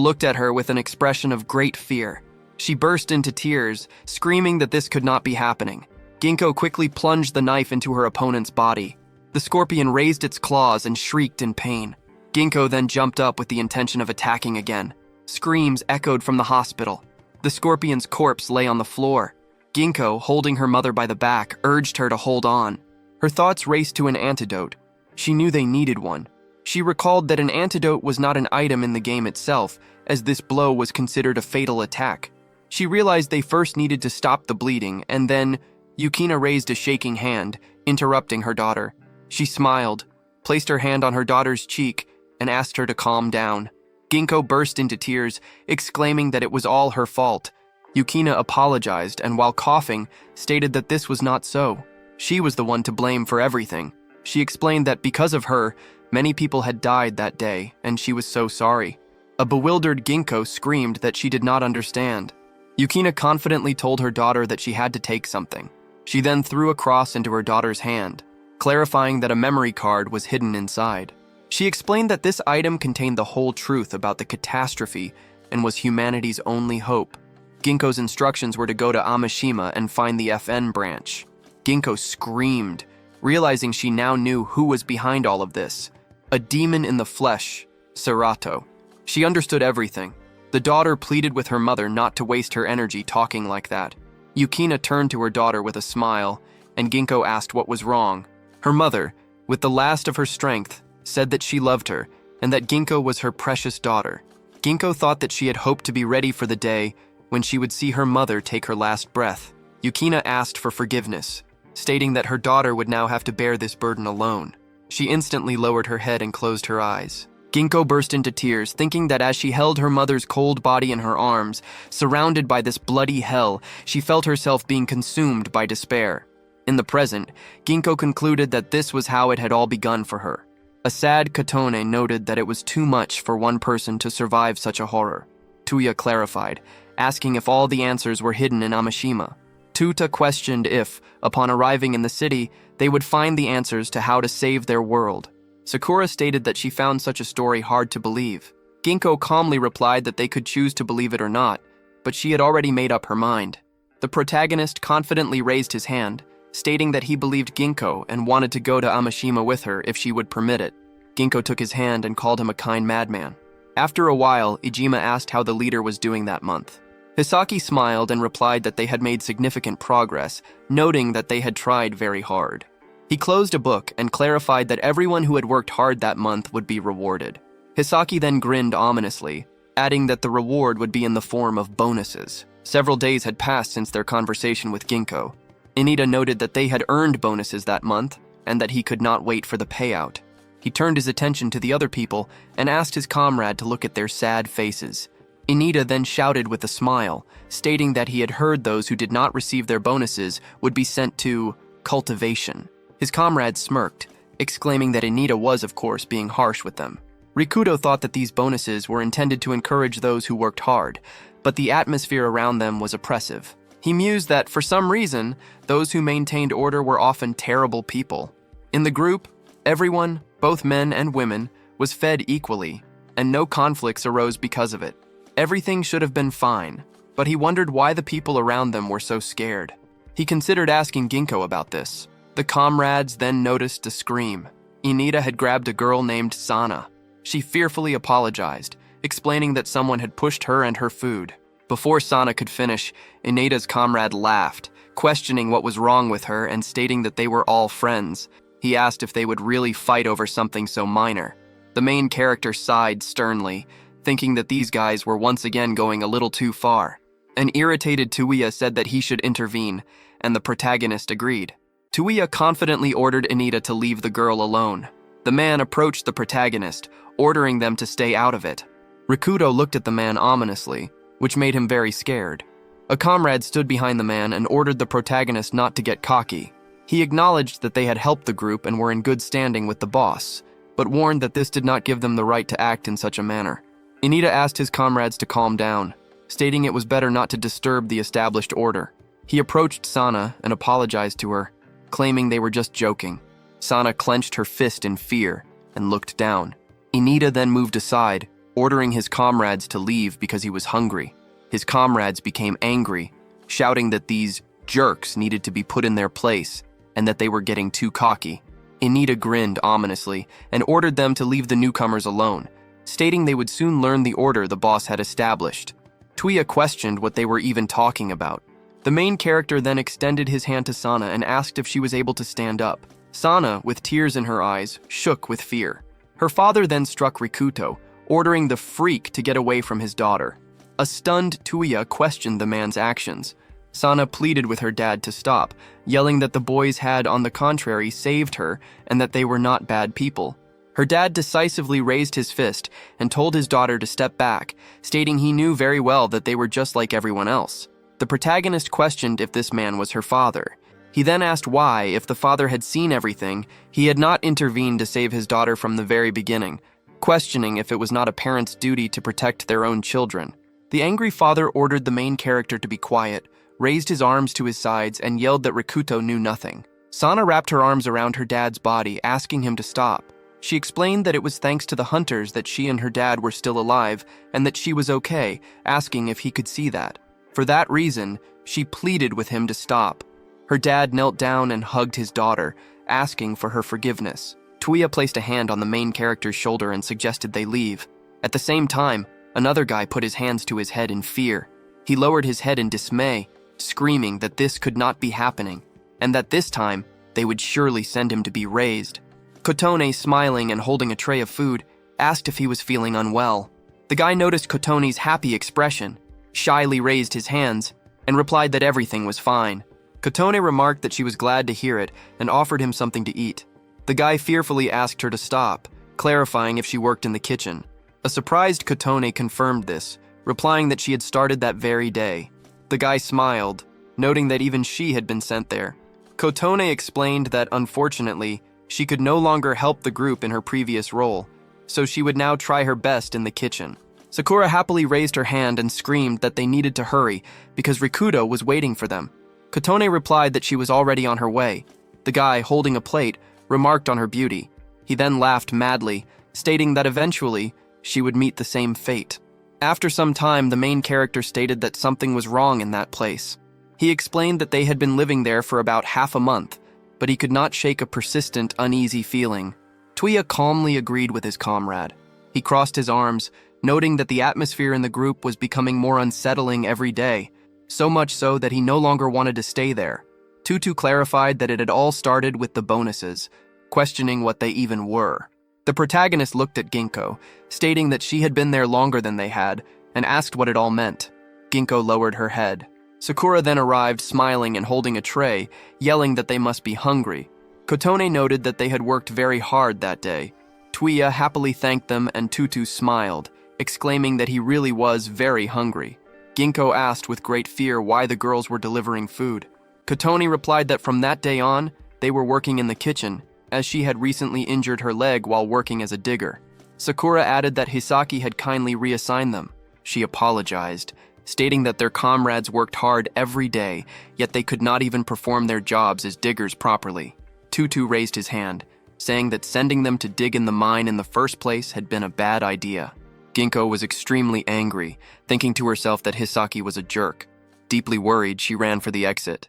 looked at her with an expression of great fear. She burst into tears, screaming that this could not be happening. Ginkgo quickly plunged the knife into her opponent's body. The scorpion raised its claws and shrieked in pain. Ginkgo then jumped up with the intention of attacking again. Screams echoed from the hospital. The scorpion's corpse lay on the floor. Ginkgo, holding her mother by the back, urged her to hold on. Her thoughts raced to an antidote. She knew they needed one. She recalled that an antidote was not an item in the game itself, as this blow was considered a fatal attack. She realized they first needed to stop the bleeding, and then Yukina raised a shaking hand, interrupting her daughter. She smiled, placed her hand on her daughter's cheek, and asked her to calm down. Ginkgo burst into tears, exclaiming that it was all her fault. Yukina apologized and, while coughing, stated that this was not so. She was the one to blame for everything. She explained that because of her, many people had died that day, and she was so sorry. A bewildered Ginkgo screamed that she did not understand. Yukina confidently told her daughter that she had to take something. She then threw a cross into her daughter's hand, clarifying that a memory card was hidden inside. She explained that this item contained the whole truth about the catastrophe and was humanity's only hope. Ginkgo's instructions were to go to Amishima and find the FN branch. Ginkgo screamed, realizing she now knew who was behind all of this. A demon in the flesh, Serato. She understood everything. The daughter pleaded with her mother not to waste her energy talking like that. Yukina turned to her daughter with a smile, and Ginkgo asked what was wrong. Her mother, with the last of her strength, said that she loved her and that Ginkgo was her precious daughter. Ginkgo thought that she had hoped to be ready for the day when she would see her mother take her last breath. Yukina asked for forgiveness, stating that her daughter would now have to bear this burden alone. She instantly lowered her head and closed her eyes. Ginkgo burst into tears, thinking that as she held her mother's cold body in her arms, surrounded by this bloody hell, she felt herself being consumed by despair. In the present, Ginkgo concluded that this was how it had all begun for her. A sad Katone noted that it was too much for one person to survive such a horror. Tuya clarified, asking if all the answers were hidden in Amishima. Tuta questioned if, upon arriving in the city, they would find the answers to how to save their world. Sakura stated that she found such a story hard to believe. Ginkgo calmly replied that they could choose to believe it or not, but she had already made up her mind. The protagonist confidently raised his hand, stating that he believed Ginkgo and wanted to go to Amishima with her if she would permit it. Ginkgo took his hand and called him a kind madman. After a while, Ijima asked how the leader was doing that month. Hisaki smiled and replied that they had made significant progress, noting that they had tried very hard. He closed a book and clarified that everyone who had worked hard that month would be rewarded. Hisaki then grinned ominously, adding that the reward would be in the form of bonuses. Several days had passed since their conversation with Ginkgo. Inida noted that they had earned bonuses that month and that he could not wait for the payout. He turned his attention to the other people and asked his comrade to look at their sad faces. Inida then shouted with a smile, stating that he had heard those who did not receive their bonuses would be sent to cultivation. His comrade smirked, exclaiming that Inida was, of course, being harsh with them. Rikuto thought that these bonuses were intended to encourage those who worked hard, but the atmosphere around them was oppressive. He mused that, for some reason, those who maintained order were often terrible people. In the group, everyone, both men and women, was fed equally, and no conflicts arose because of it. Everything should have been fine, but he wondered why the people around them were so scared. He considered asking Ginkgo about this. The comrades then noticed a scream. Inida had grabbed a girl named Sana. She fearfully apologized, explaining that someone had pushed her and her food. Before Sana could finish, Inida's comrade laughed, questioning what was wrong with her and stating that they were all friends. He asked if they would really fight over something so minor. The main character sighed sternly, thinking that these guys were once again going a little too far. An irritated Tuiya said that he should intervene, and the protagonist agreed. Tuiya confidently ordered Inida to leave the girl alone. The man approached the protagonist, ordering them to stay out of it. Rikuto looked at the man ominously, which made him very scared. A comrade stood behind the man and ordered the protagonist not to get cocky. He acknowledged that they had helped the group and were in good standing with the boss, but warned that this did not give them the right to act in such a manner. Inida asked his comrades to calm down, stating it was better not to disturb the established order. He approached Sana and apologized to her, claiming they were just joking. Sana clenched her fist in fear and looked down. Inida then moved aside, ordering his comrades to leave because he was hungry. His comrades became angry, shouting that these jerks needed to be put in their place and that they were getting too cocky. Inita grinned ominously and ordered them to leave the newcomers alone, stating they would soon learn the order the boss had established. Tuya questioned what they were even talking about. The main character then extended his hand to Sana and asked if she was able to stand up. Sana, with tears in her eyes, shook with fear. Her father then struck Rikuto, ordering the freak to get away from his daughter. A stunned Tuya questioned the man's actions. Sana pleaded with her dad to stop, yelling that the boys had, on the contrary, saved her and that they were not bad people. Her dad decisively raised his fist and told his daughter to step back, stating he knew very well that they were just like everyone else. The protagonist questioned if this man was her father. He then asked why, if the father had seen everything, he had not intervened to save his daughter from the very beginning, questioning if it was not a parent's duty to protect their own children. The angry father ordered the main character to be quiet, raised his arms to his sides, and yelled that Rikuto knew nothing. Sana wrapped her arms around her dad's body, asking him to stop. She explained that it was thanks to the hunters that she and her dad were still alive, and that she was okay, asking if he could see that. For that reason, she pleaded with him to stop. Her dad knelt down and hugged his daughter, asking for her forgiveness. Tuya placed a hand on the main character's shoulder and suggested they leave. At the same time, another guy put his hands to his head in fear. He lowered his head in dismay, screaming that this could not be happening, and that this time they would surely send him to be raised. Kotone, smiling and holding a tray of food, asked if he was feeling unwell. The guy noticed Kotone's happy expression, shyly raised his hands, and replied that everything was fine. Kotone remarked that she was glad to hear it and offered him something to eat. The guy fearfully asked her to stop, clarifying if she worked in the kitchen. A surprised Kotone confirmed this, replying that she had started that very day. The guy smiled, noting that even she had been sent there. Kotone explained that, unfortunately, she could no longer help the group in her previous role, so she would now try her best in the kitchen. Sakura happily raised her hand and screamed that they needed to hurry because Rikuto was waiting for them. Kotone replied that she was already on her way. The guy, holding a plate, remarked on her beauty. He then laughed madly, stating that eventually she would meet the same fate. After some time, the main character stated that something was wrong in that place. He explained that they had been living there for about half a month, but he could not shake a persistent, uneasy feeling. Tuya calmly agreed with his comrade. He crossed his arms, noting that the atmosphere in the group was becoming more unsettling every day, so much so that he no longer wanted to stay there. Tutu clarified that it had all started with the bonuses, questioning what they even were. The protagonist looked at Ginkgo, stating that she had been there longer than they had, and asked what it all meant. Ginkgo lowered her head. Sakura then arrived, smiling and holding a tray, yelling that they must be hungry. Kotone noted that they had worked very hard that day. Tuya happily thanked them and Tutu smiled, exclaiming that he really was very hungry. Ginkgo asked with great fear why the girls were delivering food. Kotone replied that from that day on, they were working in the kitchen, as she had recently injured her leg while working as a digger. Sakura added that Hisaki had kindly reassigned them. She apologized, stating that their comrades worked hard every day, yet they could not even perform their jobs as diggers properly. Tutu raised his hand, saying that sending them to dig in the mine in the first place had been a bad idea. Ginkgo was extremely angry, thinking to herself that Hisaki was a jerk. Deeply worried, she ran for the exit.